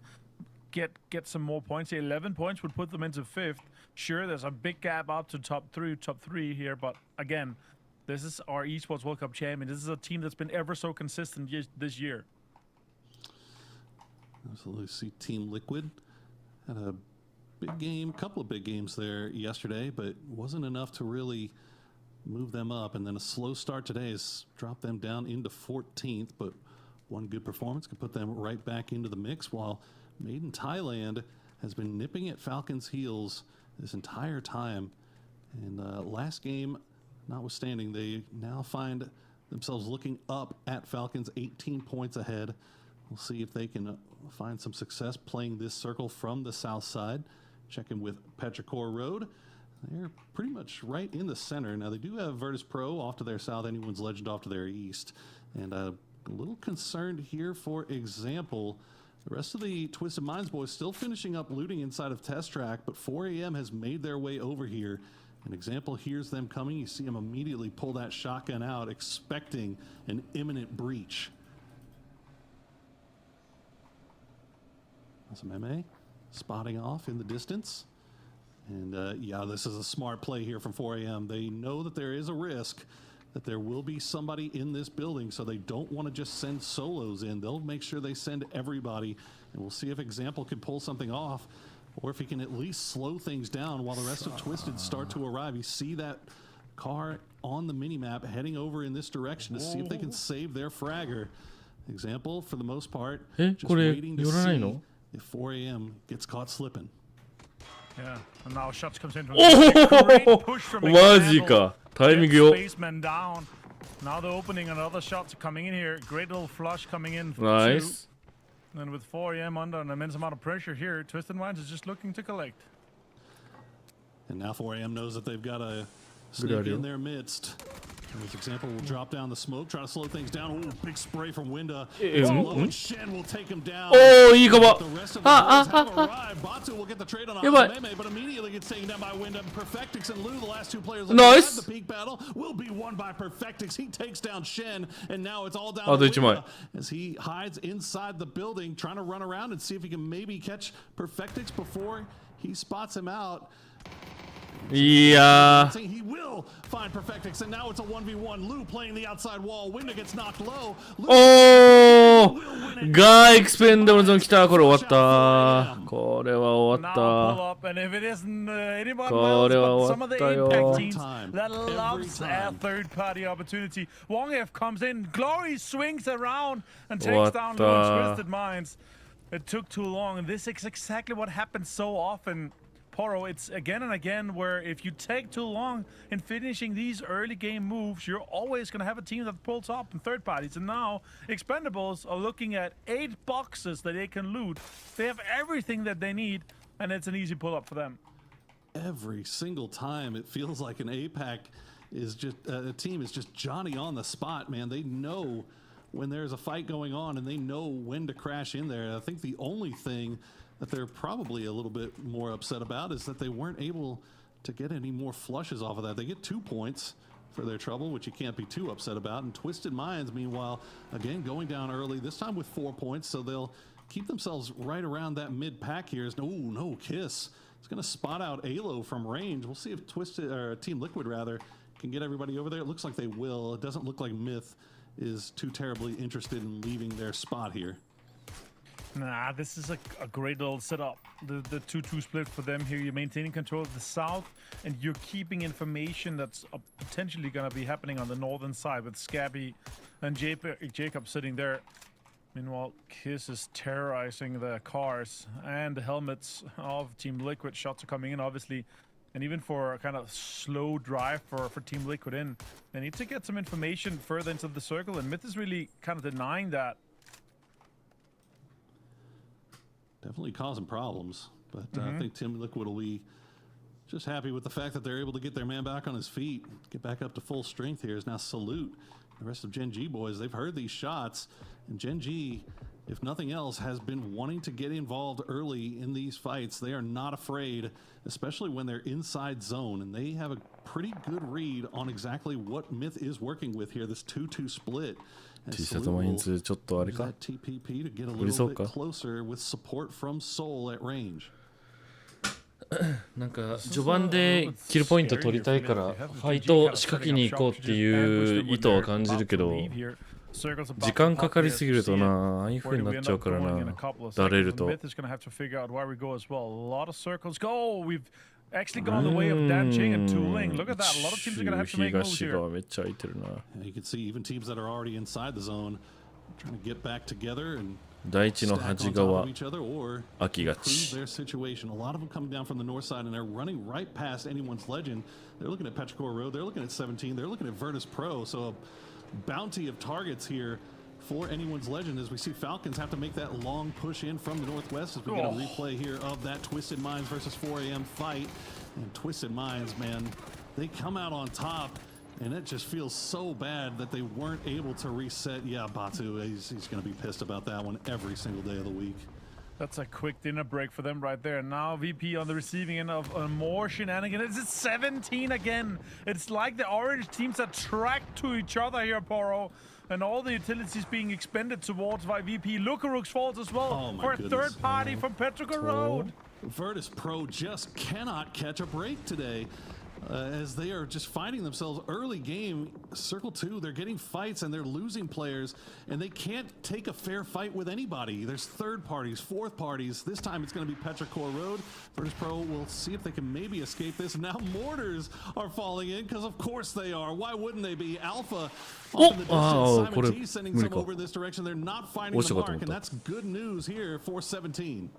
get some more points? 11 points would put them into 5th. Sure, there's a big gap out to top three here, but again, this is our Esports World Cup champion. This is a team that's been ever so consistent this year. Absolutely. See Team Liquid had a big game, couple of big games there yesterday, but wasn't enough to really move them up. And then a slow start today has dropped them down into 14th, but one good performance could put them right back into the mix, while Made in Thailand has been nipping at Falcons' heels this entire time. And last game notwithstanding, they now find themselves looking up at Falcons 18 points ahead. We'll see if they can find some success playing this circle from the south side. Checking with Petrichor Road. They're pretty much right in the center. Now, they do have Virtus Pro off to their south, Anyone's Legend off to their east. And a little concerned here, for example, the rest of the Twisted Minds boys still finishing up looting inside of Test Track, but 4 a.m. has made their way over here. An example hears them coming. You see them immediately pull that shotgun out, expecting an imminent breach. Some MA spotting off in the distance. And yeah, this is a smart play here from 4 a.m. They know that there is a risk that there will be somebody in this building, so they don't want to just send solos in. They'll make sure they send everybody, and we'll see if Example can pull something off, or if he can at least slow things down while the rest of Twisted start to arrive. You see that car on the minimap heading over in this direction to see if they can save their fragger. Example, for the most part, just waiting to see if 4 a.m. gets caught slipping. Yeah, and now shots comes in from Great push from Example. Spaceman down. Now they're opening, another shots coming in here. Great little flush coming in. Nice. And with 4 a.m. under an immense amount of pressure here, Twisted Minds is just looking to collect. And now 4 a.m. knows that they've got a snake in their midst. And this Example will drop down the smoke, try to slow things down. Ooh, big spray from Winda. And Shen will take him down. Oh, you come up. The rest of the boys have arrived. Batu will get the trade on Meme, but immediately gets taken down by Winda. Perfectix and Lou, the last two players that have the peak battle, will be won by Perfectix. He takes down Shen, and now it's all down to Winda as he hides inside the building, trying to run around and see if he can maybe catch Perfectix before he spots him out. Yeah. He will find Perfectix, and now it's a 1v1. Lou playing the outside wall. Winda gets knocked low. Oh! がエクスペンダブルズン来た。これ終わった。これは終わった。これは終わったよ。That loves a third-party opportunity. Wongef comes in. Glory swings around and takes down Twisted Minds. It took too long, and this is exactly what happens so often. Poro, it's again and again where if you take too long in finishing these early game moves, you're always going to have a team that pulls up in third parties. And now Expendables are looking at 8 boxes that they can loot. They have everything that they need, and it's an easy pull up for them. Every single time it feels like an APAC is just a team is just Johnny on the spot, man. They know when there's a fight going on, and they know when to crash in there. I think the only thing that they're probably a little bit more upset about is that they weren't able to get any more flushes off of that. They get 2 points for their trouble, which you can't be too upset about. And Twisted Minds, meanwhile, again, going down early, this time with 4 points, so they'll keep themselves right around that mid-pack here. No, Kiss. It's going to spot out Alo from range. We'll see if Twisted, or Team Liquid, rather, can get everybody over there. It looks like they will. It doesn't look like Myth is too terribly interested in leaving their spot here. Nah, this is a great little setup. The 2-2 split for them here. You're maintaining control of the south, and you're keeping information that's potentially going to be happening on the northern side with Scabby and Jacob sitting there. Meanwhile, Kiss is terrorizing the cars and the helmets of Team Liquid. Shots are coming in, obviously. And even for a kind of slow drive for Team Liquid in, they need to get some information further into the circle, and MiTH is really kind of denying that. Definitely causing problems, but I think Team Liquid will be just happy with the fact that they're able to get their man back on his feet, get back up to full strength here. Is now Salute. The rest of Gen G boys, they've heard these shots, and Gen G, if nothing else, has been wanting to get involved early in these fights. They are not afraid, especially when they're inside zone, and they have a pretty good read on exactly what MiTH is working with here, this 2-2 split. T シャツマインズちょっとあれか無理そうかなんか序盤でキルポイント取りたいからファイト仕掛けに行こうっていう意図は感じるけど時間かかりすぎるとなああいう風になっちゃうからなだれるとActually gone the way of Danching and Tooling. Look at that. A lot of teams are going to have to make moves here. You can see even teams that are already inside the zone trying to get back together and 第一の端側秋がち their situation. A lot of them coming down from the north side and they're running right past anyone's legend. They're looking at Petrichor Road. They're looking at 17. They're looking at Virtus Pro. So a bounty of targets here for anyone's legend as we see Falcons have to make that long push in from the northwest as we get a replay here of that Twisted Minds versus 4AM fight. And Twisted Minds, man, they come out on top, and it just feels so bad that they weren't able to reset. Yeah, Batu, he's going to be pissed about that one every single day of the week. That's a quick dinner break for them right there. Now VP on the receiving end of more shenanigans. It's 17 again. It's like the orange teams are tracked to each other here, Poro. And all the utilities being expended towards VP. Lukarux falls as well for a third party from Petrichor Road. Virtus Pro just cannot catch a break today. As they are just finding themselves early game, Circle 2, they're getting fights and they're losing players, and they can't take a fair fight with anybody. There's third parties, fourth parties. This time it's going to be Petrichor Road. Virtus Pro will see if they can maybe escape this. Now Mortars are falling in, because of course they are. Why wouldn't they be? Alpha off in the distance. Simon T sending some over this direction. They're not finding the mark, and that's good news here for 17.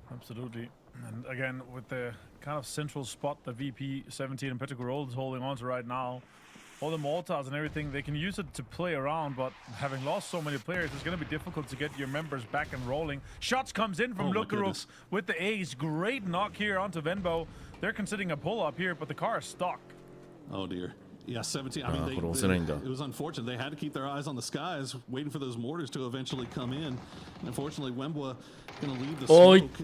Absolutely. And again, with the kind of central spot that VP 17 and Petrichor Road is holding on to right now, all the mortars and everything, they can use it to play around, but having lost so many players, it's going to be difficult to get your members back and rolling. Shots comes in from Lukarux with the ace. Great knock here onto Venbo. They're considering a pull-up here, but the car is stuck. Oh, dear. Yeah, 17. I mean, it was unfortunate. They had to keep their eyes on the skies, waiting for those mortars to eventually come in. And unfortunately, Wembwa going to leave the smoke.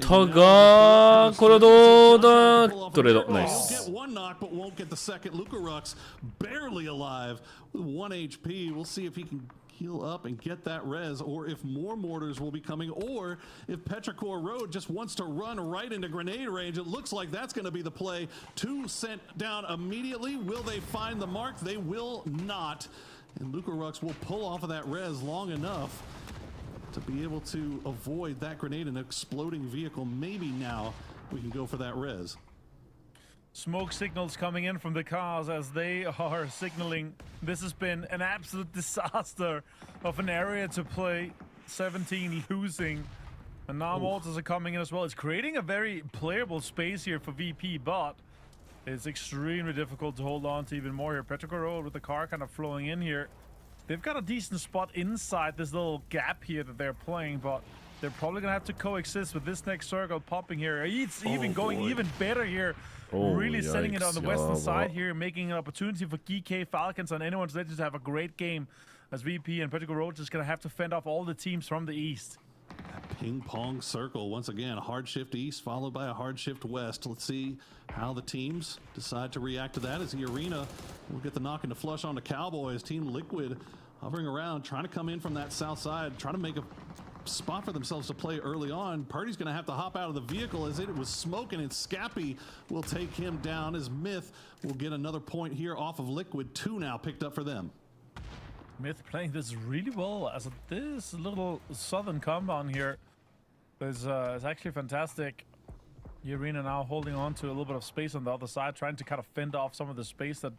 Nice. Get one knock, but won't get the second. Lukarux barely alive with 1 HP. We'll see if he can heal up and get that res, or if more mortars will be coming, or if Petrichor Road just wants to run right into grenade range. It looks like that's going to be the play. 2 sent down immediately. Will they find the mark? They will not. And Lukarux will pull off of that res long enough to be able to avoid that grenade and exploding vehicle. Maybe now we can go for that res. Smoke signals coming in from the cars as they are signaling. This has been an absolute disaster of an area to play. 17 losing. And now mortars are coming in as well. It's creating a very playable space here for VP, but it's extremely difficult to hold on to even more here. Petrichor Road with the car kind of flowing in here. They've got a decent spot inside this little gap here that they're playing, but they're probably going to have to coexist with this next circle popping here. It's even going even better here. Really setting it on the western side here, making an opportunity for GK, Falcons, and anyone's legends to have a great game, as VP and Petrichor Road just going to have to fend off all the teams from the east. Ping pong circle once again. A hard shift east followed by a hard shift west. Let's see how the teams decide to react to that, as the arena will get the knock into flush on the Cowboys. Team Liquid hovering around, trying to come in from that south side, trying to make a spot for themselves to play early on. Purdy's going to have to hop out of the vehicle as it was smoking, and Scappy will take him down as MiTH will get another point here off of Liquid. 2 now picked up for them. MiTH playing this really well. As this little southern compound here is actually fantastic. Arena now holding on to a little bit of space on the other side, trying to kind of fend off some of the space that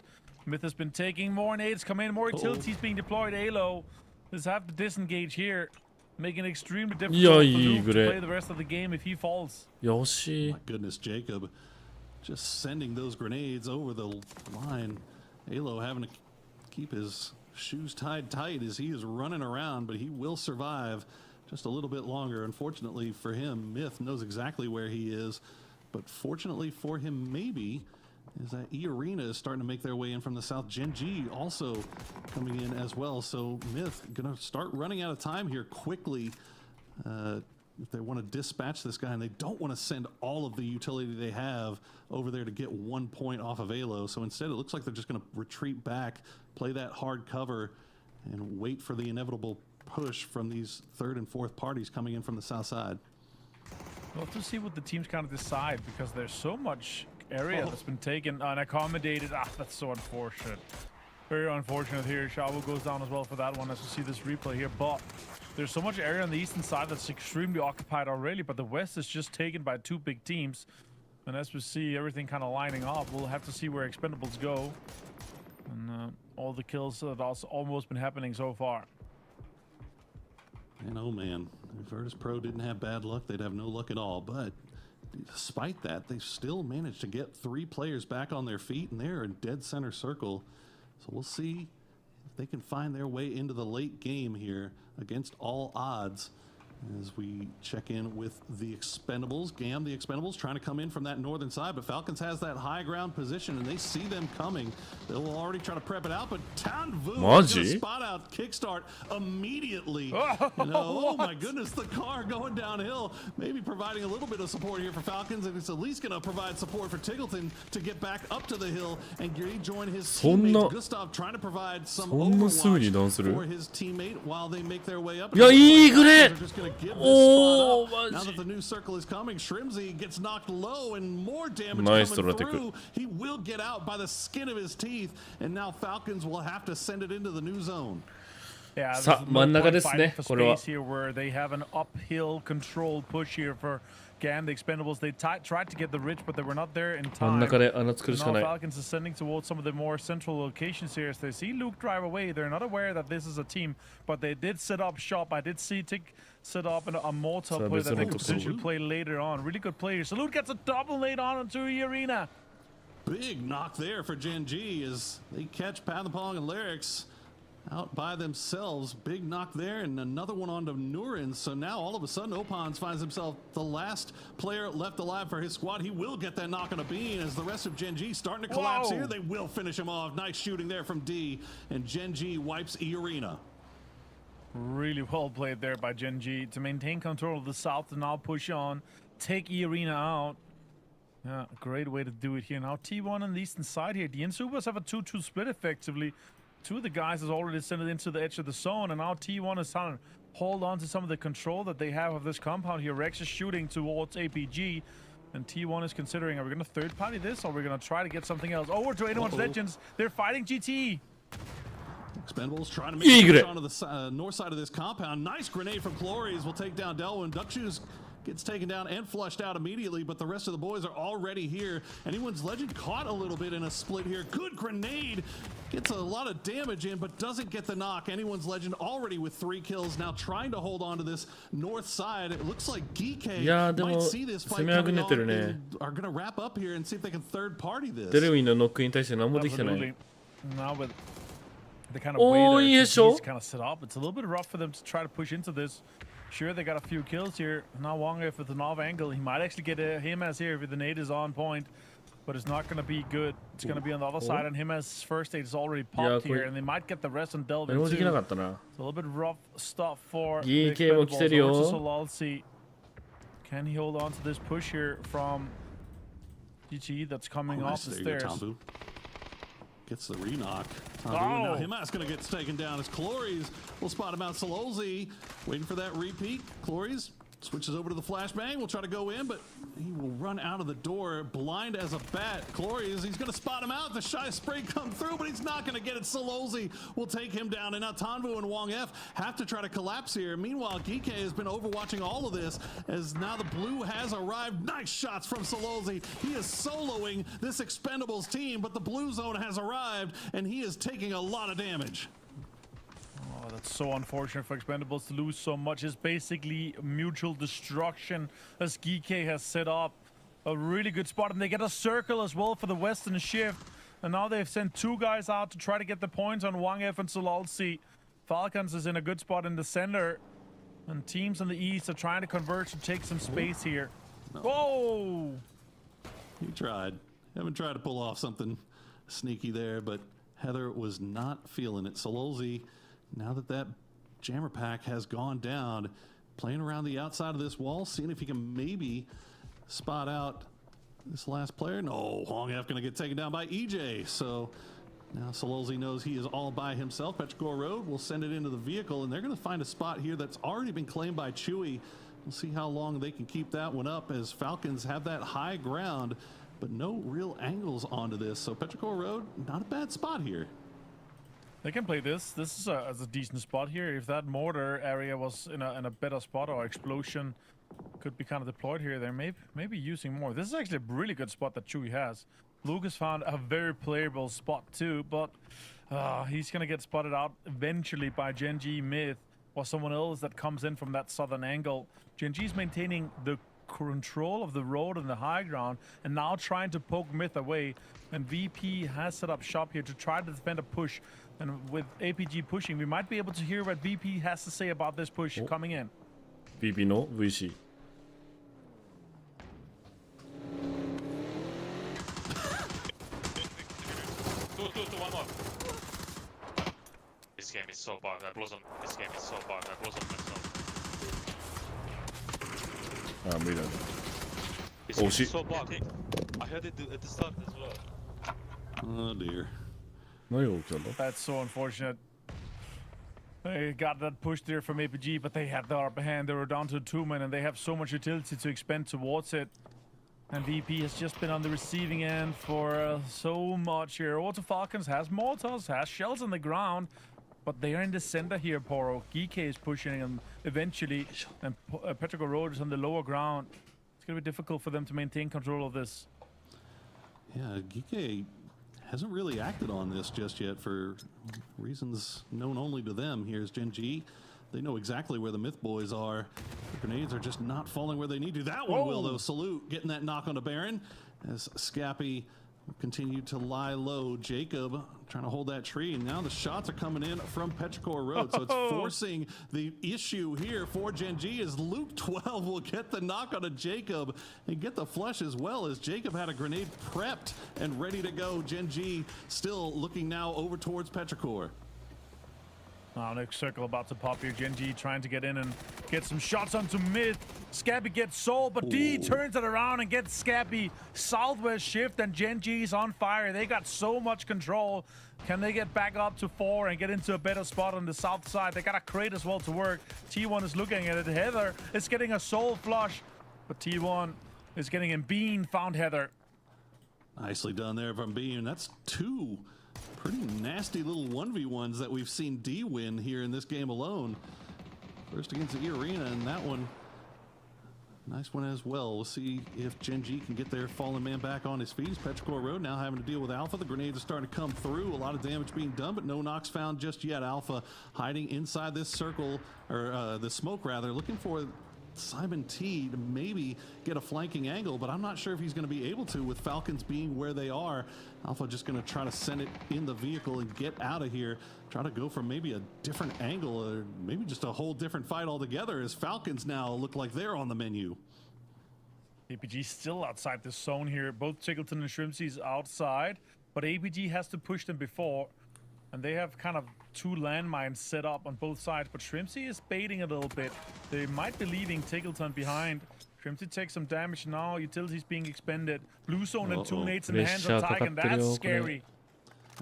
MiTH has been taking. More nades come in, more utilities being deployed. Alo does have to disengage here, making it extremely difficult for Luke to play the rest of the game if he falls. My goodness, Jacob, just sending those grenades over the line. Alo having to keep his shoes tied tight as he is running around, but he will survive just a little bit longer. Unfortunately for him, MiTH knows exactly where he is, but fortunately for him, maybe, is that E-Arena is starting to make their way in from the south. Gen G also coming in as well. So MiTH gonna start running out of time here quickly if they want to dispatch this guy, and they don't want to send all of the utility they have over there to get 1 point off of Alo. So instead, it looks like they're just going to retreat back, play that hard cover, and wait for the inevitable push from these third and fourth parties coming in from the south side. We'll have to see what the teams kind of decide, because there's so much area that's been taken and accommodated. That's so unfortunate. Very unfortunate here. Shabu goes down as well for that one, as we see this replay here. But there's so much area on the eastern side that's extremely occupied already, but the west is just taken by two big teams. And as we see everything kind of lining up, we'll have to see where Expendables go. And all the kills that have almost been happening so far. And oh man, if Virtus Pro didn't have bad luck, they'd have no luck at all. But despite that, they've still managed to get 3 players back on their feet, and they're in dead center circle. So we'll see if they can find their way into the late game here against all odds. As we check in with the Expendables. Gam, the Expendables, trying to come in from that northern side, but Falcons has that high ground position, and they see them coming. They'll already try to prep it out, but Tanvu is going to spot out Kickstart immediately. Oh my goodness, the car going downhill, maybe providing a little bit of support here for Falcons, and it's at least going to provide support for Tiggleton to get back up to the hill and rejoin his teammates. Gustav trying to provide some overwatch for his teammate while they make their way up. Give this spot up. Now that the new circle is coming, Shrimzy gets knocked low and more damage coming through. He will get out by the skin of his teeth, and now Falcons will have to send it into the new zone. Yeah, there's no point fighting for space here where they have an uphill control push here for Gam, the Expendables. They tried to get the Rich, but they were not there in time. Now Falcons is sending towards some of the more central locations here. As they see Luke drive away, they're not aware that this is a team, but they did set up shop. I did see Tick set up a mortar play that they could potentially play later on. Really good player. Salute gets a double late on into the arena. Big knock there for Gen G as they catch Pathapong and Lyrics out by themselves. Big knock there, and another one onto Nurin. So now all of a sudden Opans finds himself the last player left alive for his squad. He will get that knock on a bean as the rest of Gen G starting to collapse here. They will finish him off. Nice shooting there from D, and Gen G wipes E-Arena. Really well played there by Gen G to maintain control of the south and now push on, take E-Arena out. Yeah, great way to do it here. Now T1 on the eastern side here. The Insubers have a 2-2 split effectively. Two of the guys has already sent it into the edge of the zone, and now T1 is trying to hold on to some of the control that they have of this compound here. Rex is shooting towards APG, and T1 is considering, are we going to third party this, or are we going to try to get something else? Over to anyone's Legends. They're fighting GT. Expendables trying to make it onto the north side of this compound. Nice grenade from Clories will take down Delwyn. Duckshoes gets taken down and flushed out immediately, but the rest of the boys are already here. Anyone's Legend caught a little bit in a split here. Good grenade. Gets a lot of damage in, but doesn't get the knock. Anyone's Legend already with 3 kills, now trying to hold on to this north side. It looks like GK might see this fight coming on and are going to wrap up here and see if they can third party this. Absolutely. Now with the kind of way that he's kind of set up, it's a little bit rough for them to try to push into this. Sure, they got a few kills here. Now Wonga with an off angle. He might actually get Himas here if the nade is on point, but it's not going to be good. It's going to be on the other side, and Himas' first aid is already popped here, and they might get the rest on Delvin too. It's a little bit rough stuff for the Expendables. Can he hold on to this push here from GT that's coming off the stairs? Gets the re-knock. Now Himas going to get taken down as Clories will spot him out. Sololzi waiting for that repeat. Clories Switches over to the flashbang. Will try to go in, but he will run out of the door, blind as a bat. Glorious, he's going to spot him out. The shy spray come through, but he's not going to get it. Sololzi will take him down, and now Tanvu and Wong F have to try to collapse here. Meanwhile, Geeke has been overwatching all of this, as now the blue has arrived. Nice shots from Sololzi. He is soloing this Expendables team, but the blue zone has arrived, and he is taking a lot of damage. Oh, that's so unfortunate for Expendables to lose so much. It's basically mutual destruction as Geeke has set up a really good spot, and they get a circle as well for the Western shift. And now they've sent two guys out to try to get the points on Wang F and Sololzi. Falcons is in a good spot in the center, and teams in the east are trying to converge to take some space here. No. Whoa! He tried. Haven't tried to pull off something sneaky there, but Heather was not feeling it. Sololzi, now that jammer pack has gone down, playing around the outside of this wall, seeing if he can maybe spot out this last player. No, Hong F gonna get taken down by EJ. So now Sololzi knows he is all by himself. Petrichor Road will send it into the vehicle, and they're gonna find a spot here that's already been claimed by Chewy. We'll see how long they can keep that one up, as Falcons have that high ground, but no real angles onto this. So Petrichor Road, not a bad spot here. They can play this. This is a decent spot here. If that mortar area was in a better spot, or explosion could be kind of deployed here, they're maybe using more. This is actually a really good spot that Chewy has. Lucas found a very playable spot too, but he's gonna get spotted out eventually by Genji, MiTH, or someone else that comes in from that southern angle. Genji's maintaining the control of the road and the high ground, and now trying to poke MiTH away. And VP has set up shop here to try to defend a push. And with APG pushing, we might be able to hear what VP has to say about this push coming in. VP no VC. Two, one more. This game is so bad. Blossom. This game is so bad. Blossom. Mira. This game shit. is so bad. I heard it at the start as well. Oh dear. That's so unfortunate. They got that push there from APG, but they had the upper hand. They were down to 2 men, and they have so much utility to expend towards it. And VP has just been on the receiving end for so much here. Auto Falcons has mortars, has shells on the ground, but they are in the center here, Poro. Geeke is pushing them eventually, and Petrichor Road is on the lower ground. It's going to be difficult for them to maintain control of this. Yeah, Geeke hasn't really acted on this just yet for reasons known only to them. Here's Genji. They know exactly where the MiTH boys are. The grenades are just not falling where they need to. That one will, though. Salute getting that knock on the Baron as Scappy continue to lie low. Jacob trying to hold that tree, and now the shots are coming in from Petrichor Road. So it's forcing the issue here for Genji, as Luke 12 will get the knock on a Jacob and get the flush as well, as Jacob had a grenade prepped and ready to go. Genji still looking now over towards Petrichor. Now next circle about to pop here. Genji trying to get in and get some shots onto MiTH. Scabby gets sold, but D turns it around and gets Scabby southwest shift, and Genji's on fire. They got so much control. Can they get back up to 4 and get into a better spot on the south side? They got a crate as well to work. T1 is looking at it. Heather is getting a soul flush, but T1 is getting in. Bean found Heather. Nicely done there from Bean. That's two pretty nasty little 1v1s that we've seen D win here in this game alone. First against the Arena, and that one, nice one as well. We'll see if Genji can get their fallen man back on his feet. Petrichor Road now having to deal with Alpha. The grenades are starting to come through. A lot of damage being done, but no knocks found just yet. Alpha hiding inside this circle, or the smoke rather, looking for Simon T to maybe get a flanking angle, but I'm not sure if he's going to be able to with Falcons being where they are. Alpha just going to try to send it in the vehicle and get out of here. Try to go for maybe a different angle, or maybe just a whole different fight altogether, as Falcons now look like they're on the menu. APG still outside this zone here. Both Tickleton and Shrimpsy's outside, but APG has to push them before, and they have kind of two landmines set up on both sides, but Shrimpsy is baiting a little bit. They might be leaving Tickleton behind. Shrimpsy takes some damage now. Utilities being expended. Blue zone and two nades in the hands of Tigan. That's scary.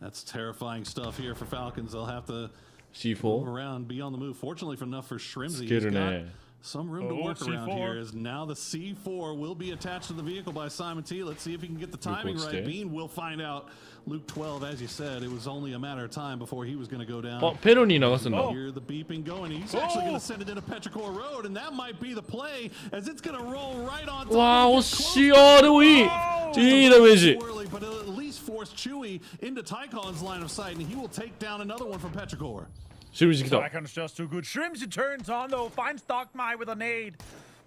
That's terrifying stuff here for Falcons. They'll have to C4 move around, be on the move. Fortunately enough for Shrimpsy, he's got some room to work around here, as now the C4 will be attached to the vehicle by Simon T. Let's see if he can get the timing right. Bean will find out. Luke 12, as you said, it was only a matter of time before he was going to go down. 페론이 나갔습니다. Hear the beeping going. He's actually going to send it into Petrichor Road, and that might be the play, as it's going to roll right on top. 와, 오씨,でもいいダメージ. But it'll at least force Chewy into Tycon's line of sight, and he will take down another one from Petrichor. Tycon's just too good. Shrimsy turns on though, finds Dogmai with a nade.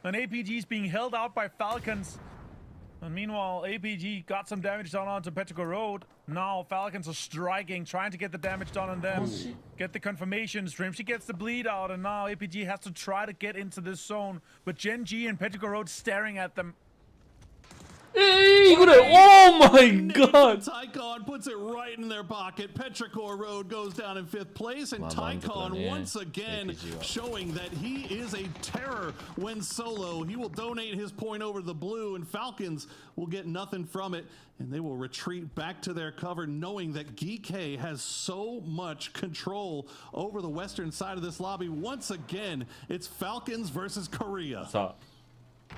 And APG's being held out by Falcons. And meanwhile, APG got some damage done onto Petrichor Road. Now Falcons are striking, trying to get the damage done on them. Get the confirmation. Shrimsy gets the bleed out, and now APG has to try to get into this zone. But Gen G and Petrichor Road staring at them. Oh my god! Tycon puts it right in their pocket. Petrichor Road goes down in 5th place, and Tycon once again showing that he is a terror when solo. He will donate his point over to the blue, and Falcons will get nothing from it, and they will retreat back to their cover, knowing that GK has so much control over the western side of this lobby. Once again, it's Falcons versus Korea.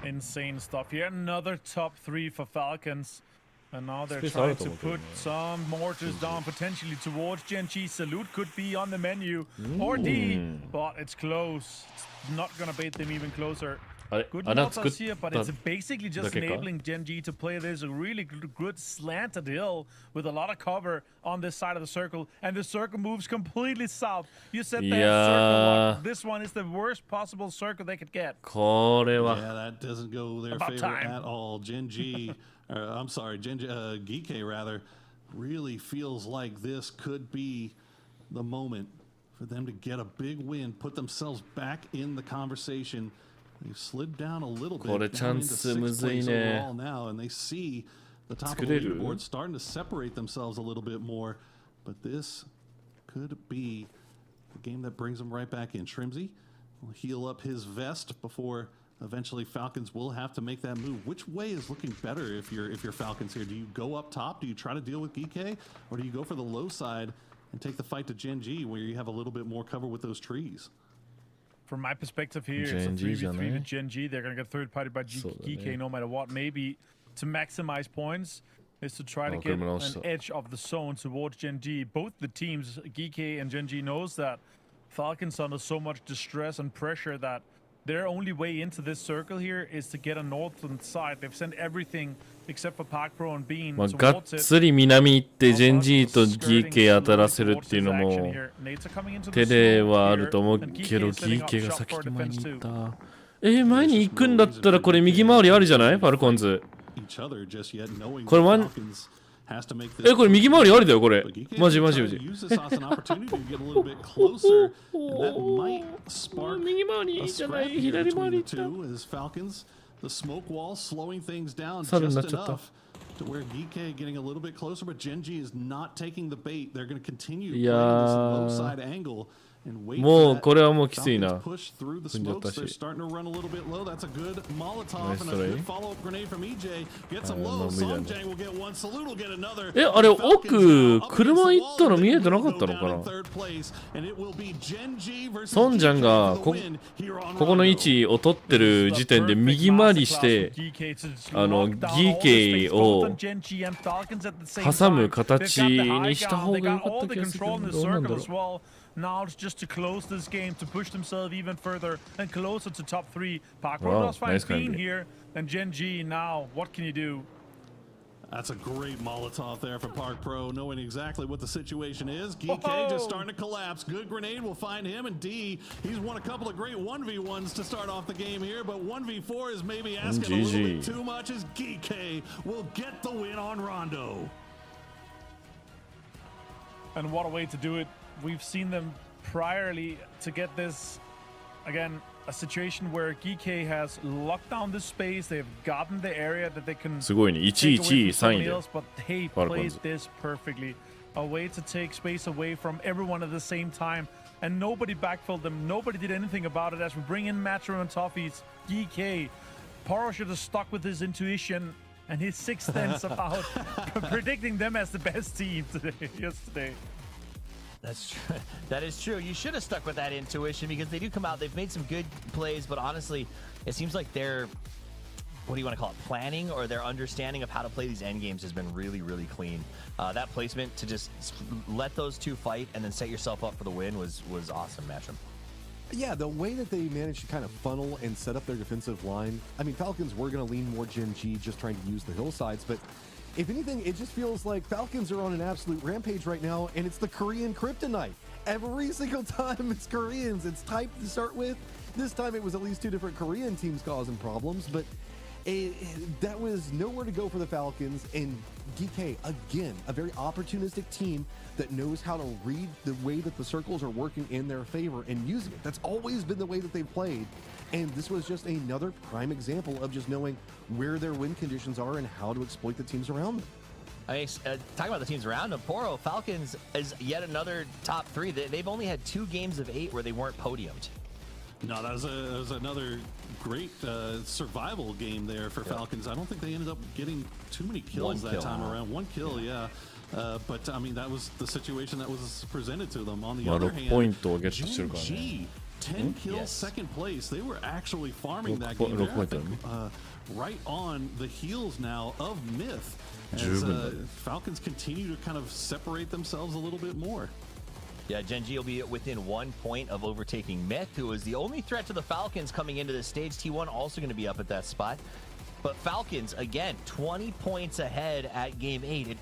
Insane stuff here. Another top 3 for Falcons. And now they're trying to put some mortars down potentially towards Gen G. Salute could be on the menu. Or D, but it's close. It's not going to bait them even closer. Good mortars here, but it's basically just enabling Gen G to play this really good slanted hill with a lot of cover on this side of the circle, and the circle moves completely south. You said that circle lock. This one is the worst possible circle they could get. Yeah, that doesn't go their favor at all. Gen G, I'm sorry, Geekay rather, really feels like this could be the moment for them to get a big win, put themselves back in the conversation. They've slid down a little bit down into 6th place overall now, and they see the top of the leaderboard starting to separate themselves a little bit more. But this could be the game that brings them right back in. Shrimsy will heal up his vest before eventually Falcons will have to make that move. Which way is looking better if you're Falcons here? Do you go up top? Do you try to deal with GK? Or do you go for the low side and take the fight to Gen G, where you have a little bit more cover with those trees? From my perspective here, it's a 3v3 with Gen G. They're going to get third party by GK no matter what. Maybe to maximize points is to try to get an edge of the zone towards Gen G. Both the teams, GK and Gen G, knows that Falcons are under so much distress and pressure that their only way into this circle here is to get a northern side. They've sent everything except for Park Pro and Bean towards it. がっつり南行ってジェンジーと GK 当たらせるっていうのも手ではあると思うけど GK が先に前に行った。前に行くんだったらこれ右回りありじゃないファルコンズ。これこれ右回りありだよこれ。マジ。右回りじゃない左回り行った。The smoke wall slowing things down just enough to where GK getting a little bit closer, but Gen G is not taking the bait. They're going to continue playing this low side angle and wait for that. Falcons push through the smokes. They're starting to run a little bit low. That's a good Molotov and a good follow-up grenade from EJ. Gets them low. Songjang will get one. Salute will get another. あれ奥車行ったの見えてなかったのかな。ソンジャンがここの位置を取ってる時点で右回りしてGK を挟む形にした方が良かった気がするけどどうなんだろう。Now it's just to close this game, to push themselves even further and closer to top 3. Park Pro does find Bean here, and Gen G now, what can you do? That's a great Molotov there for Park Pro, knowing exactly what the situation is. GK just starting to collapse. Good grenade will find him, and D, he's won a couple of great 1v1s to start off the game here, but 1v4 is maybe asking a little bit too much, as GK will get the win on Rondo. And what a way to do it. We've seen them priorly to get this, again, a situation where GK has locked down this space. They've gotten the area that they can take away from someone else, but they played this perfectly. A way to take space away from everyone at the same time, and nobody backfilled them. Nobody did anything about it as we bring in Matro and Toffees. GK, Poro should have stuck with his intuition and his sixth sense about predicting them as the best team yesterday. That's true. That is true. You should have stuck with that intuition because they do come out. They've made some good plays, but honestly, it seems like their, what do you want to call it, planning or their understanding of how to play these end games has been really, really clean. That placement to just let those two fight and then set yourself up for the win was awesome, Matchroom. Yeah, the way that they managed to kind of funnel and set up their defensive line. I mean, Falcons were going to lean more Gen G, just trying to use the hillsides, but if anything, it just feels like Falcons are on an absolute rampage right now, and it's the Korean kryptonite. Every single time it's Koreans. It's type to start with. This time it was at least two different Korean teams causing problems, but that was nowhere to go for the Falcons. And DK, again, a very opportunistic team that knows how to read the way that the circles are working in their favor and using it. That's always been the way that they've played. And this was just another prime example of just knowing where their win conditions are and how to exploit the teams around them. I mean, talking about the teams around them, Poro, Falcons is yet another top three. They've only had 2 games of 8 where they weren't podiumed. No, that was another great survival game there for Falcons. I don't think they ended up getting too many kills that time around. 1 kill, yeah. But, I mean, that was the situation that was presented to them. On the other hand, GG, 10 kills, second place. They were actually farming that game there, right on the heels now of MiTH. As Falcons continue to kind of separate themselves a little bit more. Yeah, Gen G will be within 1 point of overtaking MiTH, who is the only threat to the Falcons coming into this stage. T1 also going to be up at that spot. But Falcons, again, 20 points ahead at game 8.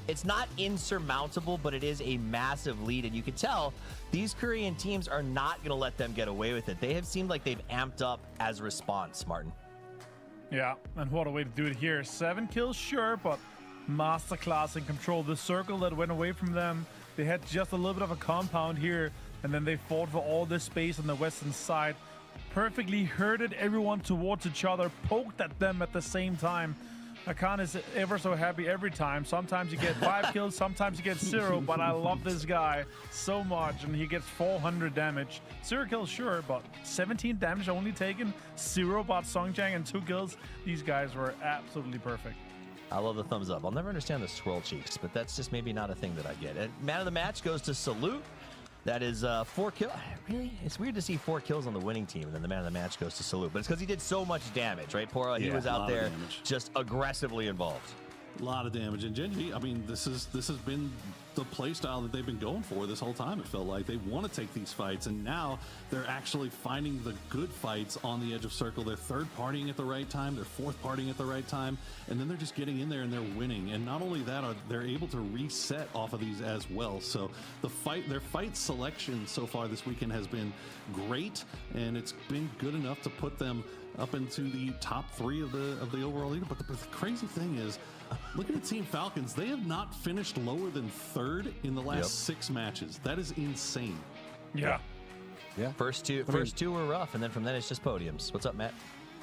It's not insurmountable, but it is a massive lead, and you can tell these Korean teams are not going to let them get away with it. They have seemed like they've amped up as response, Martin. Yeah, and what a way to do it here. 7 kills, sure, but masterclass in control. The circle that went away from them, they had just a little bit of a compound here, and then they fought for all this space on the western side. Perfectly herded everyone towards each other, poked at them at the same time. Akan is ever so happy every time. Sometimes you get 5 kills, sometimes you get 0, but I love this guy so much, and he gets 400 damage. 0 kills, sure, but 17 damage only taken, 0 bot Songjang, and 2 kills. These guys were absolutely perfect. I love the thumbs up. I'll never understand the swirl cheeks, but that's just maybe not a thing that I get. Man of the match goes to Salute. That is 4 kills. Really? It's weird to see 4 kills on the winning team, and then the man of the match goes to Salute. But it's because he did so much damage, right, Poro? He was out there just aggressively involved. A lot of damage. And Gen G, I mean, this has been the play style that they've been going for this whole time. It felt like they want to take these fights, and now they're actually finding the good fights on the edge of circle. They're third partying at the right time, they're fourth partying at the right time, and then they're just getting in there and they're winning. And not only that, they're able to reset off of these as well. So their fight selection so far this weekend has been great, and it's been good enough to put them up into the top 3 of the overall leader. But the crazy thing is, look at the Team Falcons. They have not finished lower than 3rd in the last 6 matches. That is insane. Yeah. First two were rough, and then from then it's just podiums. What's up, Matt?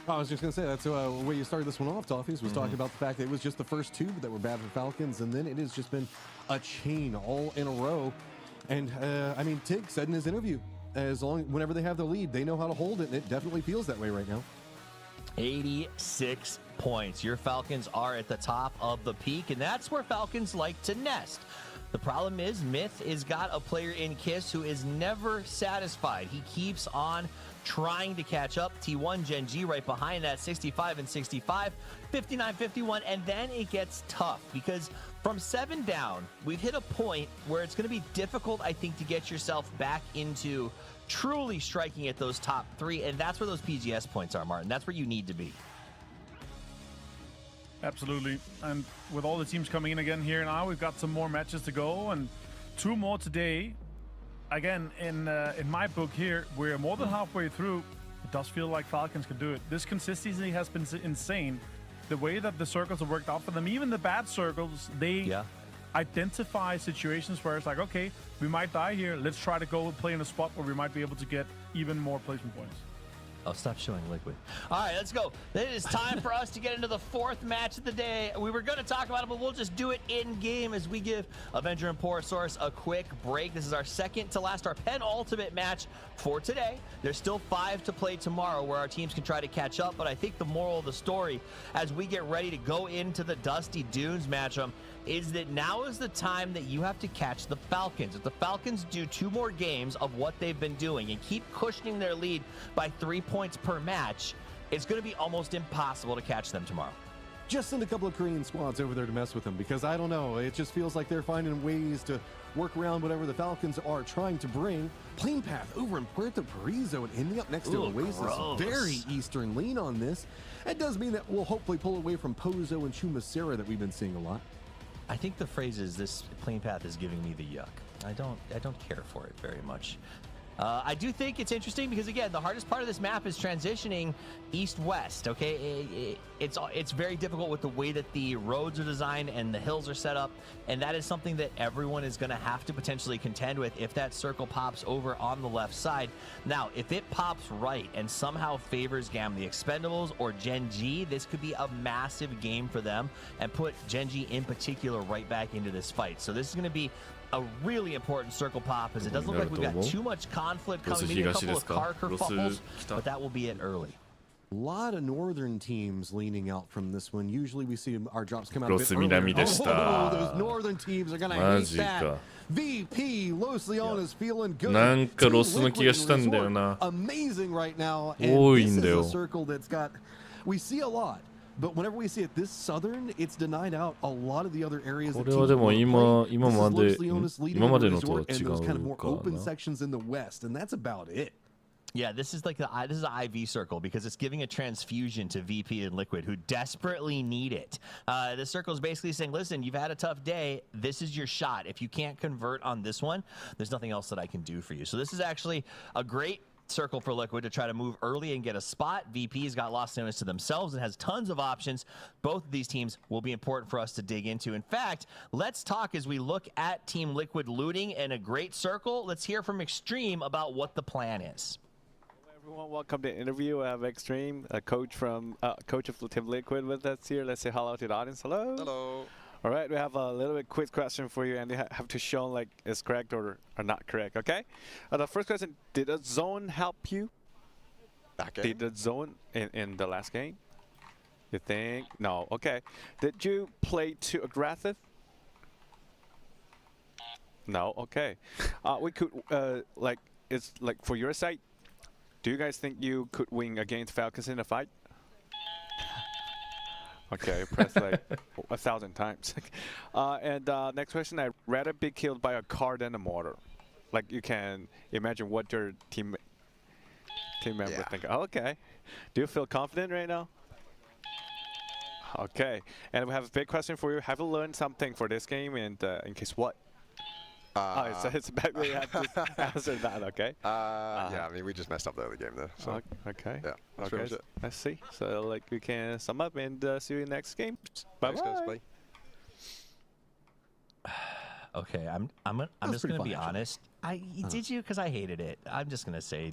I was just going to say, that's the way you started this one off, Toffees, was talking about the fact that it was just the first 2 that were bad for Falcons, and then it has just been a chain all in a row. And, I mean, Tig said in his interview, whenever they have the lead, they know how to hold it, and it definitely feels that way right now. 86 points. Your Falcons are at the top of the peak, and that's where Falcons like to nest. The problem is MiTH has got a player in Kiss who is never satisfied. He keeps on trying to catch up. T1 Gen G right behind that, 65 and 65, 59, 51, and then it gets tough because from 7 down, we've hit a point where it's going to be difficult, I think, to get yourself back into truly striking at those top 3, and that's where those PGS points are, Martin. That's where you need to be. Absolutely. And with all the teams coming in again here now, we've got some more matches to go, and 2 more today. Again, in my book here, we're more than halfway through. It does feel like Falcons can do it. This consistency has been insane. The way that the circles have worked out for them, even the bad circles, they identify situations where it's like, okay, we might die here. Let's try to go play in a spot where we might be able to get even more placement points. Oh, stop showing liquid. All right, let's go. It is time for us to get into the 4th match of the day. We were going to talk about it, but we'll just do it in-game as we give Avenger and Porosaurus a quick break. This is our second to last, our penultimate match for today. There's still 5 to play tomorrow where our teams can try to catch up, but I think the moral of the story as we get ready to go into the Dusty Dunes matchup, is that now is the time that you have to catch the Falcons. If the Falcons do 2 more games of what they've been doing and keep cushioning their lead by 3 points per match, it's going to be almost impossible to catch them tomorrow. Just send a couple of Korean squads over there to mess with them, because I don't know, it just feels like they're finding ways to work around whatever the Falcons are trying to bring. Plane path over in Puerto Paraiso and ending up next to Oasis. Gross. Very eastern lean on this. It does mean that we'll hopefully pull away from Pozo and Chumacera that we've been seeing a lot. I think the phrase is, this plane path is giving me the yuck. I don't care for it very much. I do think it's interesting because, again, the hardest part of this map is transitioning east-west, okay? It's very difficult with the way that the roads are designed and the hills are set up, and that is something that everyone is going to have to potentially contend with if that circle pops over on the left side. Now, if it pops right and somehow favors GAM the Expendables or Gen G, this could be a massive game for them and put Gen G in particular right back into this fight. So this is going to be a really important circle pop, as it doesn't look like we've got too much conflict coming. Maybe a couple of car kerfuffles, but that will be it early. A lot of northern teams leaning out from this one. Usually we see our drops come out a bit Ross Minami deした。 those northern teams are gonna hate that. VP Los Leon is feeling good. なんかロスの気がしたんだよな。 Amazing right now. 多いん And だ this よ。 is a circle that's got, we see a lot. But whenever we see it this southern, it's denied out a lot of the other areas. これはでも今までのとは違 and those kind of う more か open な。 sections in the west, and that's about it. Yeah, this is like this is an IV circle because it's giving a transfusion to VP and Liquid, who desperately need it. The circle is basically saying, listen, you've had a tough day. This is your shot. If you can't convert on this one, there's nothing else that I can do for you. So this is actually a great circle for Liquid to try to move early and get a spot. VP's got Lost Notice to themselves and has tons of options. Both of these teams will be important for us to dig into. In fact, let's talk as we look at Team Liquid looting in a great circle. Let's hear from Extreme about what the plan is. Everyone, welcome to the interview. I have Extreme, a coach from coach of Team Liquid with us here. Let's say hello to the audience. Hello. Hello. All right, we have a little bit quick question for you, and you have to show like it's correct or not correct. Okay. The first question: did the zone help you? Did the zone in the last game? You think? No. Okay. Did you play too aggressive? No. Okay. We could like it's like for your side. Do you guys think you could win against Falcons in a fight? Okay, press like 1,000 times. And next question, I'd rather be killed by a car than a mortar. Like you can imagine what your team member think. Okay. Do you feel confident right now? Okay. And we have a big question for you. Have you learned something for this game, and in case what? So it's about we have to answer that, okay? Yeah, I mean, we just messed up the other game there. So. Okay. Yeah, that's pretty much it. I see. So, like, we can sum up and see you next game. Bye-bye. Thanks, guys. Bye. Okay, I'm just gonna be honest. Did you? Because I hated it. I'm just gonna say,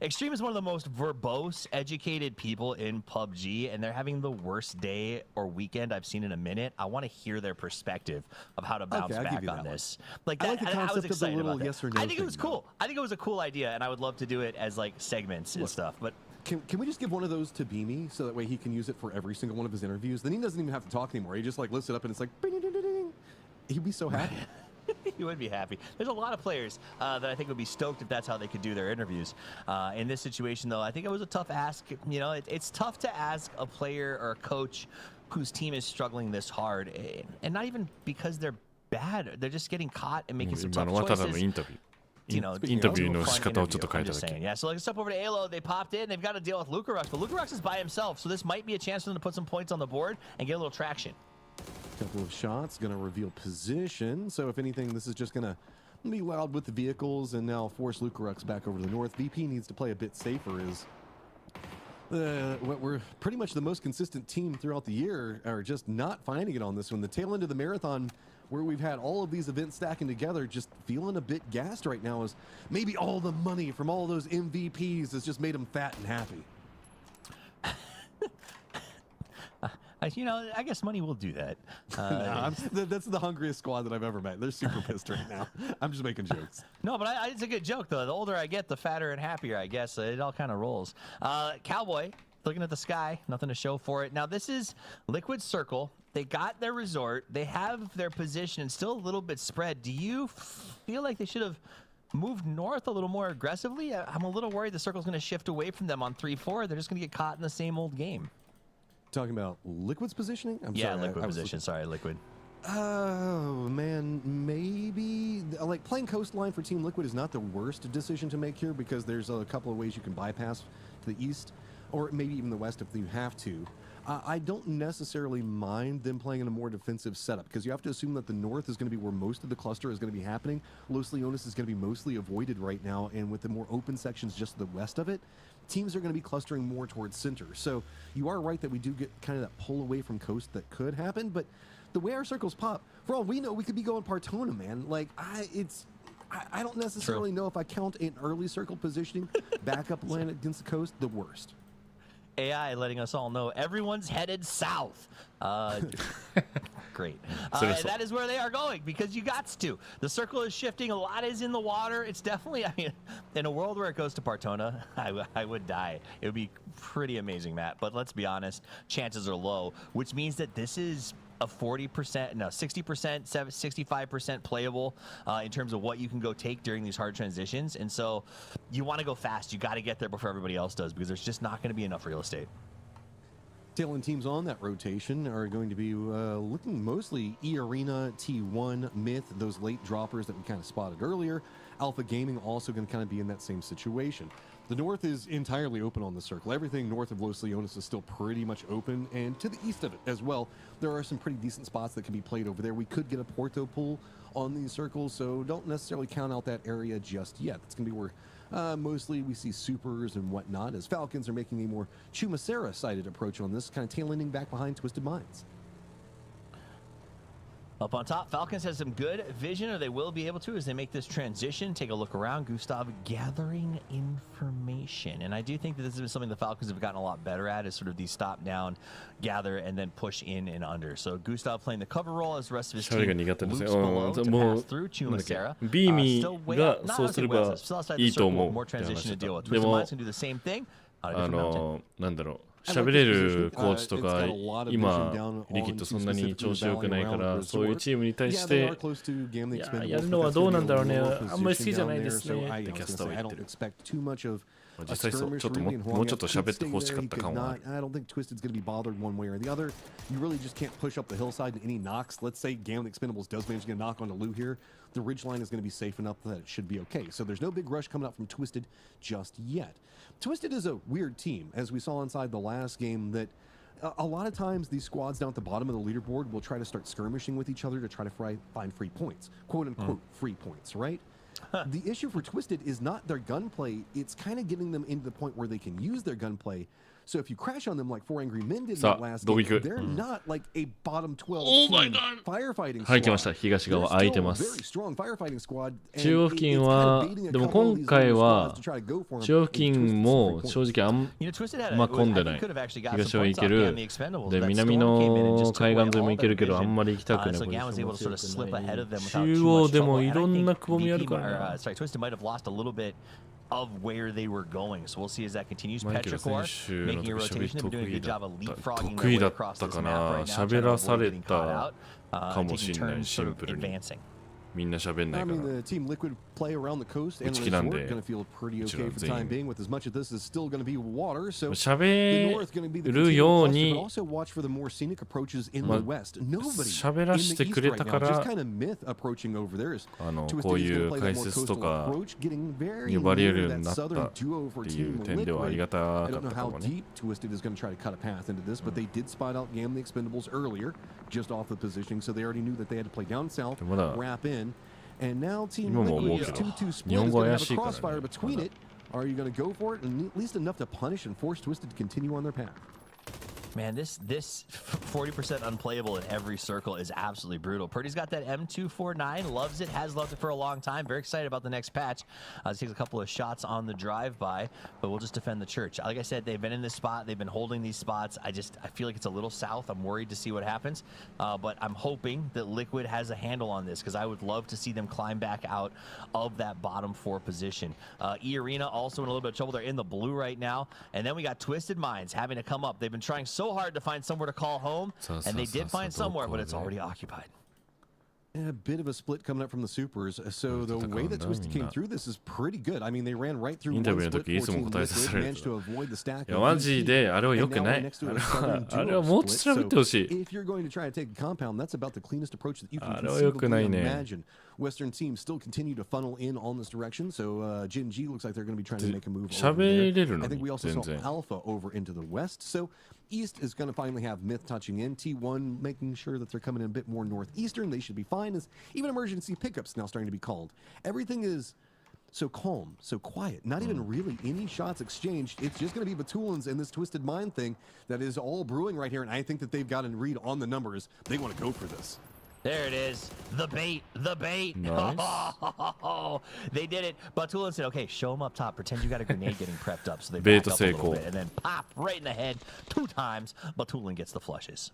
Extreme is one of the most verbose, educated people in PUBG, and they're having the worst day or weekend I've seen in a minute. I want to hear their perspective of how to bounce back on this. Like that, I was excited about that. Yes or no I think it was cool. I think it was a cool idea, and I would love to do it as like segments and stuff. But can we just give one of those to Beamy so that way he can use it for every single one of his interviews? Then he doesn't even have to talk anymore. He just like lifts it up and it's like, bing, ding, ding, ding. He'd be so happy. He would be happy. There's a lot of players that I think would be stoked if that's how they could do their interviews. In this situation, though, I think it was a tough ask. You know, it's tough to ask a player or a coach whose team is struggling this hard, and not even because they're bad. They're just getting caught and making some tough choices. You know, interviewの仕方をちょっと変えただけ。 Yeah, so let's step over to Alo. They popped in. They've got to deal with Lucarux, but Lucarux is by himself, so this might be a chance for them to put some points on the board and get a little traction. Couple of shots, gonna reveal position. So if anything, this is just gonna be loud with the vehicles and now force Lucarux back over to the north. VP needs to play a bit safer as what we're pretty much the most consistent team throughout the year are just not finding it on this one. The tail end of the marathon where we've had all of these events stacking together, just feeling a bit gassed right now as maybe all the money from all those MVPs has just made them fat and happy. You know, I guess money will do that. That's the hungriest squad that I've ever met. They're super pissed right now. I'm just making jokes. No, but it's a good joke, though. The older I get, the fatter and happier, I guess. It all kind of rolls. Cowboy looking at the sky, nothing to show for it. Now this is Liquid Circle. They got their resort. They have their position and still a little bit spread. Do you feel like they should have moved north a little more aggressively? I'm a little worried the Circle's going to shift away from them on 3-4. They're just going to get caught in the same old game. Talking about Liquid's positioning? Yeah, Liquid position. Sorry, Liquid. Oh, man, maybe. Like, playing Coastline for Team Liquid is not the worst decision to make here because there's a couple of ways you can bypass to the east or maybe even the west if you have to. I don't necessarily mind them playing in a more defensive setup because you have to assume that the north is going to be where most of the cluster is going to be happening. Los Leones is going to be mostly avoided right now, and with the more open sections just to the west of it, teams are going to be clustering more towards center. So you are right that we do get kind of that pull away from coast that could happen, but the way our circles pop, for all we know, we could be going Partona, man. Like, I don't necessarily know if I count an early circle positioning back up land against the coast the worst. AI letting us all know everyone's headed south. Great. And that is where they are going because you got to. The circle is shifting. A lot is in the water. It's definitely, I mean, in a world where it goes to Partona, I would die. It would be pretty amazing, Matt. But let's be honest, chances are low, which means that this is a 40%, no, 60%, 65% playable in terms of what you can go take during these hard transitions. And so you want to go fast. You got to get there before everybody else does because there's just not going to be enough real estate. Tail end teams on that rotation are going to be looking mostly E-Arena, T1, MiTH, those late droppers that we kind of spotted earlier. Alpha Gaming also going to kind of be in that same situation. The north is entirely open on the circle. Everything north of Los Leones is still pretty much open, and to the east of it as well, there are some pretty decent spots that can be played over there. We could get a Porto pool on these circles, so don't necessarily count out that area just yet. It's going to be where mostly we see supers and whatnot, as Falcons are making a more Chumacera-sided approach on this, kind of tail-ending back behind Twisted Minds. Up on top, Falcons has some good vision, or they will be able to as they make this transition. Take a look around. Gustav gathering information. And I do think that this is something the Falcons have gotten a lot better at, is sort of these stop down, gather, and then push in and under. So Gustav playing the cover role as the rest of his team loops below to pass through Chumacera. Still way up, not outside West, still outside the circle, more transition to deal with. Twisted Minds can do the same thing on a different mountain. なんだろう喋れるコーチとか今リキッドそんなに調子良くないからそういうチームに対してやるのはどうなんだろうねあんまり好きじゃないですねってキャスターは言ってる実際そうちょっともうちょっと喋ってほしかった感はある I don't think Twisted's going to be bothered one way or the other. You really just can't push up the hillside in any knocks. Let's say Gambling Expendables does manage to get a knock on the Lou here. The ridgeline is going to be safe enough that it should be okay. So there's no big rush coming out from Twisted just yet. Twisted is a weird team, as we saw inside the last game, that a lot of times these squads down at the bottom of the leaderboard will try to start skirmishing with each other to try to find free points. Quote unquote free points, right? The issue for Twisted is not their gunplay, it's kind of getting them into the point where they can use their gunplay. So if you crash on them like 4 Angry Men did in that last game, they're not like a bottom 12 team firefighting squad. はい、来ました。東側空いてます。 Very strong firefighting squad. 中央付近はでも今回は中央付近も正直あんま混んでない。東は行ける。で南の海岸沿いも行けるけどあんまり行きたくない。中央でもいろんなくぼみあるからな。of where they were going. So we'll see as that continues. Petrichor making a rotation. They've been doing a good job of leapfrogging their way across this map right now. 喋らされたかもしれないシンプルに。 みんな喋んないから。 I mean, the Team Liquid play around the coast and resort going to feel pretty okay for the time being. With as much of this is still going to be water, so the north going to be the but also watch for the more scenic approaches in the west. Nobody in the east right now. Just kind of myth approaching over there isこういう解説とか呼ばれるようになったっていう点ではありがたかったかもね。 Twisted is going to try to cut a path into this, but they did spot out Gambling Expendables earlier, just off the positioning, so they already knew that they had to play down south, wrap in. And now Team Liquid is 2-2 split. Is going to have a crossfire between it. Are you going to go for it? And at least enough to punish and force Twisted to continue on their path. Man, this 40% unplayable in every circle is absolutely brutal. Purdy's got that M249, loves it, has loved it for a long time. Very excited about the next patch. Takes a couple of shots on the drive-by, but we'll just defend the church. Like I said, they've been in this spot. They've been holding these spots. I feel like it's a little south. I'm worried to see what happens, but I'm hoping that Liquid has a handle on this because I would love to see them climb back out of that bottom 4 position. E-Arena also in a little bit of trouble. They're in the blue right now, and then we got Twisted Minds having to come up. They've been trying so hard to find somewhere to call home, and they did find somewhere, but it's already occupied. A bit of a split coming up from the supers. So the way that Twisted came through this is pretty good. I mean, they ran right through one split, 14 Liquid, managed to avoid the stack. いやマジであれは良くない。あれはもうちょっと調べてほしい。If you're going to try to take a compound, that's about the cleanest approach that you can あれは良くないね。 imagine. Western teams still continue to funnel in on this direction, so Jin G looks like they're going to be trying to make a move over there. I think we also saw Alpha over into the west, so East is going to finally have MiTH touching in. T1 making sure that they're coming in a bit more northeastern. They should be fine, as even emergency pickups now starting to be called. Everything is so calm, so quiet, not even really any shots exchanged. It's just going to be Batulins and this Twisted Mind thing that is all brewing right here, and I think that they've got a read on the numbers. They want to go for this. There it is. The bait. The bait. Nice. Oh, they did it. Batulin said, okay, show them up top. Pretend you got a grenade getting prepped up. So they back up a little bit. And then pop right in the head 2 times. Batulin gets the flushes.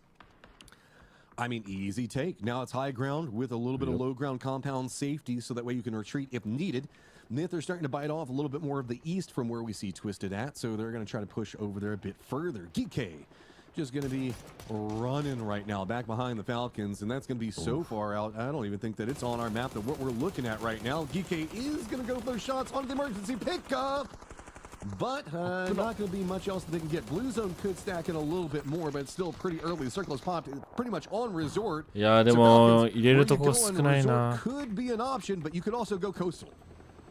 I mean, easy take. Now it's high ground with a little bit of low ground compound safety, so that way you can retreat if needed. MiTH are starting to bite off a little bit more of the east from where we see Twisted at, so they're going to try to push over there a bit further. GK just going to be running right now back behind the Falcons, and that's going to be so far out, I don't even think that it's on our map that what we're looking at right now. GK is going to go for those shots on the emergency pickup, but not going to be much else that they can get. Blue Zone could stack in a little bit more, but it's still pretty early. The circle is popped pretty much on resort. いやでも入れるとこ少ないな。 Could be an option, but you could also go coastal.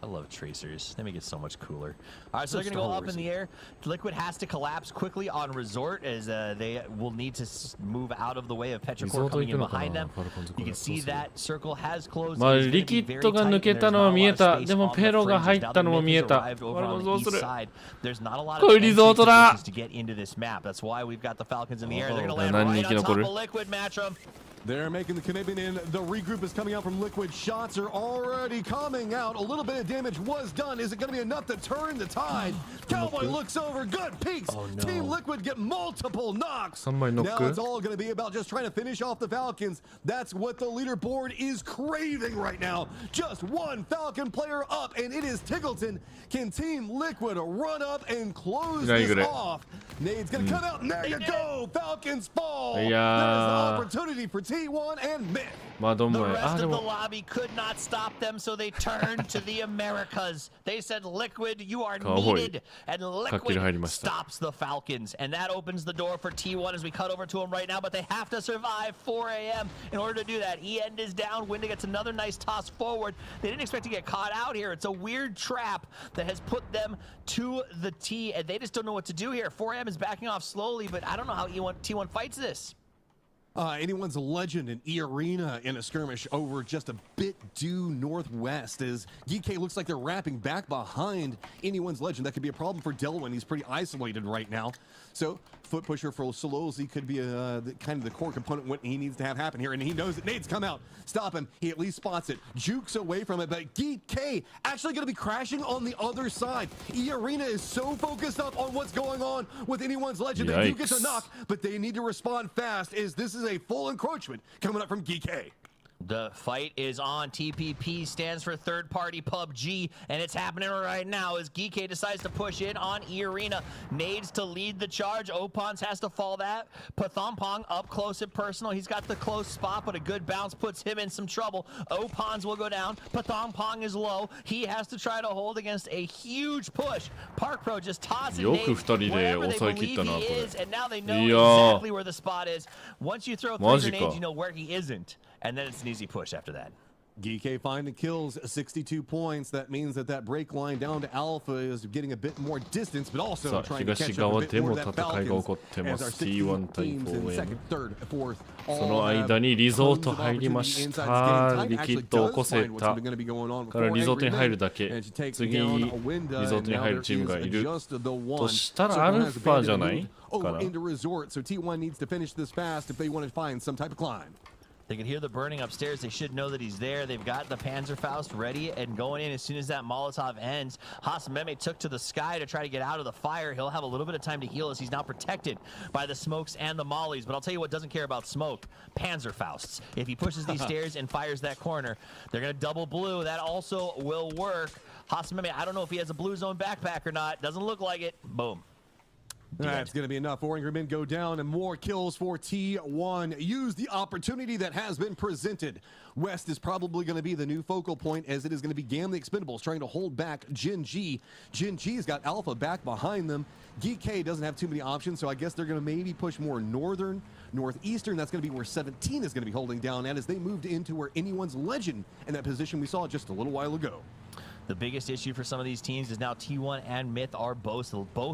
I love tracers. They make it so much cooler. All right, so they're going to go up in the air. Liquid has to collapse quickly on resort, as they will need to move out of the way of Petrichor coming in behind them. You can see that circle has closed. まあリキッドが抜けたのは見えた。でもペロが入ったのも見えた。これもそうする。これリゾートだ。 That's why we've got the Falcons in the air. They're going to land right on top of Liquid, Matchroom. They're making the commitment in. The regroup is coming out from Liquid. Shots are already coming out. A little bit of damage was done. Is it going to be enough to turn the tide? Cowboy looks over. Good peeks. Oh, no. Team Liquid get multiple knocks. Somebody now it's all going to be about just trying to finish off the Falcons. That's what the leaderboard is craving right now. Just one Falcon player up, and it is Tiggleton. Can Team Liquid run up and close this off? Nade's going to come out, and there you go. Falcons fall. There's an opportunity for T1 and MiTH. The rest of the lobby could not stop them, so they turned to the Americas. They said, Liquid, you are needed. And Liquid stops the Falcons. And that opens the door for T1 as we cut over to them right now, but they have to survive 4 a.m. in order to do that. End is down. Winda gets another nice toss forward. They didn't expect to get caught out here. It's a weird trap that has put them to the T, and they just don't know what to do here. 4am is backing off slowly, but I don't know how T1 fights this. Anyone's legend in E-Arena in a skirmish over just a bit due northwest, as GK looks like they're wrapping back behind anyone's legend. That could be a problem for Delwyn. He's pretty isolated right now. So foot pusher for Solozzi could be kind of the core component what he needs to have happen here, and he knows that Nade's come out. Stop him. He at least spots it. Jukes away from it, but GK actually going to be crashing on the other side. E-Arena is so focused up on what's going on with anyone's legend. They do get to knock, but they need to respond fast, as this is a full encroachment coming up from GK. The fight is on. TPP stands for third party PUBG, and it's happening right now as GK decides to push in on E-Arena. Nades to lead the charge. Opons has to fall that. Pathompong up close and personal. He's got the close spot, but a good bounce puts him in some trouble. Opons will go down. Pathompong is low. He has to try to hold against a huge push. Park Pro just tossing Nades wherever they believe he is, and now they know exactly where the spot is. Once you throw 3 grenades, you know where he isn't. And then it's an easy push after that. GK finding kills, 62 points. That means that break line down to Alpha is getting a bit more distance, but also trying to catch up a bit more to that Falcons as our 16 teams in second, third, fourth. その間にリゾート入りました。リキッド起こせたからリゾートに入るだけ。次リゾートに入るチームがいるとしたらアルファじゃないかな。 into resort, so T1 needs to finish this fast if they want to find some type of climb. They can hear the burning upstairs. They should know that he's there. They've got the Panzerfaust ready and going in as soon as that Molotov ends. Hasameme took to the sky to try to get out of the fire. He'll have a little bit of time to heal as he's now protected by the smokes and the mollies. But I'll tell you what doesn't care about smoke. Panzerfausts. If he pushes these stairs and fires that corner, they're going to double blue. That also will work. Hasameme, I don't know if he has a blue zone backpack or not. Doesn't look like it. Boom. That's going to be enough. Ingerman go down and more kills for T1. Use the opportunity that has been presented. West is probably going to be the new focal point as it is going to be Gam the Expendables trying to hold back Jin G. Jin G's got Alpha back behind them. GK doesn't have too many options, so I guess they're going to maybe push more northern, northeastern. That's going to be where 17 is going to be holding down at as they moved into where anyone's legend in that position we saw just a little while ago. The biggest issue for some of these teams is now T1 and MiTH are both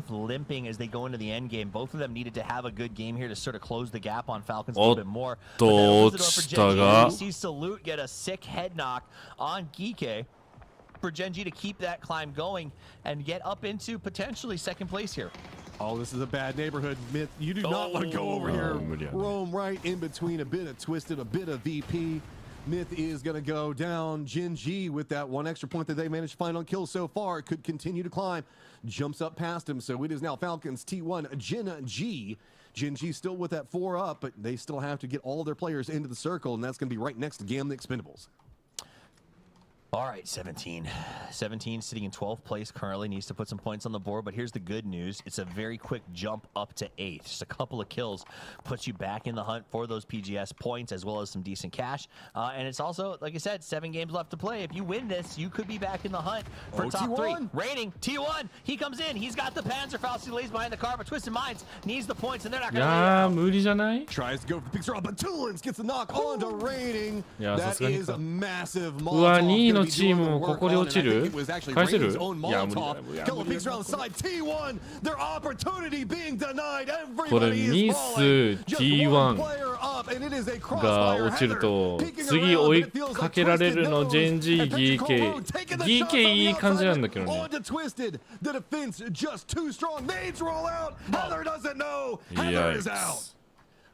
limping as they go into the end game. Both of them needed to have a good game here to sort of close the gap on Falcons a little bit more. But that opens it up for Genji. We see Salute get a sick head knock on Gike for Genji to keep that climb going and get up into potentially second place here. Oh, this is a bad neighborhood, MiTH. You do not want to go over here. Roam right in between a bit of Twisted, a bit of VP. MiTH is going to go down. Jin G with that one extra point that they managed to find on kills so far could continue to climb. Jumps up past him, so it is now Falcons T1 Jin G. Jin G still with that 4 up, but they still have to get all their players into the circle, and that's going to be right next to Gam the Expendables. All right, 17. 17 sitting in 12th place currently, needs to put some points on the board, but here's the good news. It's a very quick jump up to 8th. Just a couple of kills puts you back in the hunt for those PGS points as well as some decent cash. And it's also, like I said, 7 games left to play. If you win this, you could be back in the hunt for top T1. 3. Reigning, T1, he comes in. He's got the Panzerfaust. He lays behind the car, but Twisted Minds needs the points, and they're not going to Tries to go for the picture, but Tulins gets the knock onto Reigning. That is a massive うわ、2位のチームもここで落ちる？返せる？いや、無理だ。これミス T1 が落ちると次追いかけられるの JNG、GK。GK いい感じなんだけどね。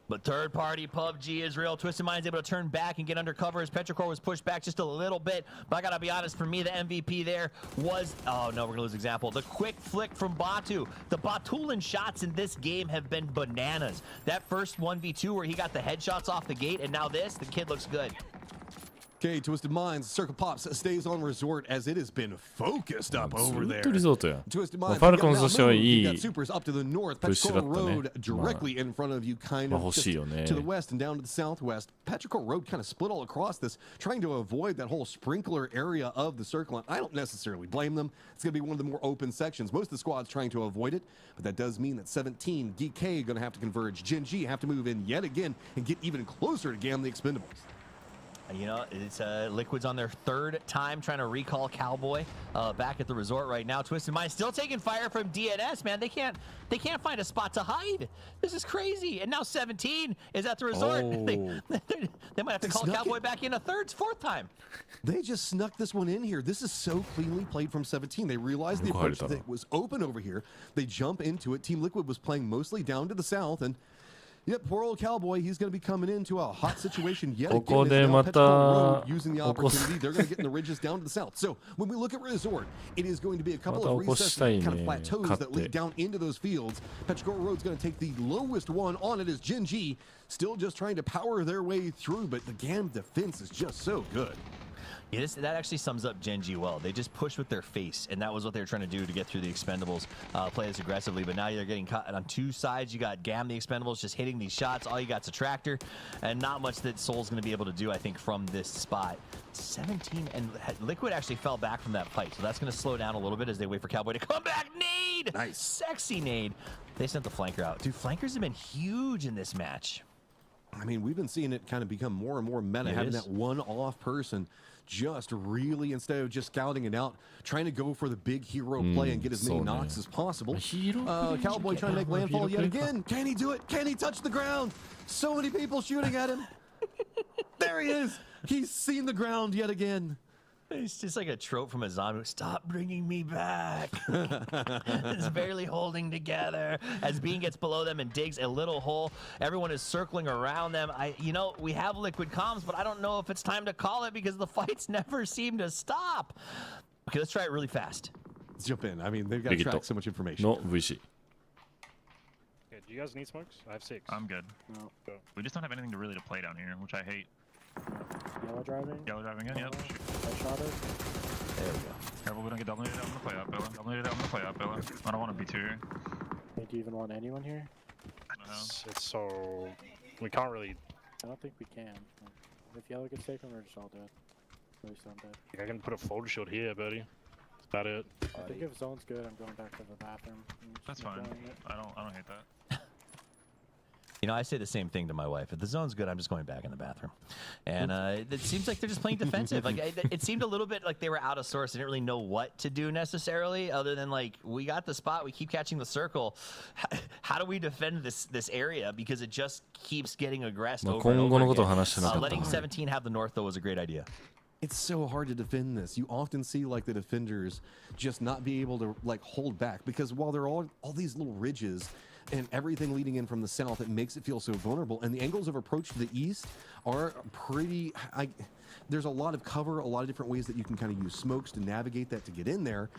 But third-party PUBG is real. Twisted Mind's able to turn back and get under cover as Petrichor was pushed back just a little bit. But I gotta be honest, for me, the MVP there was... Oh, no, we're gonna lose example. The quick flick from Batu. The Batulan shots in this game have been bananas. That first 1v2 where he got the headshots off the gate, and now this, the kid looks good. Okay, Twisted Minds, Circle Pops stays on resort as it has been focused up over there. Twisted Minds, you got supers up to the north, Petrichor Road directly in front of you, kind of just to the west and down to the southwest. Petrichor Road kind of split all across this, trying to avoid that whole sprinkler area of the circle. And I don't necessarily blame them. It's going to be one of the more open sections. Most of the squad's trying to avoid it, but that does mean that 17, GK going to have to converge. Jin G have to move in yet again and get even closer to Gam the Expendables. You know, it's Liquid's on their 3rd time trying to recall Cowboy back at the resort right now. Twisted Mind still taking fire from DNS, man. They can't find a spot to hide. This is crazy. And now 17 is at the resort. They might have to call Cowboy back in a 4th time. They just snuck this one in here. This is so cleanly played from 17. They realized the approach that was open over here. They jump into it. Team Liquid was playing mostly down to the south, and yep, poor old Cowboy, he's going to be coming into a hot situation yet again. Road, using the opportunity, they're going to get in the ridges down to the south. So when we look at Resort, it is going to be a couple of recessed kind of plateaus that lead down into those fields. Petrichor Road's going to take the lowest one on it as Jin G, still just trying to power their way through, but the GAM defense is just so good. Yeah, that actually sums up Genji well. They just push with their face, and that was what they were trying to do to get through the Expendables, play this aggressively. But now you're getting caught on 2 sides. You got Gam the Expendables just hitting these shots. All you got's a tractor, and not much that Soul's going to be able to do, I think, from this spot. 17, and Liquid actually fell back from that fight, so that's going to slow down a little bit as they wait for Cowboy to come back. Nade! Nice. Sexy nade. They sent the flanker out. Dude, flankers have been huge in this match. I mean, we've been seeing it kind of become more and more meta, having that one-off person just really, instead of just scouting it out, trying to go for the big hero play and get as many knocks as possible. Cowboy trying to make landfall yet again. Can he do it? Can he touch the ground? So many people shooting at him. There he is. He's seen the ground yet again. It's just like a trope from a zombie. Stop bringing me back. It's barely holding together. As Bean gets below them and digs a little hole, everyone is circling around them. We have liquid comms, but I don't know if it's time to call it because the fights never seem to stop. Okay, let's try it really fast. Let's jump in. I mean, they've got to track so much information. No VC. Okay, do you guys need smokes? I have 6. I'm good. No. Go. We just don't have anything to really play down here, which I hate. Yellow driving? Yellow driving in, yep. I shot it. There we go. Careful, we don't get dominated out on the play up, Bella. Dominated out on the play up, Bella. I don't want to be 2 here. Do you even want anyone here? It's so... We can't really... I don't think we can. If yellow gets taken, we're just all dead. At least I'm dead. I can put a photo shield here, buddy. That's about it. I think if zone's good, I'm going back to the bathroom. That's fine. I don't hate that. I say the same thing to my wife. If the zone's good, I'm just going back in the bathroom. And it seems like they're just playing defensive. It seemed a little bit like they were out of sorts. They didn't really know what to do necessarily, other than we got the spot, we keep catching the circle. How do we defend this area? Because it just keeps getting aggressed over and over again. Letting 17 have the north, though, was a great idea. It's so hard to defend this. You often see the defenders just not be able to hold back, because while there are all these little ridges and everything leading in from the south, it makes it feel so vulnerable. And the angles of approach to the east are pretty... there's a lot of cover, a lot of different ways that you can kind of use smokes to navigate that to get in there.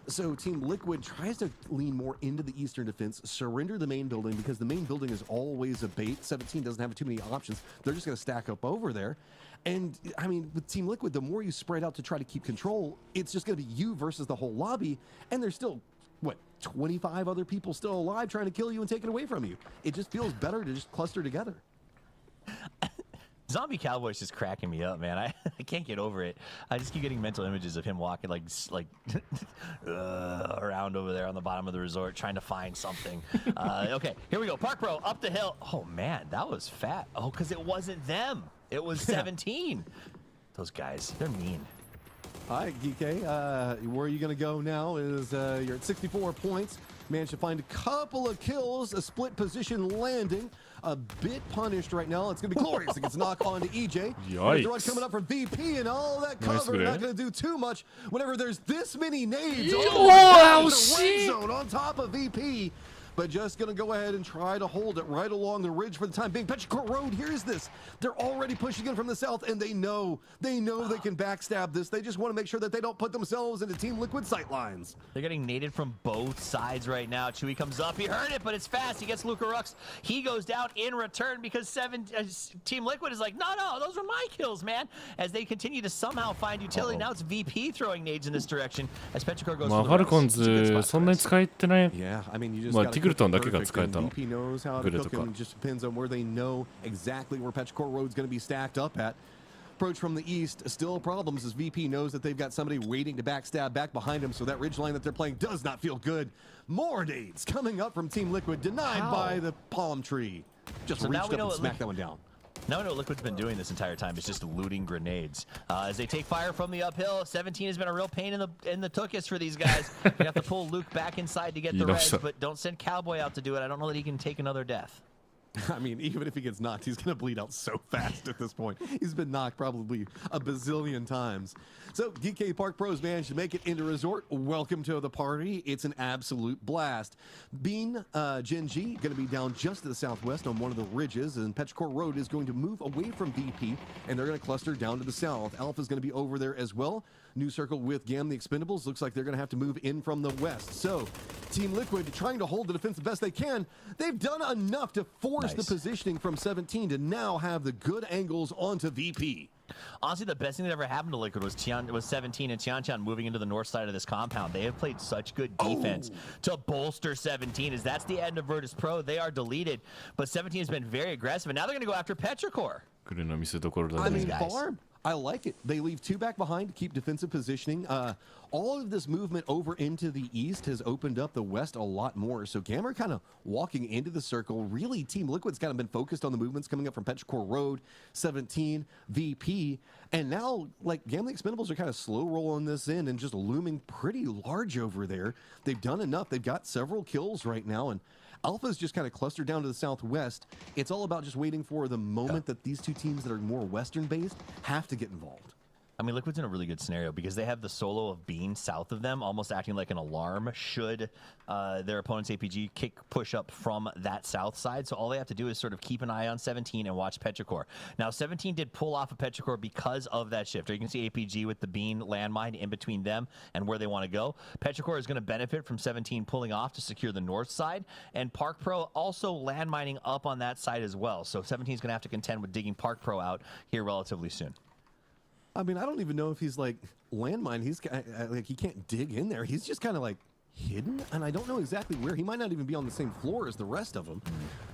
So Team Liquid tries to lean more into the eastern defense, surrender the main building, because the main building is always a bait. 17 doesn't have too many options. They're just going to stack up over there. And, I mean, with Team Liquid, the more you spread out to try to keep control, it's just going to be you versus the whole lobby. And there's still, 25 other people still alive trying to kill you and take it away from you. It just feels better to just cluster together. Zombie Cowboy's just cracking me up, man. I can't get over it. I just keep getting mental images of him walking around over there on the bottom of the resort trying to find something. Okay, here we go. Park Pro up the hill. Oh, man, that was fat. Oh, because it wasn't them. It was 17. Those guys, they're mean. All right, GK, where are you going to go now is you're at 64 points. Managed to find a couple of kills, a split position landing. A bit punished right now. It's going to be glorious. It gets knocked on to EJ. Yikes. The run coming up from VP and all that cover. Not going to do too much whenever there's this many nades. Oh, red zone on top of VP. But just going to go ahead and try to hold it right along the ridge for the time being. Petrichor Road, here's this. They're already pushing in from the south, and they know they can backstab this. They just want to make sure that they don't put themselves into Team Liquid sight lines. They're getting naded from both sides right now. Chewy comes up. He heard it, but it's fast. He gets Luca Rux. He goes down in return because Team Liquid is like, no, those were my kills, man. As they continue to somehow find utility. Now it's VP throwing nades in this direction as Petrichor goes for the Falcons そんなに使えてない。Yeah, I mean, you just got VP knows how to cook them. It just depends on where they know exactly where Petrichor Road's going to be stacked up at. Approach from the east, still problems as VP knows that they've got somebody waiting to backstab back behind him, so that ridge line that they're playing does not feel good. More nades coming up from Team Liquid, denied by the palm tree. Just reached up and smacked that one down. Now I know what Liquid's been doing this entire time is just looting grenades. As they take fire from the uphill, 17 has been a real pain in the tuchus for these guys. You have to pull Luke back inside to get the res, but don't send Cowboy out to do it. I don't know that he can take another death. I mean, even if he gets knocked, he's going to bleed out so fast at this point. He's been knocked probably a bazillion times. So, DK Park Pros managed to make it into resort. Welcome to the party. It's an absolute blast. Bean, Gen G, going to be down just to the southwest on one of the ridges, and Petrichor Road is going to move away from VP, and they're going to cluster down to the south. Alpha's going to be over there as well. New circle with Gam the Expendables. Looks like they're going to have to move in from the west. So, Team Liquid trying to hold the defense the best they can. They've done enough to force the positioning from 17 to now have the good angles onto VP. Honestly, the best thing that ever happened to Liquid was 17 and Tianchan moving into the north side of this compound. They have played such good defense to bolster 17, as that's the end of Virtus Pro. They are deleted, but 17 has been very aggressive, and now they're going to go after Petrichor. I mean, Farm. I like it. They leave 2 back behind to keep defensive positioning. All of this movement over into the east has opened up the west a lot more. So Gamma kind of walking into the circle. Really, Team Liquid's kind of been focused on the movements coming up from Petrichor Road, 17, VP. And now, like, Gamma Expendables are kind of slow rolling this in and just looming pretty large over there. They've done enough. They've got several kills right now. And Alpha's just kind of clustered down to the southwest. It's all about just waiting for the moment that these two teams that are more western-based have to get involved. I mean, Liquid's in a really good scenario because they have the solo of Bean south of them, almost acting like an alarm should their opponent's APG push up from that south side. So all they have to do is sort of keep an eye on 17 and watch Petrichor. Now, 17 did pull off of Petrichor because of that shifter. You can see APG with the Bean landmine in between them and where they want to go. Petrichor is going to benefit from 17 pulling off to secure the north side, and Park Pro also landmining up on that side as well. So 17 is going to have to contend with digging Park Pro out here relatively soon. I mean, I don't even know if he's like landmine. He's like, he can't dig in there. He's just kind of like hidden, and I don't know exactly where. He might not even be on the same floor as the rest of them.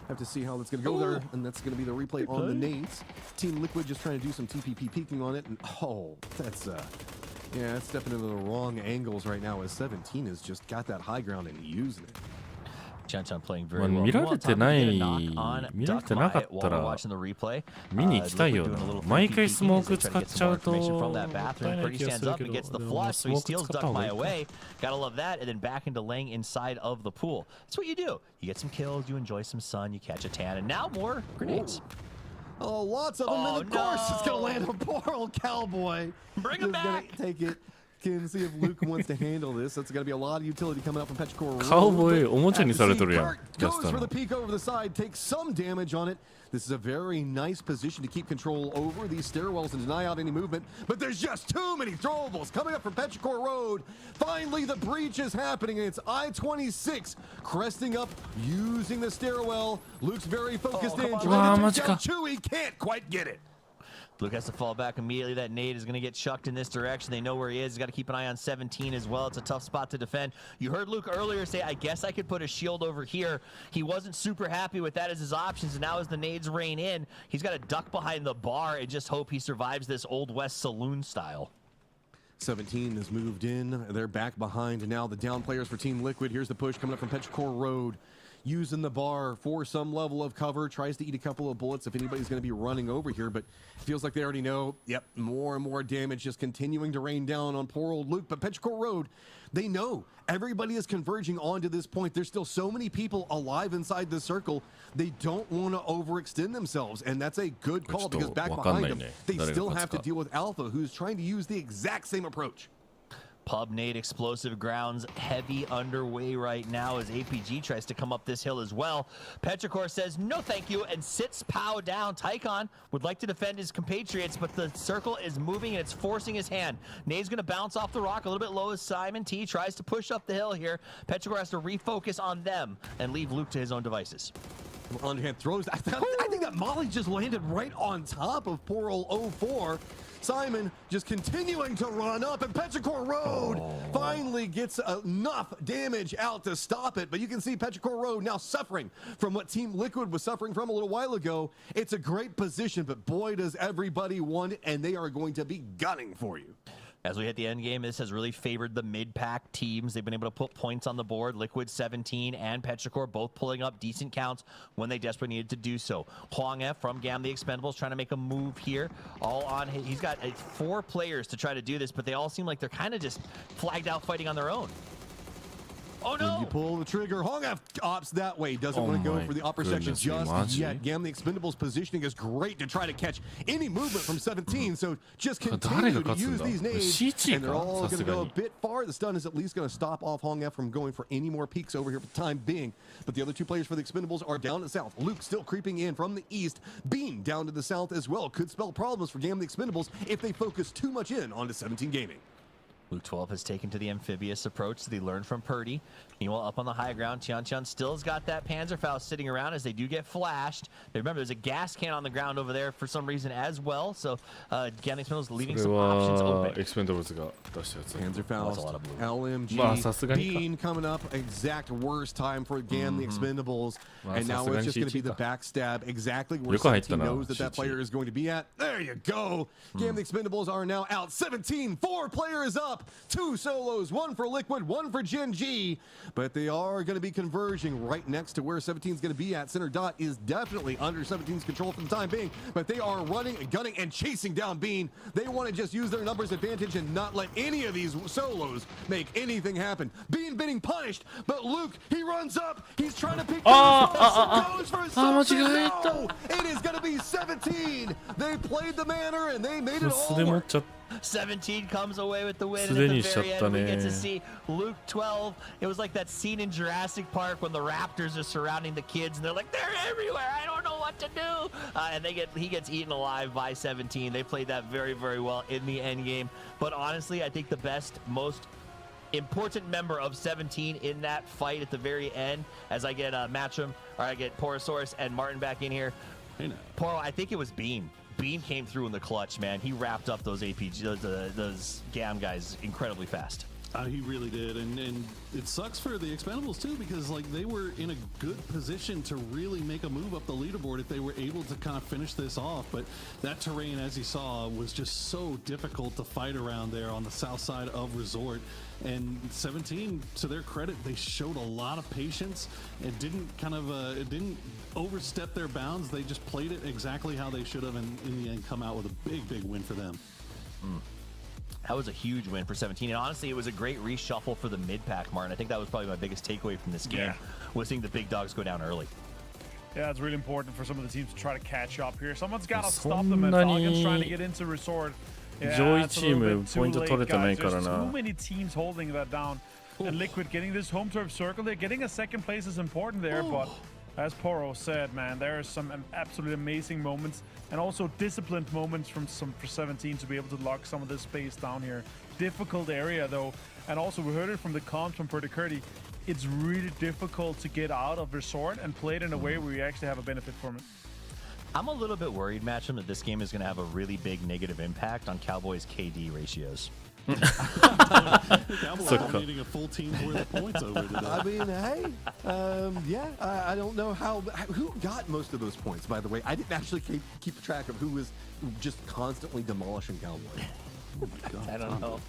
Have to see how that's going to go there, and that's going to be the replay on the nades. Team Liquid just trying to do some TPP peeking on it, and that's yeah, it's stepping into the wrong angles right now as 17 has just got that high ground and using it. Chanchan playing very well. 見られてなかったら見に行きたいよな。毎回スモーク使っちゃうともったいない気がするけど、でもスモーク使った方がいいか。 Gotta love that, and then back into laying inside of the pool. That's what you do. You get some kills, you enjoy some sun, you catch a tan, and now more grenades. Oh, lots of them, and of course it's going to land on poor old Cowboy. Bring him back. Take it. Can see if Luke wants to handle this. That's going to be a lot of utility coming up from Petrichor. Cowboy おもちゃにされとるやん。 Goes for the peek over the side, takes some damage on it. This is a very nice position to keep control over these stairwells and deny out any movement. But there's just too many throwables coming up from Petrichor Road. Finally, the breach is happening, and it's I-26 cresting up, using the stairwell. Luke's very focused in. Trying to take down Chewy, can't quite get it. Luke has to fall back immediately. That nade is going to get chucked in this direction. They know where he is. He's got to keep an eye on 17 as well. It's a tough spot to defend. You heard Luke earlier say, I guess I could put a shield over here. He wasn't super happy with that as his options, and now as the nades rain in, he's got to duck behind the bar and just hope he survives this Old West saloon style. 17 has moved in. They're back behind, and now the down players for Team Liquid. Here's the push coming up from Petrichor Road. Using the bar for some level of cover, tries to eat a couple of bullets if anybody's going to be running over here, but feels like they already know, yep, more and more damage just continuing to rain down on poor old Luke. But Petrichor Road, they know everybody is converging onto this point. There's still so many people alive inside the circle. They don't want to overextend themselves, and that's a good call because back behind them, they still have to deal with Alpha, who's trying to use the exact same approach. Pub nade explosive grounds heavy underway right now as APG tries to come up this hill as well. Petrichor says no thank you and sits Pow down. Tycon would like to defend his compatriots, but the circle is moving and it's forcing his hand. Nade's going to bounce off the rock a little bit low as Simon T tries to push up the hill here. Petrichor has to refocus on them and leave Luke to his own devices. Underhand throws. I think that Molly just landed right on top of poor old 04. Simon just continuing to run up, and Petrichor Road finally gets enough damage out to stop it. But you can see Petrichor Road now suffering from what Team Liquid was suffering from a little while ago. It's a great position, but boy, does everybody want it, and they are going to be gunning for you. As we hit the end game, this has really favored the mid-pack teams. They've been able to put points on the board. Liquid 17 and Petrichor both pulling up decent counts when they desperately needed to do so. Huang F from Gam the Expendables trying to make a move here. All on his, he's got 4 players to try to do this, but they all seem like they're kind of just flagged out fighting on their own. Oh no! When you pull the trigger, Hong opts that way. Doesn't want to go for the upper section just yet. Gam the Expendables positioning is great to try to catch any movement from 17. So just continue to use these nades, and they're all going to go a bit far. The stun is at least going to stop off Hong F from going for any more peaks over here for the time being. But the other 2 players for the Expendables are down to the south. Luke still creeping in from the east. Bean down to the south as well. Could spell problems for Gam the Expendables if they focus too much in onto 17 Gaming. Luke 12 has taken to the amphibious approach that he learned from Purdy. Meanwhile, up on the high ground, Tian still has got that Panzerfaust sitting around as they do get flashed. Now, remember, there's a gas can on the ground over there for some reason as well. So, Gamma Expendables leaving some options open. Panzerfaust, LMG, Bean coming up, exact worst time for Gam the Expendables. And now it's just going to be the backstab exactly where 17 knows that player is going to be at. There you go. Gam the Expendables are now out 17, 4 players up, 2 solos, 1 for Liquid, 1 for Gen G. But they are going to be converging right next to where 17 is going to be at. Center dot is definitely under 17's control for the time being, but they are running, gunning, and chasing down Bean. They want to just use their numbers advantage and not let any of these solos make anything happen. Bean getting punished, but Luke, he runs up. He's trying to pick goes for something. No! It is going to be 17. They played the manner and they made it all work. 17 comes away with the win, and at the very end we get to see Luke 12. It was like that scene in Jurassic Park when the raptors are surrounding the kids and they're like, they're everywhere, I don't know what to do, and he gets eaten alive by 17. They played that very, very well in the end game. But honestly, I think the best, most important member of 17 in that fight at the very end, as I get Matcham, or I get Porosaurus and Martin back in here. Poro, I think it was Bean. Bean came through in the clutch, man. He wrapped up those those GAM guys incredibly fast. He really did, and it sucks for the Expendables too, because like they were in a good position to really make a move up the leaderboard if they were able to kind of finish this off. But that terrain, as you saw, was just so difficult to fight around there on the south side of Resort. And 17, to their credit, they showed a lot of patience and didn't didn't overstep their bounds. They just played it exactly how they should have, and in the end come out with a big win for them. That was a huge win for 17, and honestly, it was a great reshuffle for the mid-pack, Martin. I think that was probably my biggest takeaway from this game, was seeing the big dogs go down early. Yeah, it's really important for some of the teams to try to catch up here. Someone's got to stop them, and Falcon's trying to get into Resort. Yeah, it's a little bit too late, guys. There's too many teams holding that down. And Liquid getting this home turf circle. They're getting a second place is important there, but as Poro said, man, there are some absolutely amazing moments and also disciplined moments for 17 to be able to lock some of this space down here. Difficult area though, and also we heard it from the comms from Purdy Curdy. It's really difficult to get out of Resort and play it in a way where you actually have a benefit from it. I'm a little bit worried, Matcham, that this game is going to have a really big negative impact on Cowboys' KD ratios. Cowboys are needing a full team's worth of points over today. I mean, hey, I don't know who got most of those points, by the way. I didn't actually keep track of who was just constantly demolishing Cowboy. I don't know.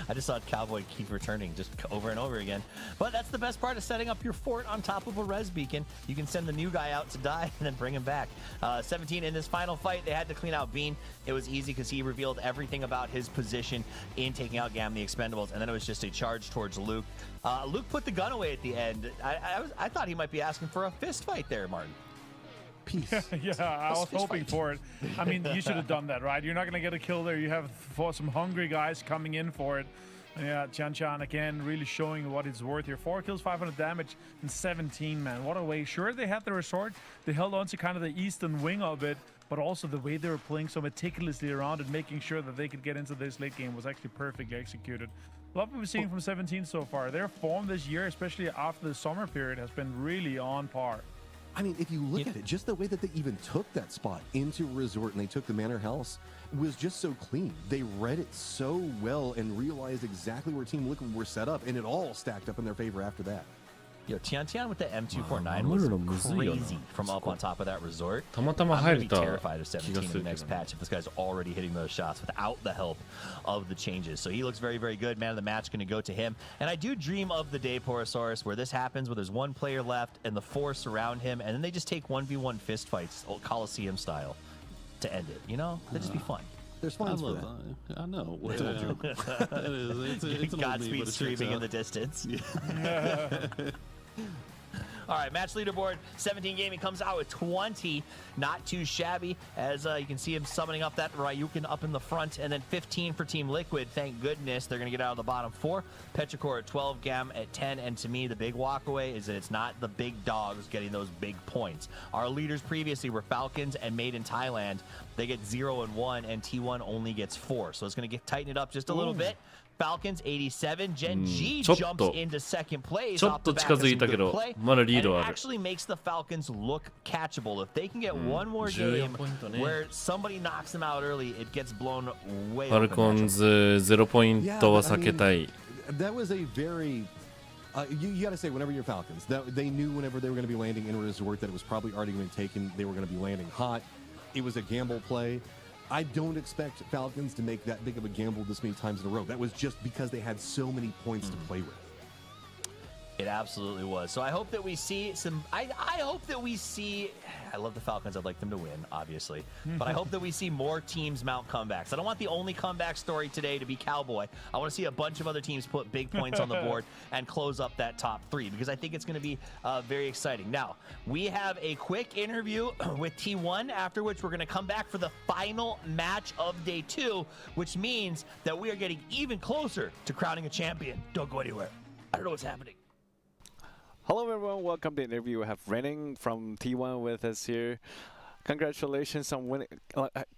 I just saw Cowboy keep returning just over and over again. But that's the best part of setting up your fort on top of a res beacon. You can send the new guy out to die and then bring him back. 17 in this final fight, they had to clean out Bean. It was easy because he revealed everything about his position in taking out Gam the Expendables, and then it was just a charge towards Luke. Luke put the gun away at the end. I thought he might be asking for a fist fight there, Martin. Peace. Yeah, I was hoping for it. I mean, you should have done that, right? You're not going to get a kill there. You have some hungry guys coming in for it. Yeah, Chan again really showing what it's worth here. 4 kills, 500 damage, and 17, man. What a way. Sure, they had the Resort. They held on to kind of the eastern wing of it, but also the way they were playing so meticulously around it, making sure that they could get into this late game was actually perfectly executed. Love what we've seen from 17 so far. Their form this year, especially after the summer period, has been really on par. I mean, if you look at it, just the way that they even took that spot into Resort and they took the Manor House was just so clean. They read it so well and realized exactly where Team Liquid were set up, and it all stacked up in their favor after that. Yo, Tian with the M249 was crazy from up on top of that Resort. I'm going to be terrified of 17 in the next patch if this guy's already hitting those shots without the help of the changes. So he looks very, very good. Man of the match going to go to him. And I do dream of the day, Porosaurus, where this happens, where there's one player left and the 4 surround him, and then they just take 1v1 fist fights, old Coliseum style, to end it. You know? That'd just be fun. There's fun for that. I know. Godspeed streaming in the distance. All right, match leaderboard, 17 Gaming comes out with 20. Not too shabby, as you can see him summoning up that Ryukin up in the front, and then 15 for Team Liquid. Thank goodness they're going to get out of the bottom 4. Petrichor at 12, Gam at 10, and to me, the big walkaway is that it's not the big dogs getting those big points. Our leaders previously were Falcons and Made in Thailand. They get 0 and 1, and T1 only gets 4. So it's going to tighten it up just a little bit. Falcons 87. Gen G jumps into second place off the back of some good play, and it actually makes the Falcons look catchable. If they can get one more game where somebody knocks them out early, it gets blown way open. Falcons 0 ポイントは避けたい。 That was a very you got to say, whenever you're Falcons, that they knew whenever they were going to be landing in resort that it was probably already going to be taken. They were going to be landing hot. It was a gamble play. I don't expect Falcons to make that big of a gamble this many times in a row. That was just because they had so many points to play with. It absolutely was. So I hope that we see some. I hope that we see. I love the Falcons. I'd like them to win, obviously. But I hope that we see more teams mount comebacks. I don't want the only comeback story today to be Cowboy. I want to see a bunch of other teams put big points on the board and close up that top 3, because I think it's going to be very exciting. Now, we have a quick interview with T1, after which we're going to come back for the final match of day 2, which means that we are getting even closer to crowning a champion. Don't go anywhere. I don't know what's happening. Hello everyone, welcome to the interview. We have Renning from T1 with us here. Congratulations on winning,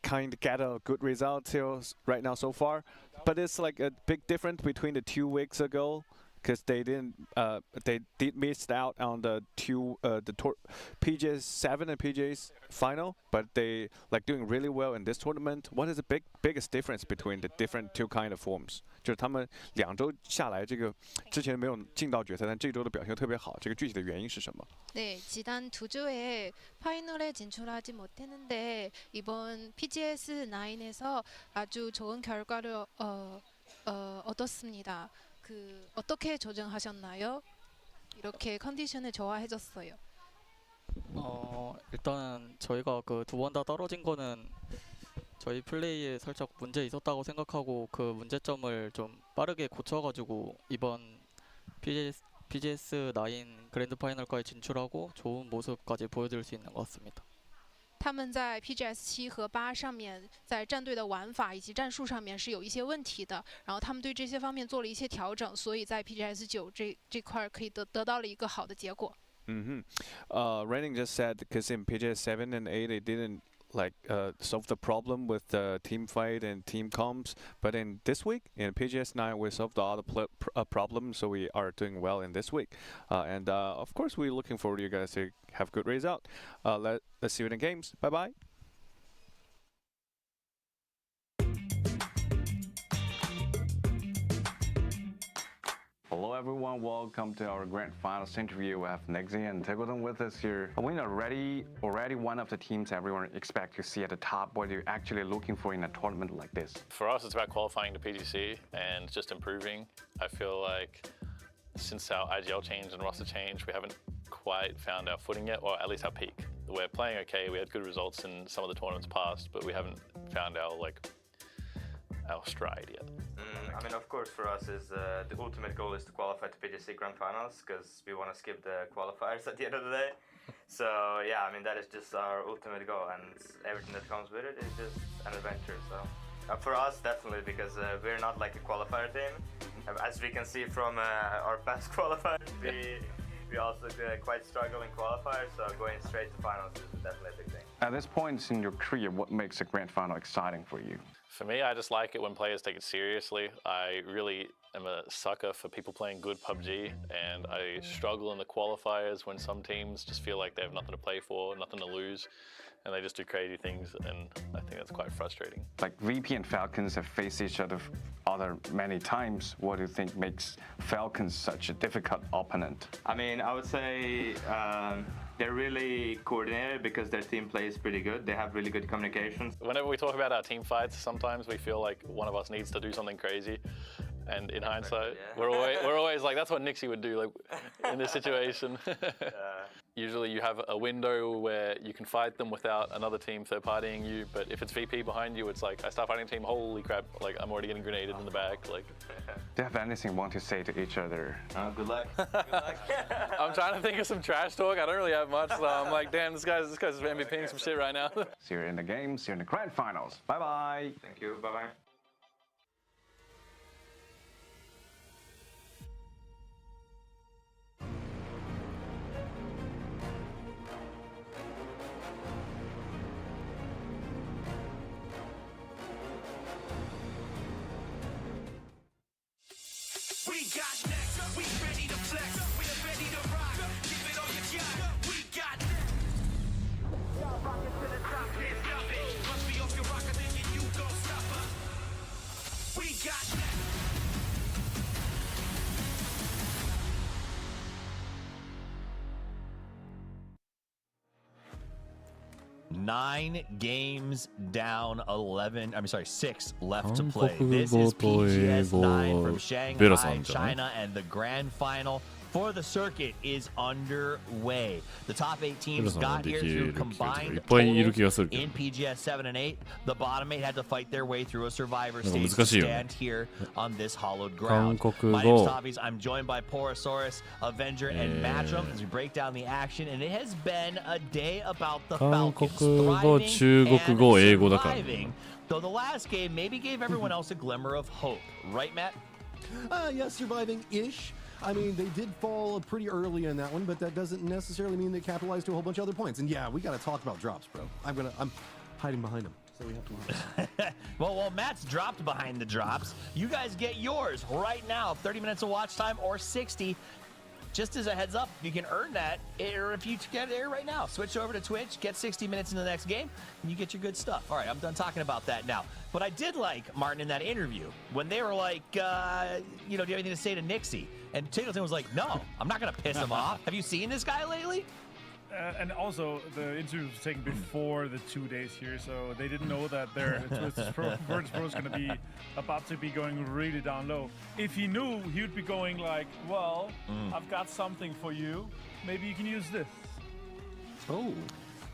kind of get a good result till right now so far. But it's like a big difference between the 2 weeks ago, because they did miss out on the PGS 7 and PGS final, but they like doing really well in this tournament. What is the biggest difference between the different 2 kind of forms? 就是他们2周下来，这个之前没有进到决赛，但这周的表现特别好。这个具体的原因是什么？ 네, 지난 2주에 파이널에 진출하지 못했는데 이번 PGS 9에서 아주 좋은 결과를 얻었습니다. 어떻게 조정하셨나요? 이렇게 컨디션을 좋아해졌어요. 일단 저희가 그 2번 다 떨어진 거는 저희 플레이에 살짝 문제 있었다고 생각하고 그 문제점을 좀 빠르게 고쳐가지고 이번 PGS 9 그랜드 파이널까지 진출하고 좋은 모습까지 보여드릴 수 있는 것 같습니다. 他们在 PGS 7和8上面，在战队的玩法以及战术上面是有一些问题的，然后他们对这些方面做了一些调整，所以在 PGS 9这块可以得到了一个好的结果。Renning just said because in PGS 7 and 8 they didn't solve the problem with the team fight and team comps, but in this week in PGS 9 we solved all the problems, so we are doing well in this week, and of course we're looking forward to you guys to have good result. Let's see you in the games. Bye bye. Hello everyone, welcome to our grand finals interview. We have Nexi and Tegoden with us here. We are already one of the teams everyone expects to see at the top. What are you actually looking for in a tournament like this? For us, it's about qualifying to PGC and just improving. I feel like since our IGL change and roster change, we haven't quite found our footing yet, or at least our peak. We're playing okay, we had good results in some of the tournaments past, but we haven't found our stride yet. I mean, of course, for us, the ultimate goal is to qualify to PGC Grand Finals, because we want to skip the qualifiers at the end of the day. So yeah, I mean, that is just our ultimate goal, and everything that comes with it is just an adventure. So for us, definitely, because we're not like a qualifier team. As we can see from our past qualifiers, we also quite struggle in qualifiers, so going straight to finals is definitely a big thing. At this point in your career, what makes a grand final exciting for you? For me, I just like it when players take it seriously. I really am a sucker for people playing good PUBG, and I struggle in the qualifiers when some teams just feel like they have nothing to play for, nothing to lose, and they just do crazy things, and I think that's quite frustrating. Like VP and Falcons have faced each other many times. What do you think makes Falcons such a difficult opponent? I mean, I would say they're really coordinated because their team plays pretty good. They have really good communications. Whenever we talk about our team fights, sometimes we feel like one of us needs to do something crazy, And in hindsight, we're always like, that's what Nixie would do, like in this situation. Usually you have a window where you can fight them without another team third partying you, but if it's VP behind you, it's like I start fighting a team, holy crap, like I'm already getting grenaded in the back. Like, do you have anything you want to say to each other? Good luck. Good luck. I'm trying to think of some trash talk. I don't really have much, so I'm like, damn, this guy's MVPing some shit right now. See you in the game, see you in the grand finals. Bye bye. Thank you. Bye bye. We got next, we ready to flex, we're ready to rock, give it all you got, we got next. Y'all rockin' to the top, can't stop it, must be off your rocker, then you gon' stop us. We got next. 9 games down, 6 left to play. This is PGS 9 from Shanghai, China, and the grand final for the circuit is underway. The top 8 teams got here through combined totals in PGS 7 and 8. The bottom 8 had to fight their way through a survivor stage to stand here on this hollowed ground. My name is TWIS. I'm joined by Porosaurus, Avenger, and Matchroom as we break down the action. And it has been a day about the Falcons thriving and surviving. Though the last game maybe gave everyone else a glimmer of hope. Right, Matt? Yes, surviving-ish. I mean, they did fall pretty early in that one, but that doesn't necessarily mean they capitalized to a whole bunch of other points. And yeah, we got to talk about drops, bro. I'm hiding behind them, so we have to. Well, Matt's dropped behind the drops. You guys get yours right now. 30 minutes of watch time or 60. Just as a heads up, you can earn that, or if you get it right now, switch over to Twitch, get 60 minutes in the next game, and you get your good stuff. All right, I'm done talking about that now. But I did like, Martin, in that interview, when they were like, do you have anything to say to Nixie? And Tingleton was like, no, I'm not going to piss him off. Have you seen this guy lately? And also, the interview was taken before the 2 days here, so they didn't know that their Virtus Pro is going to be about to be going really down low. If he knew, he would be going like, well, I've got something for you. Maybe you can use this. Oh,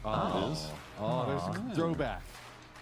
there's a throwback.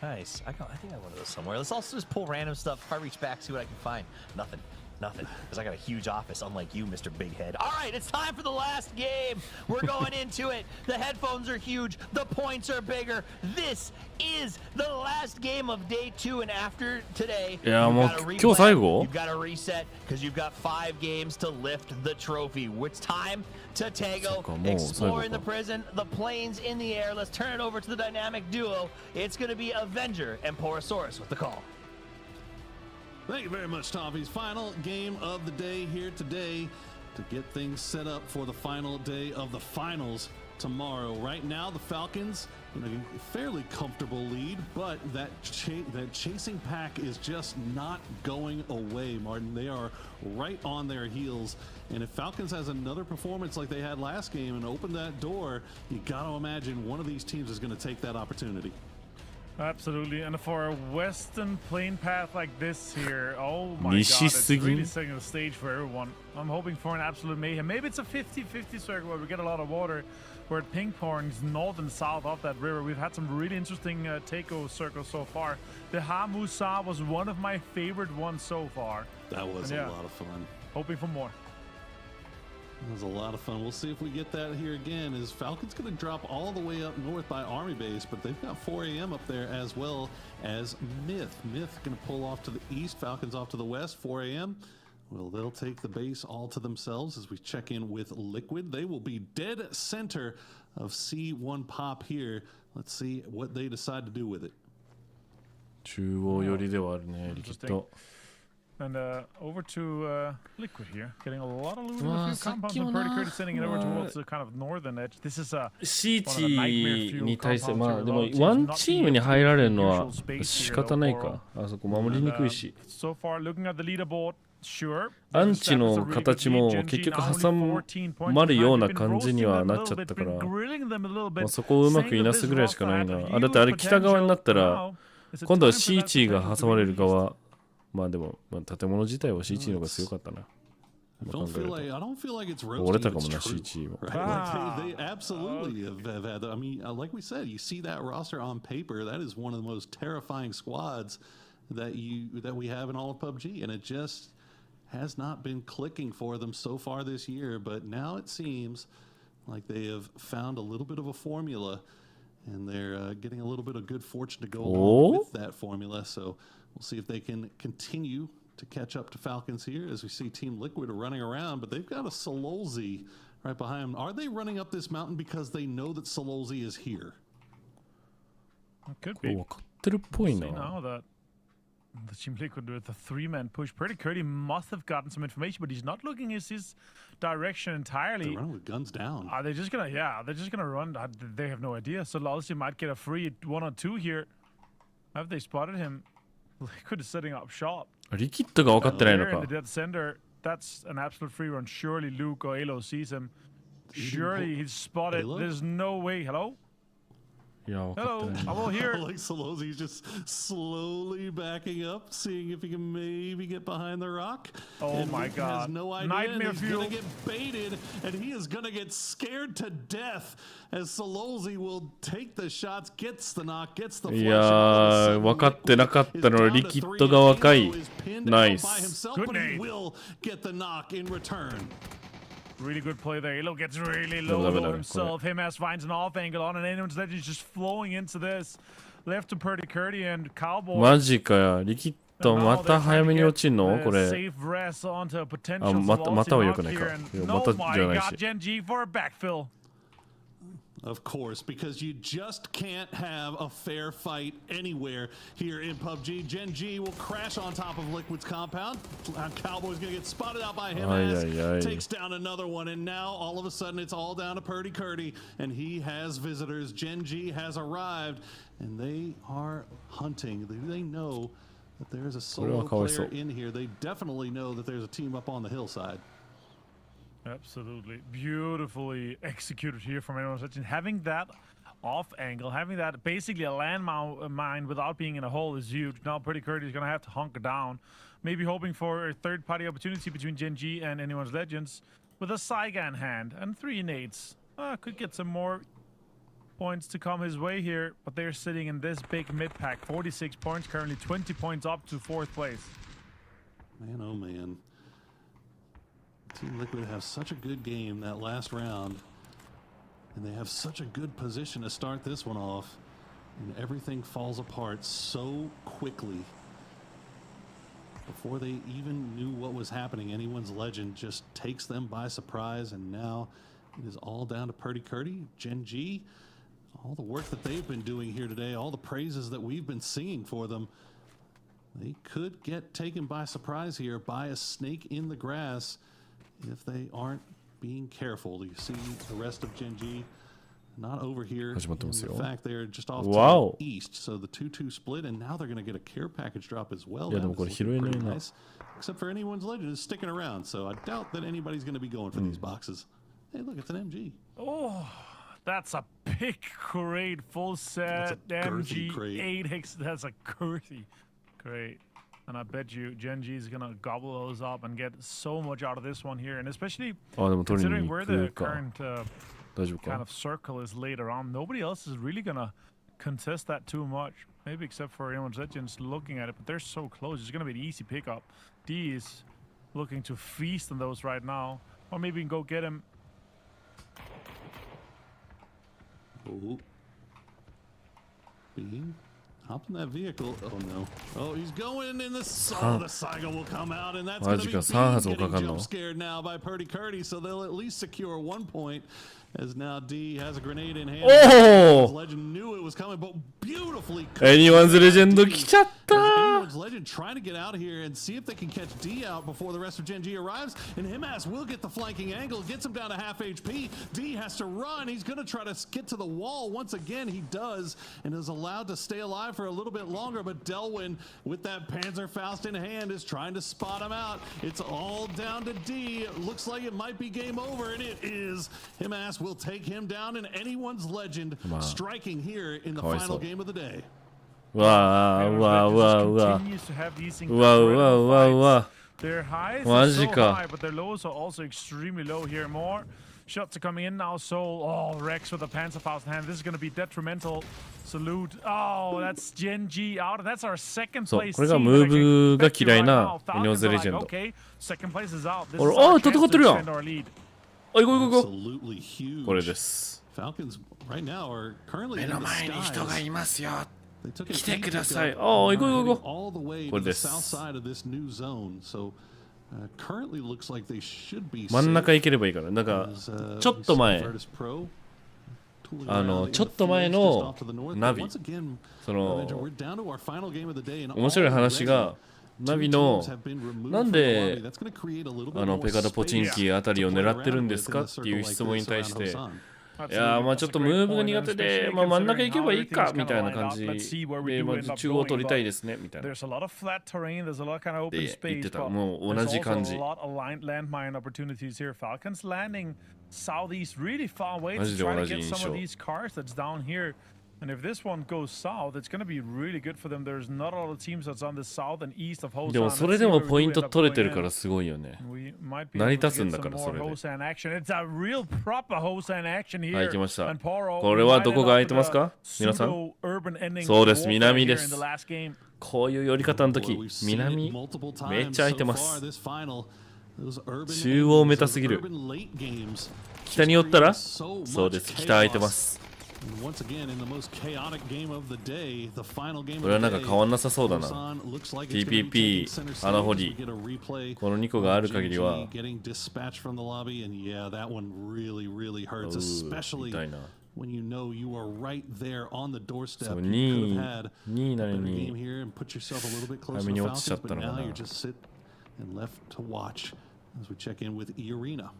Nice. I think I want those somewhere. Let's also just pull random stuff. If I reach back, see what I can find. Nothing. Because I got a huge office, unlike you, Mr. Big Head. All right, it's time for the last game. We're going into it. The headphones are huge. The points are bigger. This is the last game of day 2, and after today, you've got to reset because you've got 5 games to lift the trophy. It's time to Tego, explore in the prison, the planes in the air. Let's turn it over to the dynamic duo. It's going to be Avenger and Porosaurus with the call. Thank you very much, Toffees. Final game of the day here today to get things set up for the final day of the finals tomorrow. Right now, the Falcons in a fairly comfortable lead, but that chasing pack is just not going away, Martin. They are right on their heels. And if Falcons has another performance like they had last game and open that door, you got to imagine one of these teams is going to take that opportunity. Absolutely, and for a western plane path like this here, oh my god, it's really setting the stage for everyone. I'm hoping for an absolute mayhem. Maybe it's a 50-50 circle where we get a lot of water, where it ping-pongs north and south of that river. We've had some really interesting takeover circles so far. The Hamusa was one of my favorite ones so far. That was a lot of fun. Hoping for more. It was a lot of fun. We'll see if we get that here again. Is Falcons going to drop all the way up north by Army Base, but they've got 4 a.m. up there as well as MiTH. MiTH going to pull off to the east, Falcons off to the west, 4 a.m. Well, they'll take the base all to themselves as we check in with Liquid. They will be dead center of C1 pop here. Let's see what they decide to do with it. 中央寄りではあるね、リキッド。 And over to Liquid here, getting a lot of loot in a few compounds and pretty sending it over towards the kind of northern edge. This is a シーチに対して、まあでもワンチームに入られるのは仕方ないか。あそこ守りにくいし。So far, looking at the leaderboard, sure. アンチの形も結局挟まるような感じにはなっちゃったから、まあそこをうまくいなすぐらいしかないな。あ、だってあれ北側になったら、今度はシーチが挟まれる側。まあでも、建物自体は C チームの方が強かったな。I don't feel like it's roasting. 折れたかもな C チーム。Right? Like they absolutely have had that. I mean, like we said, you see that roster on paper. That is one of the most terrifying squads that we have in all of PUBG, and it just has not been clicking for them so far this year. But now it seems like they have found a little bit of a formula, and they're getting a little bit of good fortune to go along with that formula. So we'll see if they can continue to catch up to Falcons here as we see Team Liquid running around, but they've got a Sololzy right behind them. Are they running up this mountain because they know that Sololzy is here? Could be. See now that the Team Liquid with a 3-man push. Pretty Curdy must have gotten some information, but he's not looking his direction entirely. They're running with guns down. Are they just gonna? Yeah, they're just gonna run. They have no idea. Sololzy might get a free 1-on-2 here. Have they spotted him? Liquid is setting up shop. リキッドが分かってないのか。In the dead center, that's an absolute free run. Surely Luke or Elo sees him. Surely he's spotted. There's no way. Hello? Hello, I'm all here. Like Sololzy's just slowly backing up, seeing if he can maybe get behind the rock. Oh and my Luke God. has no idea. Nightmare he's fuel. Gonna get baited, and he is gonna get scared to death as Sololzy will take the shots, gets the knock, gets the flash. いやー、分かってなかったのリキッドが若い。ナイス。Good nade. Will get the knock in return. Really good play there. Elo gets really low himself. Himas finds an off angle on, and anyone's legend just flowing into this. Left to Purdy Curdy and Cowboy. マジかよ。リキッドまた早めに落ちんのこれ。あ、または良くないか。またじゃないし。Gen-G for a backfill. Of course, because you just can't have a fair fight anywhere here in PUBG. Gen-G will crash on top of Liquid's compound. Cowboy's going to get spotted out by him. Takes down another one, and now all of a sudden it's all down to Purdy Curdy, and he has visitors. Gen-G has arrived, and they are hunting. They know that there's a solo player in here. They definitely know that there's a team up on the hillside. Absolutely. Beautifully executed here from anyone's legend. Having that off angle, having that basically a landmine without being in a hole is huge. Now Pretty Curdy is going to have to hunker down. Maybe hoping for a third-party opportunity between Gen-G and anyone's legends with a Saigon hand and 3 nades. Could get some more points to come his way here, but they're sitting in this big mid-pack. 46 points currently, 20 points up to 4th place. Man, oh man. Team Liquid have such a good game that last round, and they have such a good position to start this one off, and everything falls apart so quickly. Before they even knew what was happening, anyone's legend just takes them by surprise, and now it is all down to Purdy Curdy, Gen-G, all the work that they've been doing here today, all the praises that we've been singing for them. They could get taken by surprise here by a snake in the grass if they aren't being careful. You see the rest of Gen-G not over here. In fact, they're just off to the east. So the 2-2 split, and now they're going to get a care package drop as well. Pretty nice. Except for anyone's legend is sticking around, so I doubt that anybody's going to be going for these boxes. Hey, look, it's an MG. Oh, that's a big crate, full set. MG 8X. That's a girthy crate. And I bet you Gen-G is going to gobble those up and get so much out of this one here. And especially considering where the current kind of circle is laid around, nobody else is really going to contest that too much. Maybe except for anyone's legends looking at it, but they're so close. It's going to be an easy pickup. D is looking to feast on those right now. Or maybe we can go get him. Oh. Beam. Hop in that vehicle. Oh no. Oh, he's going in the Saiga will come out, and that's going to be getting jump scared now by Purdy Curdy, so they'll at least secure 1 point. As now D has a grenade in hand. Oh! Legend knew it was coming, but beautifully. Anyone's legend 来ちゃった。Anyone's legend trying to get out of here and see if they can catch D out before the rest of Gen-G arrives. And Himas will get the flanking angle, gets him down to half HP. D has to run. He's going to try to get to the wall once again. He does, and is allowed to stay alive for a little bit longer. But Delwyn, with that Panzerfaust in hand, is trying to spot him out. It's all down to D. It looks like it might be game over, and it is. Himas will take him down, and anyone's legend striking here in the final game of the day. Their highs are so high, but their lows are also extremely low here. More shots are coming in now. Soul, oh, Rex with a Panzerfaust in hand. This is going to be detrimental. Salute. Oh, that's Gen G out. That's our second place. これがムーブが嫌いなエニオズレジェンド。Okay, second place is out. This あ、 is our 戦 chance ってる to やん。 extend our lead. あ、行こう行こう行こ Absolutely う。 huge. これです。 Falcons right now are currently 目 in の the 前に人が skies. いますよ。 They took an 来てください。 intake あ、行こう行こう行 heading こ all the way う。こ to れ the で south す。 side of this new zone. So currently looks like they should be 真ん中 safe 行ければいいから。なんか as, ちょっと we see 前。 Virtus Pro tooling あ around の in ちょっ the と前 fields の just off to the north. ナ But ビ once again, その we're down to our final game of the day, and 面白い話が already ナビ two の teams have been removed なん from the で lobby. That's going to create a little bit あの more ペカダポチン space キあたりを to play 狙ってる around んで with す in か a っていう circle 質 like 問に this 対し around て Hosan. いやまあちょっとムーブが苦手で、まあ、真ん中行けばいいかみたいな感じで、まあ、中央取りたいですねみたいな。で There's a lot of flat terrain, there's a lot of kind of open 言っ space, てた。 but もう同 there's じ also 感じ。 a lot of landmine opportunities here. Falcons landing southeast really far away マ to ジで try 同 to じ get 印 some 象。 of these cars that's down here. And if this one goes south, it's going to be really good for them. There's not a lot of teams that's on the south and east of Hosan. でもそれでもポイント取れてるからすごいよね。成り立つんだからそれで。 It's a real proper Hosan action here. はい、来ました。これはどこが空いてますか皆さん。そうです、南です。こういう寄り方の時、南めっちゃ空いてます。中央メタすぎる。北に寄ったらそうです、北空いてます。これはなんか変わんなさそうだな。TPP、アナホリ、この2個がある限りは。痛いな。When you know you are right there on the doorstep, そう you could have had 2位な a の better game に here and put yourself a little bit 早 closer め to に落ちちゃ Falcons, ったの but か now な。 you're just sit and left to watch as we check in with E-Arena.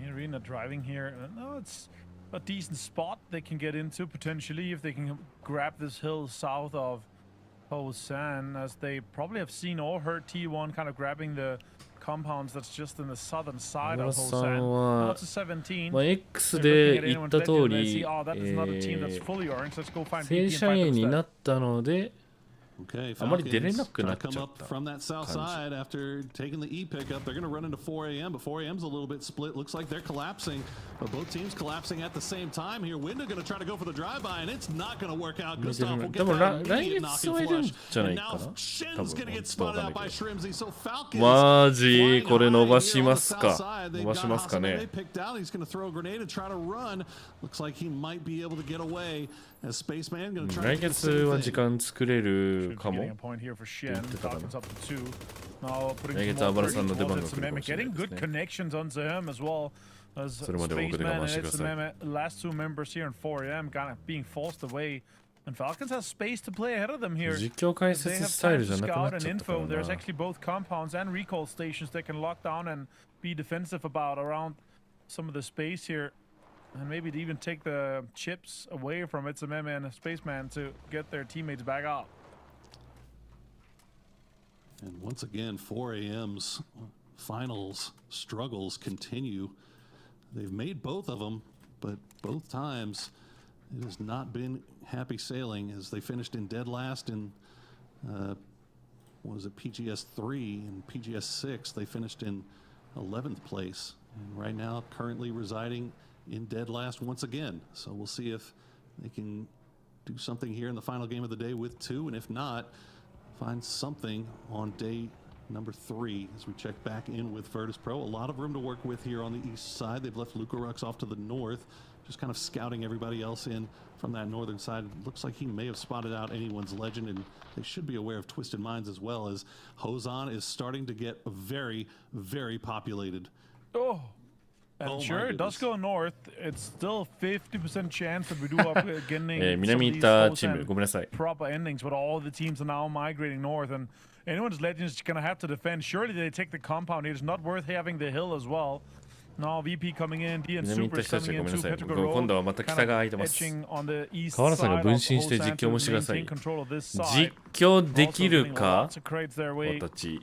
E-Arena driving here. No, it's a decent spot they can get into potentially if they can grab this hill south of Hosan, as they probably have seen or heard T1 kind of grabbing the compounds that's just in the southern side of Hosan. Now it's a 17. まあ X で言った通り、正社員になったので、あまり出れなくなっちゃった感じ。 After taking the E pickup, they're going to run into 4 a.m., but 4 a.m.'s a little bit split. Looks like they're collapsing, but both teams collapsing at the same time here. Winda going to try to go for the drive-by, and it's not going to work out. Gustav will get that immediate knocking flush, and now Shen's going to get spotted out by Shrimsy. So Falcons マジこれ伸ばしますか。伸ばしますかね。 He's going to throw a grenade and try to run. Looks like he might be able to get away as Spaceman going to try to 来月は時間作れるかも。 来月はバラさんの出番が来るかもしれないですね。それまで僕で我慢してください。 last two members here in 4am kind of being forced away, and Falcons have space to play ahead of them here. 実況解説スタイルじゃなくなっちゃったからな。 There's actually both compounds and recall stations that can lock down and be defensive about around some of the space here, and maybe even take the chips away from SMM and Spaceman to get their teammates back out. And once again, 4 a.m.'s finals struggles continue. They've made both of them, but both times it has not been happy sailing as they finished in dead last in, what was it, PGS 3 and PGS 6. They finished in 11th place, and right now currently residing in dead last once again. So we'll see if they can do something here in the final game of the day with 2, and if not, find something on day number 3 as we check back in with Virtus Pro. A lot of room to work with here on the east side. They've left Lucarux off to the north, just kind of scouting everybody else in from that northern side. Looks like he may have spotted out anyone's legend, and they should be aware of Twisted Minds as well, as Hosan is starting to get very, very populated. Oh. And sure, it does go north. It's still 50% chance that we do up getting proper endings, but all the teams are now migrating north, and anyone's legends is gonna have to defend. Surely they take the compound. It's not worth having the hill as well. Now VP coming in, D and Super is coming in too. Petrico Road kind of etching on the east side of Hosan to maintain control of this side. 実況できるか私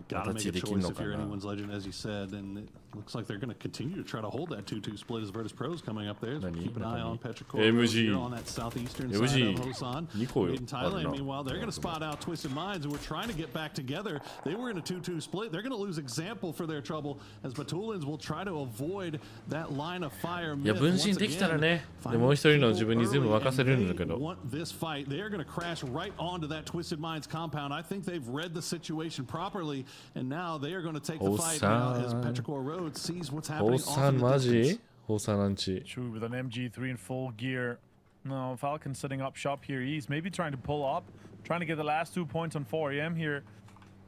Gotta make a choice if you're anyone's legend, as you said, and Looks like they're going to continue to try to hold that 2-2 split as Virtus Pro's coming up there. Keep an eye on Petrichor here on that southeastern side of Hosan. In Thailand, meanwhile, they're going to spot out Twisted Minds, who are trying to get back together. They were in a 2-2 split. They're going to lose example for their trouble as Batulins will try to avoid that line of fire. いや分身できたらね。でもう一人の自分に全部任せるんだけど。Want this fight? They are going to crash right onto that Twisted Minds compound. I think they've read the situation properly, and now they are going to take the fight now as Petrichor Road sees what's happening off in the distance. True, with an MG3 in full gear. No, Falcon setting up shop here. He's maybe trying to pull up, trying to get the last 2 points on 4am here.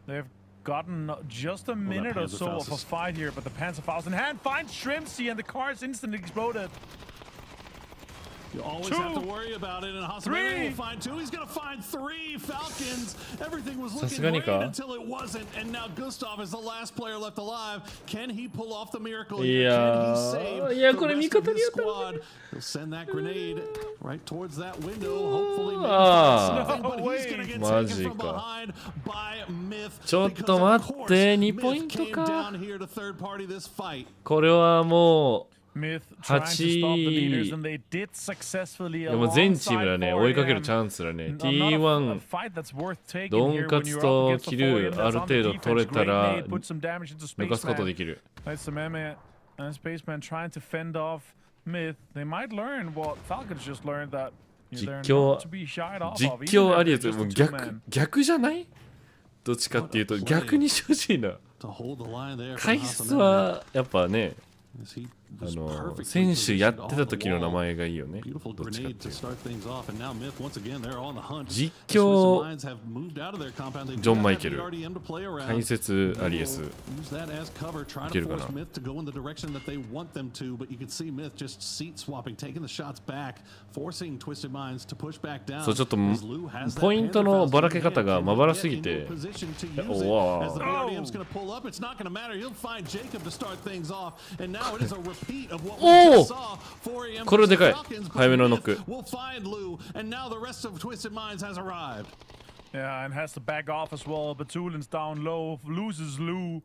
They've gotten just a minute or so of a fight here, but the Panzerfaust in hand finds Shrimpsy, and the car is instantly exploded. You always have to worry about it, and Hassan will find 2. He's going to find 3 Falcons. Everything was looking great until it wasn't, and now Gustav is the last player left alive. Can he pull off the miracle here? Can he save the rest of his squad? He'll send that grenade right towards that window. Hopefully, but he's going to get taken from behind by Myth. ちょっと待って、2ポイントか。これはもう。8でも全チームだね、追いかけるチャンスだね。T1 ドンカツとキルある程度取れたら抜かすことできる。実況ありやつ、もう逆じゃない？どっちかっていうと逆にしてほしいな。回数はやっぱね、選手やってた時の名前がいいよね。どっちかっていうと。実況ジョン・マイケル、解説アリエスいけるかな。そう、ちょっとポイントのばらけ方がまばらすぎて、おわおお、これでかい。早めのノック。Yeah, and has to back off as well. Batulin's down low, loses Lou.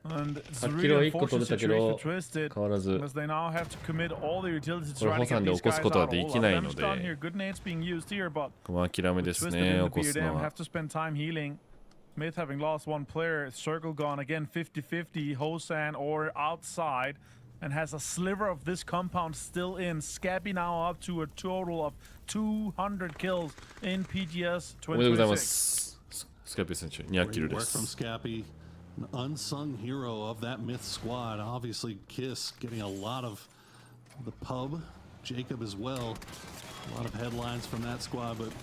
And it's a really unfortunate situation for Twisted, because they now have to commit all the utilities to try to get these guys out. All damage done here. Good nades being used here, but Twisted in the PUDM have to spend time healing. MiTH having lost 1 player. Circle gone again, 50-50. Hosan or outside. And has a sliver of this compound still in. Scabby now up to a total of 200 kills in PGS 2026. Scabby 選手、200キルです。From Scabby, an unsung hero of that MiTH squad. Obviously, Kiss getting a lot of the pub. Jacob as well. A lot of headlines from that squad, but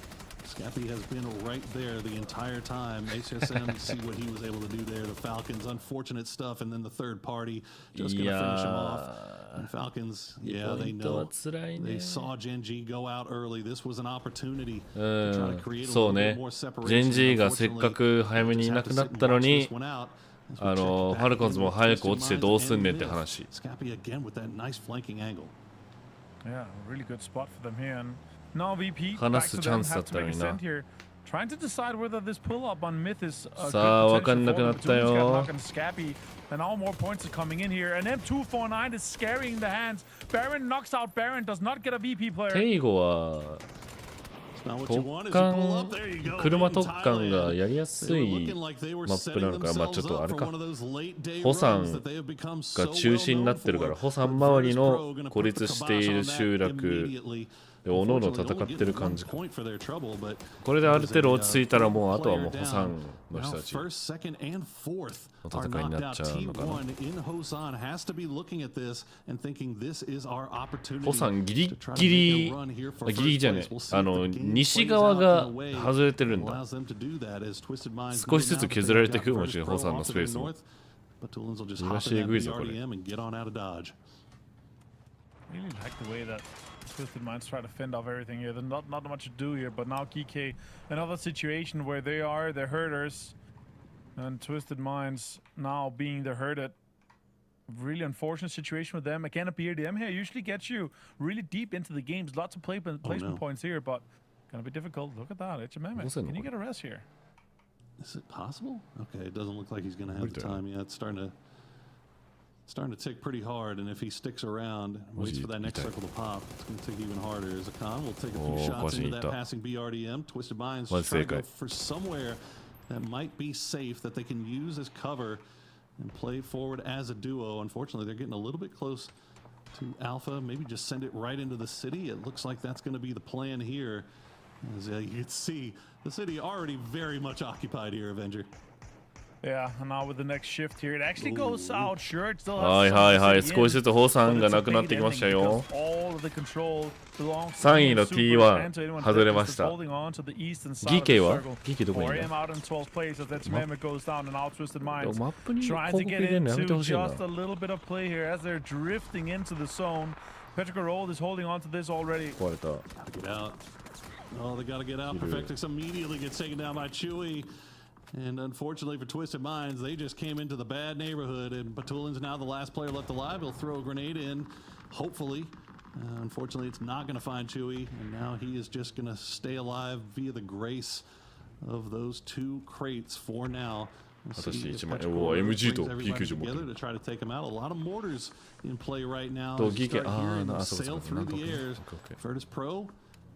Scabby has been right there the entire time. HSM, see what he was able to do there. The Falcons, unfortunate stuff, and then the third party just going to finish him off. And Falcons, yeah, they know. They saw Genji go out early. This was an opportunity to try to create a little bit more separation. ジェンジーがせっかく早めにいなくなったのに、ファルコンズも早く落ちてどうすんねんって話。Scabby again with that nice flanking angle. Yeah, really good spot for them here. And now VP 話すチャンスだったのにな。Trying to decide whether this pull up on MiTH is さあ、わかんなくなったよ。 And all more points are coming in here. And M249 is scaring the hands. Baron knocks out Baron, does not get a VP player. テイゴは特艦、車特艦がやりやすいマップなのか、まあちょっとあれか。ホサンが中心になってるから、ホサン周りの孤立している集落でおのおの戦ってる感じか。これである程度落ち着いたらもうあとはもうホサンの人たちの戦いになっちゃうのかな。ホサンギリギリ、ギリギリじゃねえ、西側が外れてるんだ。少しずつ削られてくるかもしれない、ホサンのスペースも。東えぐいぞこれ。Twisted Minds try to fend off everything here. There's not much to do here, but now GK, another situation where they're herders, and Twisted Minds now being the herded. Really unfortunate situation with them. Again, a PRDM here usually gets you really deep into the games. Lots of placement points here, but gonna be difficult. Look at that, HMM. Can you get a rest here? Is it possible? Okay, it doesn't look like he's gonna have the time yet. It's starting to starting to tick pretty hard, and if he sticks around, waits for that next circle to pop, it's going to tick even harder. As Akan will take a few shots into that passing BRDM. Twisted Minds trying to go for somewhere that might be safe, that they can use as cover and play forward as a duo. Unfortunately, they're getting a little bit close to Alpha. Maybe just send it right into the city. It looks like that's going to be the plan here. As you can see, the city already very much occupied here, Avenger. Yeah, and now with the next shift here, it actually goes out. Sure, it still has はいはいはい、少しずつ放散がなくなってきましたよ。3位の T1 外れました。GK は GK どこにいるの？でもマップに広告入れるのやめてほしいな。壊れた。Oh, they got to get out. Perfectix immediately gets taken down by Chewy. And unfortunately for Twisted Minds, they just came into the bad neighborhood. And Batulin's now the last player left alive. He'll throw a grenade in, hopefully. Unfortunately, it's not going to find Chewy. And now he is just going to stay alive via the grace of those two crates for now. MG と PQ 持ってる。To try to take him out. A lot of mortars in play right now. Sail through the air. Virtus Pro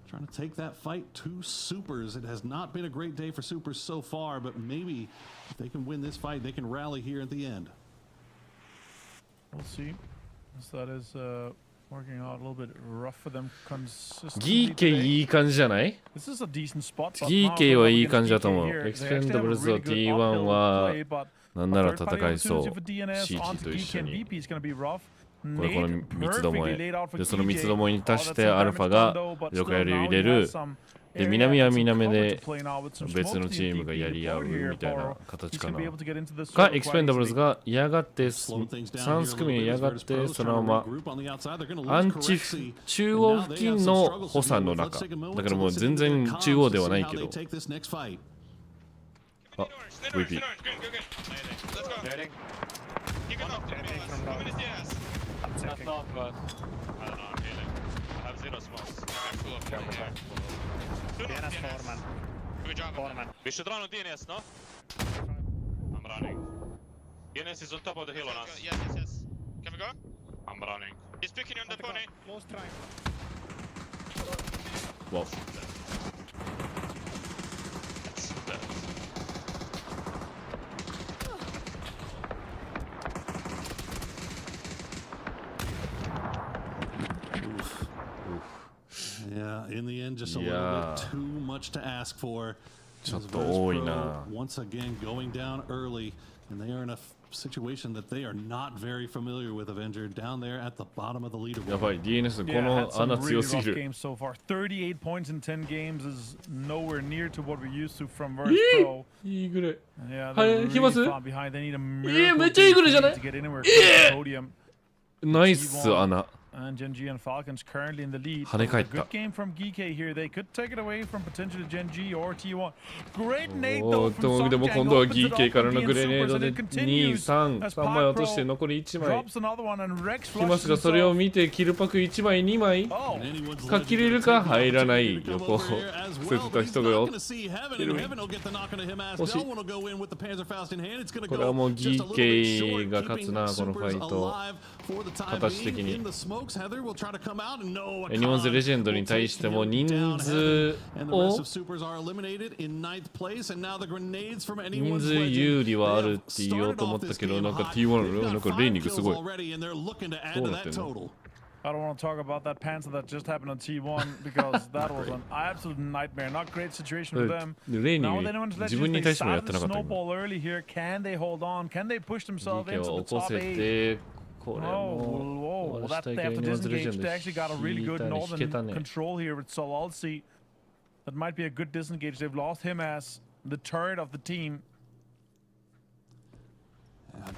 trying to take that fight to Supers. It has not been a great day for Supers so far, but maybe if they can win this fight, they can rally here at the end. We'll see. So that is working out a little bit rough for them consistently. GK いい感じじゃない？ This is a decent spot. GK はいい感じだと思う。エクスペンダブルズと T1 はなんなら戦いそう。CT と一緒に。この三つどもえで、その三つどもえに対してアルファがよくやりを入れる。で、南は南で別のチームがやり合うみたいな形かな。か、エクスペンダブルズが嫌がって、3ス組嫌がって、そのままアンチ中央付近の補佐の中。だからもう全然中央ではないけど。あ、VP。That's not, but I don't know, I'm healing. I have zero smokes. I'm full of healing. DNS Foreman. Good job, Foreman. We should run on DNS, no? I'm running. DNS is on top of the hill on us. Yes. Can we go? I'm running. He's picking on the pony. Close trying. Whoa. That's bad. Yeah, in the end, just a little bit too much to ask for. ちょっと多いな。 Once again, going down early, and they are in a situation that they are not very familiar with. Avenger down there at the bottom of the leaderboard. やばい、DNS この穴強すぎる。 So far, 38 points in 10 games is nowhere near to what we're used to from Virtus Pro. いいぐらい。 Yeah, はい、来ます？ behind. They need a miracle めっちゃいいぐらいじゃない？ to get anywhere close to the podium. ナイス穴。 And Gen.G and Falcons currently in the lead. 跳ね返った。 Good game from GK here. They could take it away from potentially Gen.G or T1. Great nade though from でも今度は GK からのグレネード Supers で and it 2、 continues 3、 as 3枚落として Pro 残り1枚。 drops another one and Rex 来ますが flushes それを himself. 見てキルパク1枚2枚か切れるか入らない横を伏せてた人がよ。惜しい。これはもう GK が勝つなこのファイト。形的に。エニモンズレジェンドに対しても人数を人数有利はあるって言おうと思ったけどなんか T1 のなんかレーニングすごい。どうなってんのI don't want to talk about that Panther that just happened on T1 because that was an absolute nightmare. Not great situation for them. Now they don't let you. They started the snowball early here. Can they hold on? Can they push themselves into the top 8? Oh, that they have to disengage. They actually got a really good northern control here with Solalsi. That might be a good disengage. They've lost him as the turret of the team. And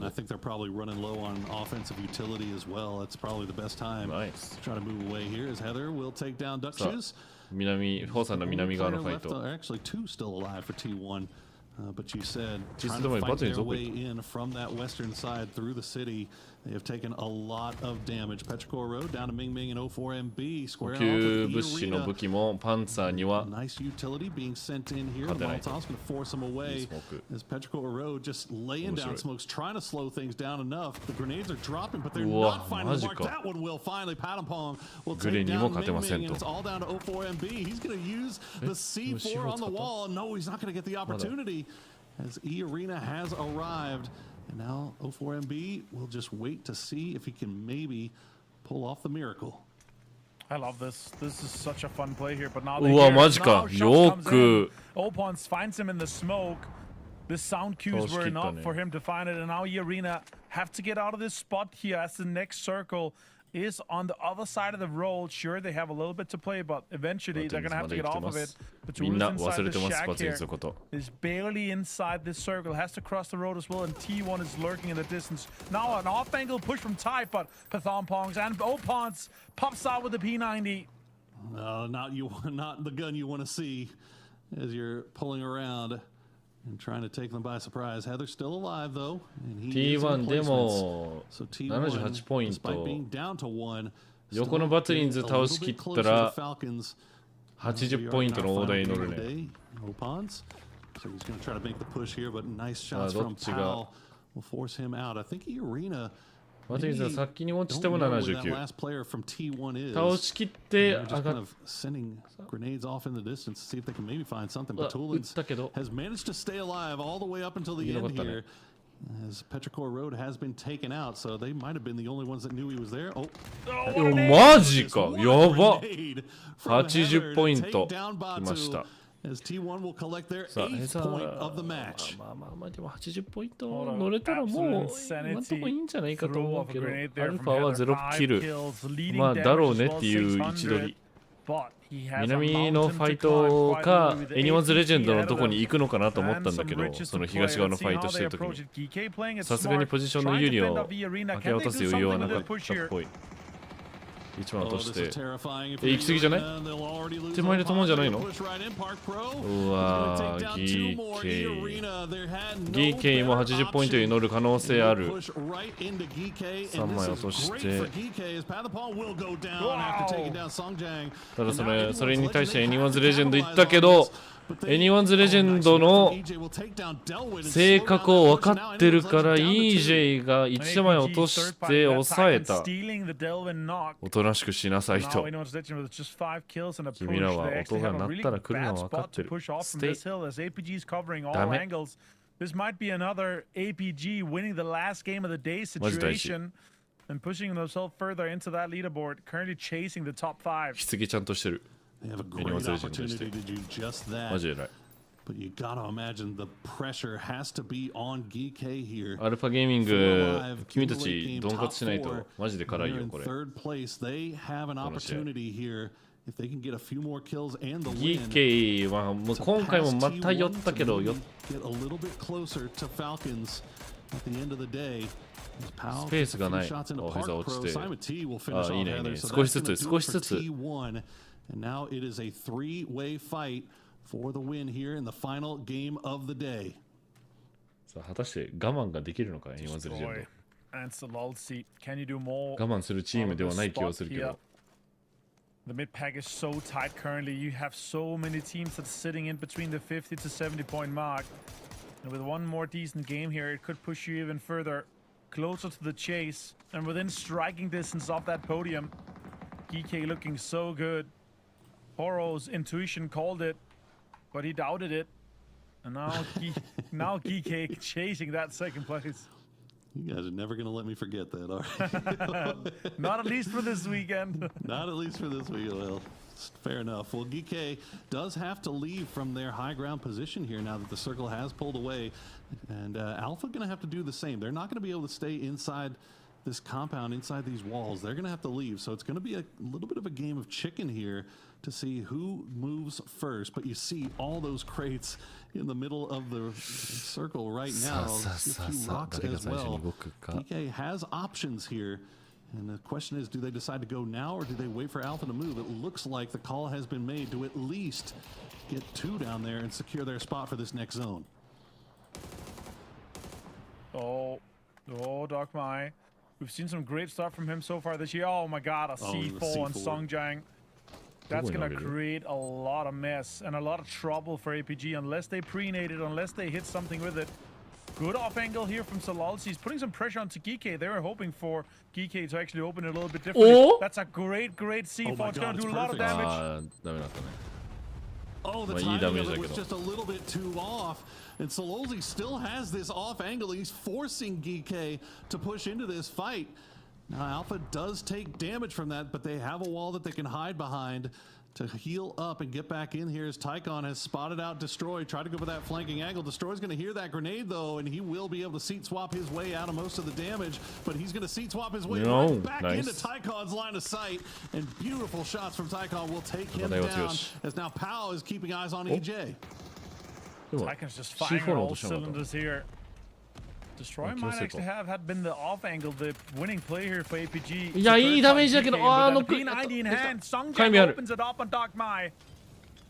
I think they're probably running low on offensive utility as well. It's probably the best time to try to move away here as Heather will take down Duck Shoes. Actually, 2 still alive for T1. But you said Just trying to the fight their buttons way open. in from that western side through the city. They have taken a lot of damage. Petrichor Road down to Ming Ming and 04MB. 補 Square 給 off 物 with 資の E-Arena. 武器もパンツァーには Nice utility being sent in here. The 勝てない Molotov's going to force him away as Petrichor Road just laying down smokes, trying to slow things down enough. The grenades are dropping, but they're うわ not finding the mark. マジか That one will finally. Padampong will グレ take にも down 勝て Ming ませ Ming, ん and と it's all down to 04MB. He's going to use the C4 on the wall. No, he's not going to get the opportunity as E-Arena has arrived. And now 04MB will just wait to see if he can maybe pull off the miracle. I love this. This is such a fun play here, but now うわマジか now Shots よ comes く in. Opons finds him in the smoke. The sound cues were enough for him to find it, and now E-Arena have to get out of this spot here as the next circle is on the other side of the road. Sure, they have a little bit to play, but eventually they're gonna have to get off of it. But to みんな lose 忘 inside れ the てます shack バツイ here ズのこと is barely inside this circle. Has to cross the road as well, and T1 is lurking in the distance. Now an off-angle push from Ty, but Pathampongs and Opons pops out with the P90. Not the gun you want to see as you're pulling around and trying to take them by surprise. Heather's still alive though, and he is in T1 で placements. も So T1, 78ポイン despite ト being down to one, 横のバツリンズ倒しきったら80ポイントの大台に乗るね Opons. So he's going to try to make the push here, but nice あ shots ど from っちが Powell will force him out. I think E-Arena バツリンズは先に落ちても don't know where that 79 last player from T1 is. 倒しきって上 They're just が kind っ of sending grenades off in the distance to see if they can maybe find something. うわ But 撃っ Tulins たけど has managed to stay alive all the way up until the 生き end 残ったね here. As Petrichor Road has been taken out, so they might have been the only ones that knew he was there. Oh, マジかやば80ポイントきました as T1 will collect their さあ eighth さ point of the match. まあでも80ポイント乗れたらもう今んとこいいんじゃないかと思うけどアルファは0キルまあだろうねっていう位置取り南のファイトかエニワンズレジェンドのとこに行くのかなと思ったんだけどその東側のファイトしてる時にさすがにポジションの有利を明け渡す余裕はなかったっぽい1番落として行き過ぎじゃない手前で止まんじゃないのうわー GK も80ポイントに乗る可能性ある3枚落としてただそれに対してエニワンズレジェンド行ったけどエニワンズレジェンドの性格を分かってるから EJ が1枚落として抑えたおとなしくしなさいと君らは音が鳴ったら来るのは分かってるステイダメ This might be another APG winning the last game of the day situation and pushing themselves further into that leaderboard, currently chasing the top 5. 棺ちゃんとしてる They have a great opportunity to do just that. マジ偉い But you gotta imagine the pressure has to be on GK here. アルファゲーミング君たちドンカツしないとマジで辛いよこれ Third place, they have an opportunity here if they can get a few more kills and the win. GK はもう今回もまた寄ったけど Get a little bit closer to Falcons at the end of the day. スペースがない膝落ちてあいいねいいね少しずつ少しずつ And now it is a three-way fight for the win here in the final game of the day. さあ果たして我慢ができるのかエニワンズレジェンド我慢するチームではない気がするけど The mid pack is so tight currently. You have so many teams that's sitting in between the 50 to 70 point mark. And with one more decent game here, it could push you even further closer to the chase and within striking distance of that podium. GK looking so good. Poro's intuition called it, but he doubted it. And now GK chasing that second place. You guys are never going to let me forget that, are you? Not at least for this weekend. Not at least for this weekend. Well, fair enough. Well, GK does have to leave from their high ground position here now that the circle has pulled away. And Alpha going to have to do the same. They're not going to be able to stay inside this compound, inside these walls. They're going to have to leave. So it's going to be a little bit of a game of chicken here to see who moves first. But you see all those crates in the middle of the circle right now. Rocks as well. PK has options here. And the question is, do they decide to go now or do they wait for Alpha to move? It looks like the call has been made to at least get 2 down there and secure their spot for this next zone. Oh, Doc Mai. We've seen some great stuff from him so far this year. Oh my god, a C4 on Songjang. That's going to create a lot of mess and a lot of trouble for APG unless they pre-nade it, unless they hit something with it. Good off angle here from Salalsi. He's putting some pressure onto Geeke. They were hoping for Geeke to actually open it a little bit differently. Oh! That's a great C4. It's going to do a lot of damage. Oh, the timing of it was just a little bit too off. And Sololzi still has this off angle. He's forcing Geeke to push into this fight. Now, Alpha does take damage from that, but they have a wall that they can hide behind to heal up and get back in here as Tycon has spotted out Destroy. Try to go for that flanking angle. Destroy's going to hear that grenade, though, and he will be able to seat swap his way out of most of the damage, but he's going to seat swap his way right back into Tycon's line of sight, and beautiful shots from Tycon will take him down, as now Pao is keeping eyes on EJ. Tycon's just firing on all cylinders here. Destroy might actually have been the off angle, the winning play here for APG. Yeah,いいダメージだけど、P90 in hand, Songjang opens it up on Doc Mai.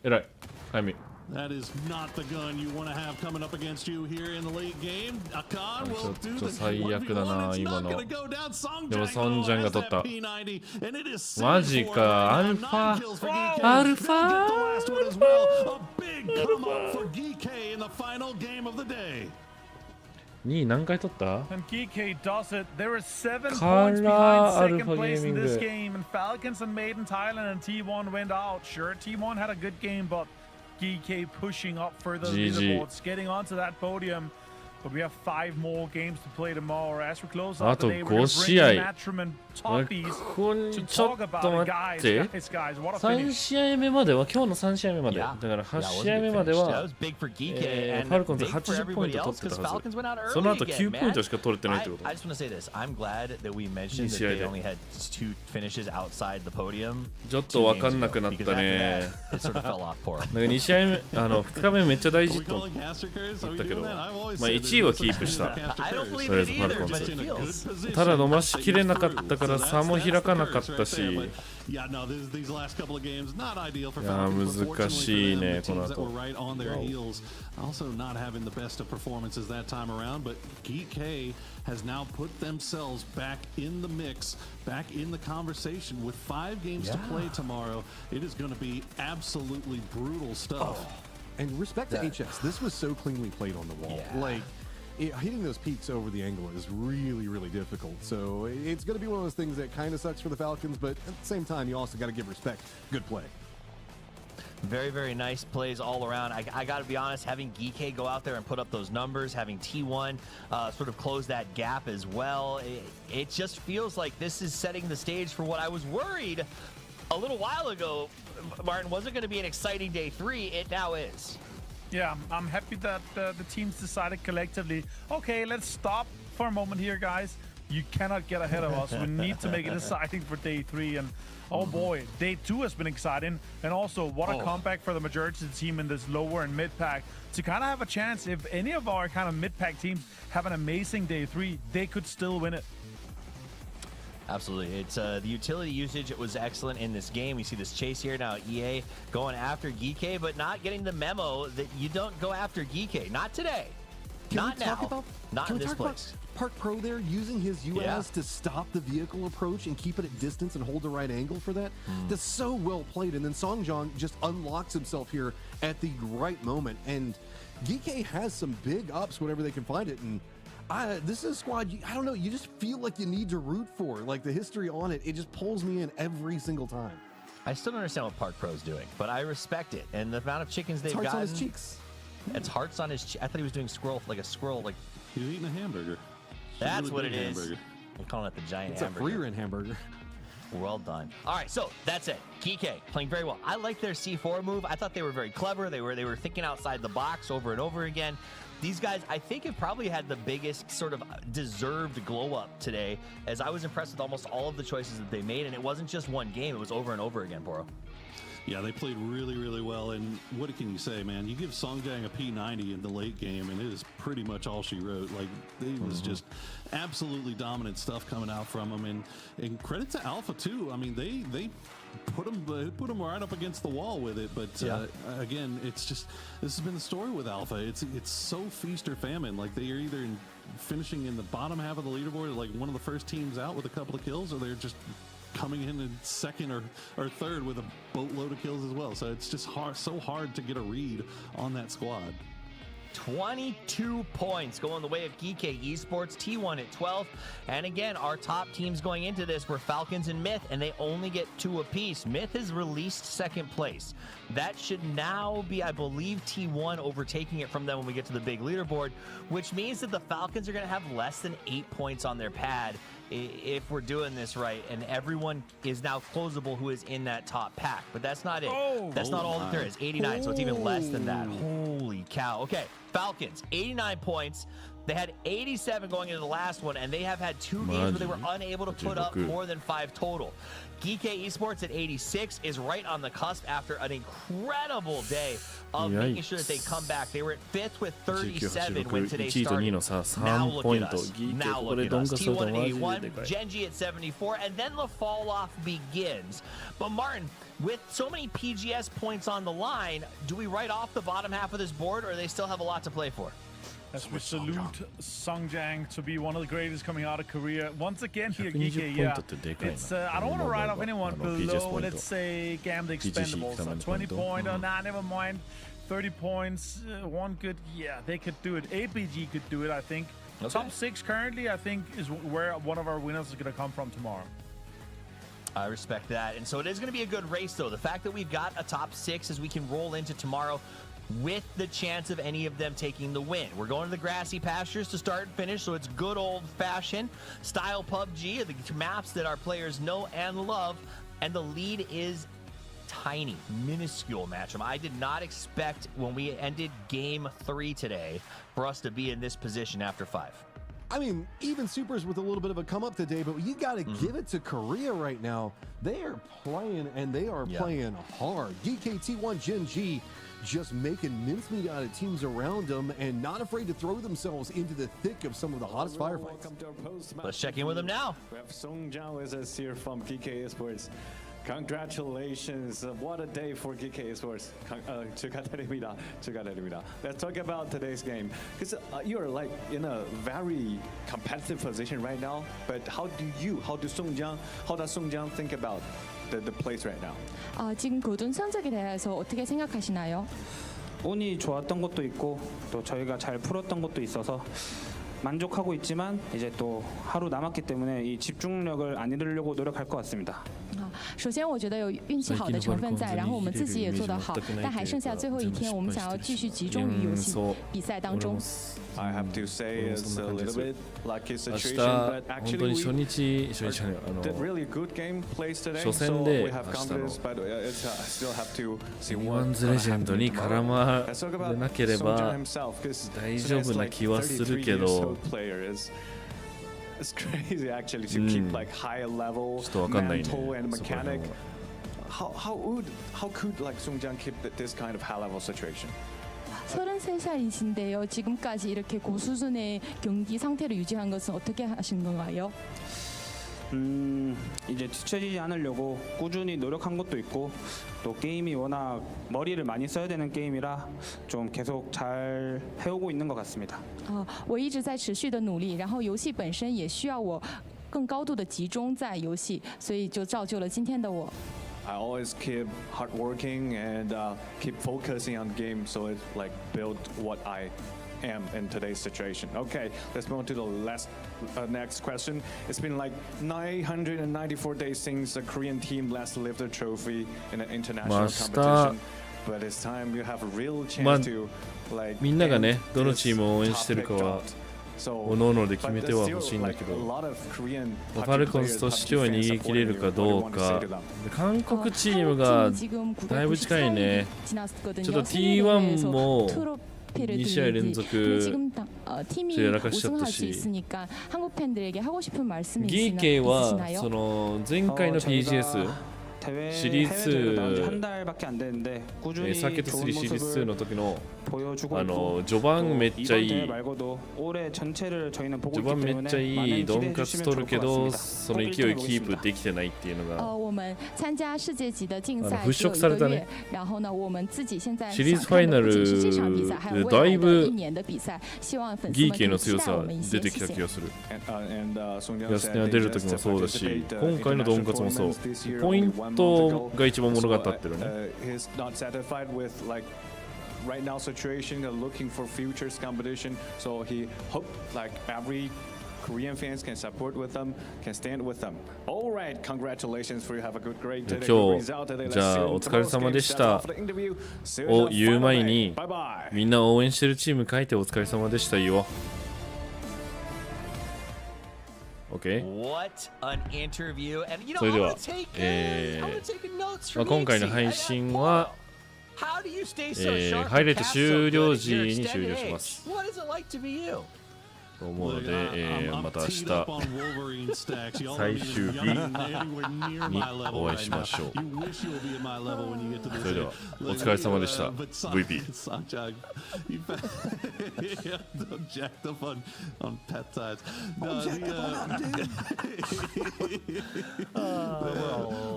偉い。Timing. That is not the gun you want to have coming up against you here in the late game. Akan will do the 1v1. It's not going to go down. Songjang has that P90, and it isマジか、アルファ。アルファ。 A big come up for Geeke in the final game of the day. 2位何回取った And Geeke does it. There are 7 points behind second place in this game, and Falcons and Maiden Thailand and T1 went out. Sure, T1 had a good game, but Geeke pushing up further leaderboards, getting onto that podium. But we have 5 more games to play tomorrow. As we close out the day, we're going to bring in Matrim and Toppies to talk about it. Guys, what a finish. 3試合目までは、今日の3試合目まで。だから8試合目までは、ファルコンズ80ポイント取ってたはず。その後9ポイントしか取れてないってこと。I just want to say this. I'm glad that we mentioned that they only had 2 finishes outside the podium. ちょっと分かんなくなったね。2試合目、2日目めっちゃ大事と言ったけど、まあ1位はキープした。とりあえずファルコンズ。ただ伸ばしきれなかったから差も開かなかったし。いや難しいねこの後。Also not having the best of performances that time around, but Geeke has now put themselves back in the mix, back in the conversation with 5 games to play tomorrow. It is going to be absolutely brutal stuff. And respect to HS, this was so cleanly played on the wall. Like, hitting those peaks over the angle is really, really difficult. So it's going to be one of those things that kind of sucks for the Falcons, but at the same time, you also got to give respect. Good play. Very, very nice plays all around. I got to be honest, having Geeke go out there and put up those numbers, having T1 sort of close that gap as well, it just feels like this is setting the stage for what I was worried a little while ago, Martin, wasn't going to be an exciting day 3. It now is. Yeah, I'm happy that the teams decided collectively, okay, let's stop for a moment here, guys. You cannot get ahead of us. We need to make it exciting for day 3. And oh boy, day 2 has been exciting. And also, what a comeback for the majority of the team in this lower and mid-pack to kind of have a chance. If any of our kind of mid-pack teams have an amazing day 3, they could still win it. Absolutely. It's the utility usage. It was excellent in this game. We see this chase here now. EA going after Geeke, but not getting the memo that you don't go after Geeke. Not today. Not now. Not in this place. Park Pro there using his UAS to stop the vehicle approach and keep it at distance and hold the right angle for that. That's so well played. And then Songjang just unlocks himself here at the right moment. And Geeke has some big ups whenever they can find it. And this is a squad, I don't know, you just feel like you need to root for. Like the history on it, it just pulls me in every single time. I still don't understand what Park Pro's doing, but I respect it. And the amount of chickens they've gotten. Hearts on his cheeks. It's hearts on his cheeks. I thought he was doing a squirrel. Like he was eating a hamburger. That's what it is. I'm calling it the giant hamburger. It's a free-run hamburger. Well done. All right, so that's it. Geeke playing very well. I like their C4 move. I thought they were very clever. They were thinking outside the box over and over again. These guys, I think, have probably had the biggest sort of deserved glow up today, as I was impressed with almost all of the choices that they made, and it wasn't just one game. It was over and over again, Boro. Yeah, they played really, really well, and what can you say, man? You give Songjang a P90 in the late game, and it is pretty much all she wrote. Like, it was just absolutely dominant stuff coming out from them, and credit to Alpha, too. I mean, they put them right up against the wall with it, but again, it's just, this has been the story with Alpha. It's so feast or famine. Like, they are either in finishing in the bottom half of the leaderboard, like one of the first teams out with a couple of kills, or they're just coming in second or third with a boatload of kills as well. So it's just so hard to get a read on that squad. 22 points going the way of GK Esports, T1 at 12. And again, our top teams going into this were Falcons and MiTH, and they only get 2 apiece. MiTH has released second place. That should now be, I believe, T1 overtaking it from them when we get to the big leaderboard, which means that the Falcons are going to have less than 8 points on their pad if we're doing this right, and everyone is now closable who is in that top pack. But that's not it. That's not all that there is. 89, so it's even less than that. Holy cow. Okay, Falcons, 89 points. They had 87 going into the last one, and they have had 2 games where they were unable to put up more than 5 total. GK Esports at 86 is right on the cusp after an incredible day of making sure that they come back. They were at 5th with 37 when today started. Now look at us. Now look at us. T1 at 81, Genji at 74, and then the fall off begins. But Martin, with so many PGS points on the line, do we write off the bottom half of this board, or do they still have a lot to play for? As we salute Songjang to be one of the greatest coming out of Korea. Once again here, GK, yeah. It's, I don't want to write off anyone below, let's say, Gam the Expendables. 20 point, nah, never mind. 30 points, 1 good, yeah, they could do it. APG could do it, I think. Okay. Top 6 currently, I think, is where one of our winners is going to come from tomorrow. I respect that. And so it is going to be a good race, though. The fact that we've got a top 6 as we can roll into tomorrow with the chance of any of them taking the win. We're going to the grassy pastures to start and finish, so it's good old-fashioned style PUBG, the maps that our players know and love, and the lead is tiny, minuscule matchup. I did not expect when we ended game 3 today for us to be in this position after 5. I mean, even Supers with a little bit of a come up today, but you got to give it to Korea right now. They are playing, and they are playing hard. DKT1 Gen G just making mincemeat out of teams around them and not afraid to throw themselves into the thick of some of the hottest firefights. Let's check in with them now. We have Songjang with us here from GK Esports. Congratulations. What a day for GK Esports. Let's talk about today's game. Because you're like in a very competitive position right now. But how does Songjang think about the place right now? 지금 고든 성적에 대해서 어떻게 생각하시나요? 운이 좋았던 것도 있고 또 저희가 잘 풀었던 것도 있어서 만족하고 있지만 이제 또 하루 남았기 때문에 이 집중력을 안 잃으려고 노력할 것 같습니다. 首先，我觉得有运气好的成分在，然后我们自己也做得好，但还剩下最后一天，我们想要继续集中于游戏比赛当中。I have to say it's a little bit lucky situation, but actually we did really good game plays today, so we have confidence, but it's still have to see what legendに絡まれなければ大丈夫な気はするけど。It's crazy actually to keep like high level mental and mechanic. How could like Songjang keep this kind of high level situation? 33살이신데요. 지금까지 이렇게 고수준의 경기 상태를 유지한 것은 어떻게 하신 건가요? 이제 뒤처지지 않으려고 꾸준히 노력한 것도 있고 또 게임이 워낙 머리를 많이 써야 되는 게임이라 좀 계속 잘 해오고 있는 것 같습니다. 我一直在持续的努力，然后游戏本身也需要我更高度的集中在游戏，所以就造就了今天的我。I always keep hard working and keep focusing on the game, so it like build what I am in today's situation. Okay, let's move on to the next question. It's been like 994 days since the Korean team last lifted a trophy in an international competition. But it's time you have a real chance to like みんながね、どのチームを応援してるかはおのおので決めてはほしいんだけど、ファルコンズとしては逃げ切れるかどうか。韓国チームがだいぶ近いね。ちょっと T1 も2試合連続やらかしちゃったし、GK はその前回の PGS 대회 シリー 해외 대회를 나온 지 ズ 한 달밖에 안 됐는데 꾸준히 サーキット 좋은 3シリーズ2の 모습을 時の 보여주고 있고 序盤めっちゃ 이번 い 대회 い 말고도 올해 전체를 저희는 보고 序 있기 盤めっちゃ 때문에 いい 많은 ドン 기대해 カツ 주시면 取る 좋을 け 것 ど 같습니다. その勢い 꼭 キ 1등해 ープ 보겠습니다. できてないっていうのが我们参加世界级的竞赛払只有拭されたね1个月，然后呢，我们自己现在シリーズ想看的不仅是这ファイナル场比赛，还有未だいぶ来的1年的比赛。希望粉丝ギー们可以期系の強さ待我们一些。出てき谢謝。た気がする And 安根が出る時もそうだし今回のドンカツもそうポイントが一番物語ってるね He's not satisfied with like right now situation, looking for futures competition. So he hope like every Korean fans can support with them, can stand with them. All right, congratulations for you. Have a good grade today. 今 Good result today. 日じゃあ Let's see お疲れ様でし tomorrow's た game. That's all for the interview. See you を in the 言う final 前 day. に Bye bye. みんな応援してるチーム書いてお疲れ様でした言おう OK? What an interview. And you know, それで I は want to take, I want to take notes まあ from 今回の Mixie. 配信は How do you stay so sharp ハイライ to ト cast so 終 good 了 at 時 your に終 extended 了し age? ます What is it like to be you? と思うので、 I'm また明日 teed up on Wolverine stacks. Y'all 最 don't 終 even, 日 y'all ain't anywhere near に my level お会い right し now. ましょう You wish you'll be at my level when you get to this. それでは day. お疲れ様でした But VP Sanjay, you yeah, don't jack up on peptides. No,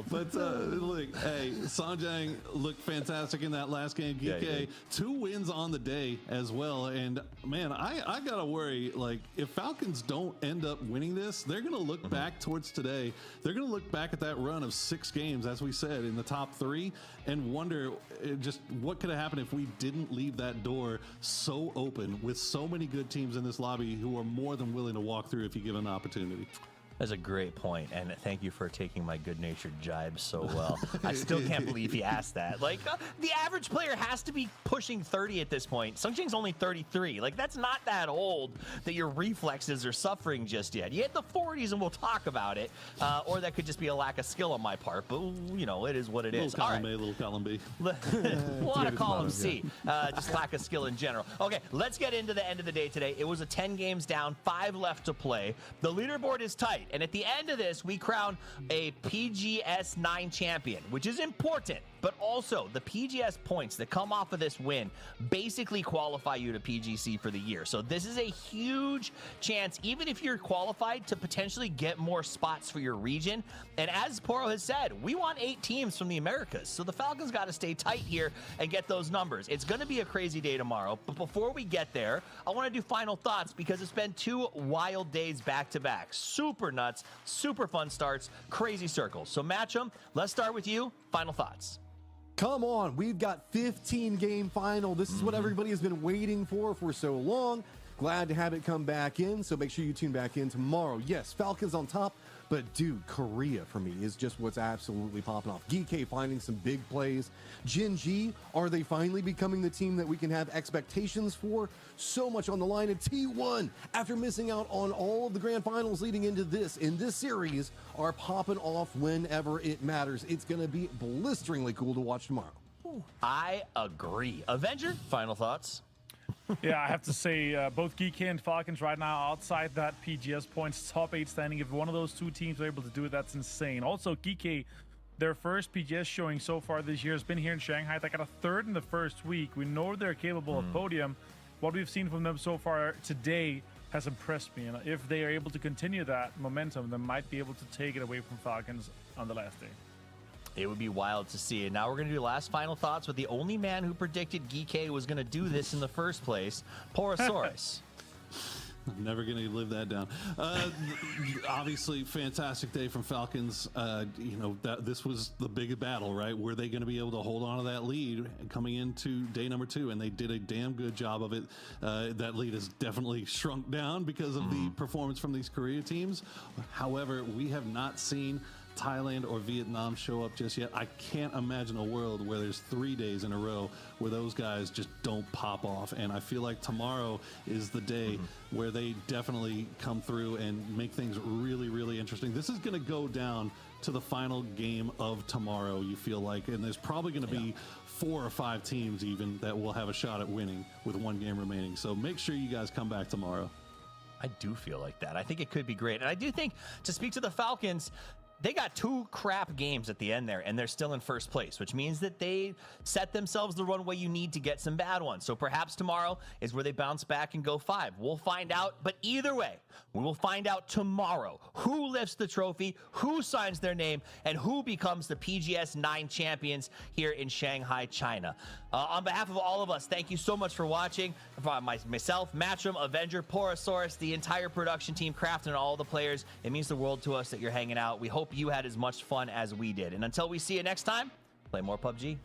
but look, hey, Sanjay looked fantastic in that last game. GK, 2 wins on the day as well. And man, I gotta worry. Like, if Falcons don't end up winning this, they're gonna look back towards today. They're gonna look back at that run of 6 games, as we said, in the top 3, and wonder just what could have happened if we didn't leave that door so open with so many good teams in this lobby who are more than willing to walk through if you give an opportunity. That's a great point, and thank you for taking my good-natured jibe so well. I still can't believe he asked that. Like, the average player has to be pushing 30 at this point. Sungjing's only 33. Like, that's not that old that your reflexes are suffering just yet. You hit the 40s and we'll talk about it, or that could just be a lack of skill on my part, but, you know, it is what it is. Little column A, little column B. A lot of column C. Just lack of skill in general. Okay, let's get into the end of the day today. It was a 10 games down, 5 left to play. The leaderboard is tight. And at the end of this, we crown a PGS 9 champion, which is important. But also, the PGS points that come off of this win basically qualify you to PGC for the year. So this is a huge chance, even if you're qualified, to potentially get more spots for your region. And as Poro has said, we want 8 teams from the Americas. So the Falcons got to stay tight here and get those numbers. It's going to be a crazy day tomorrow. But before we get there, I want to do final thoughts because it's been 2 wild days back-to-back. Super nuts, super fun starts, crazy circles. So Match'em, let's start with you. Final thoughts. Come on, we've got 15 game final. This is what everybody has been waiting for so long. Glad to have it come back in, so make sure you tune back in tomorrow. Yes, Falcons on top, but dude, Korea for me is just what's absolutely popping off. GK finding some big plays. Jin G, are they finally becoming the team that we can have expectations for? So much on the line. And T1, after missing out on all of the grand finals leading into this, in this series, are popping off whenever it matters. It's going to be blisteringly cool to watch tomorrow. I agree. Avenger, final thoughts. Yeah, I have to say, both Geeky and Falcons right now outside that PGS points, top 8 standing. If one of those 2 teams are able to do it, that's insane. Also, Geeky, their first PGS showing so far this year has been here in Shanghai. They got a 3rd in the first week. We know they're capable of podium. What we've seen from them so far today has impressed me. And if they are able to continue that momentum, they might be able to take it away from Falcons on the last day. It would be wild to see it. Now we're going to do last final thoughts with the only man who predicted Geeky was going to do this in the first place, Porosaurus. I'm never going to live that down. Obviously, fantastic day from Falcons. You know, this was the big battle, right? Were they going to be able to hold on to that lead coming into day number 2? And they did a damn good job of it. That lead has definitely shrunk down because of the performance from these Korea teams. However, we have not seen Thailand or Vietnam show up just yet. I can't imagine a world where there's 3 days in a row where those guys just don't pop off. And I feel like tomorrow is the day where they definitely come through and make things really, really interesting. This is going to go down to the final game of tomorrow, you feel like. And there's probably going to be 4 or 5 teams even that will have a shot at winning with 1 game remaining. So make sure you guys come back tomorrow. I do feel like that. I think it could be great. And I do think, to speak to the Falcons, they got 2 crap games at the end there, and they're still in first place, which means that they set themselves the runway you need to get some bad ones. So perhaps tomorrow is where they bounce back and go 5. We'll find out, but either way, we will find out tomorrow who lifts the trophy, who signs their name, and who becomes the PGS 9 champions here in Shanghai, China. On behalf of all of us, thank you so much for watching. Myself, Matchroom, Avenger, Porosaurus, the entire production team, Craft, and all the players. It means the world to us that you're hanging out. We hope you had as much fun as we did. And until we see you next time, play more PUBG.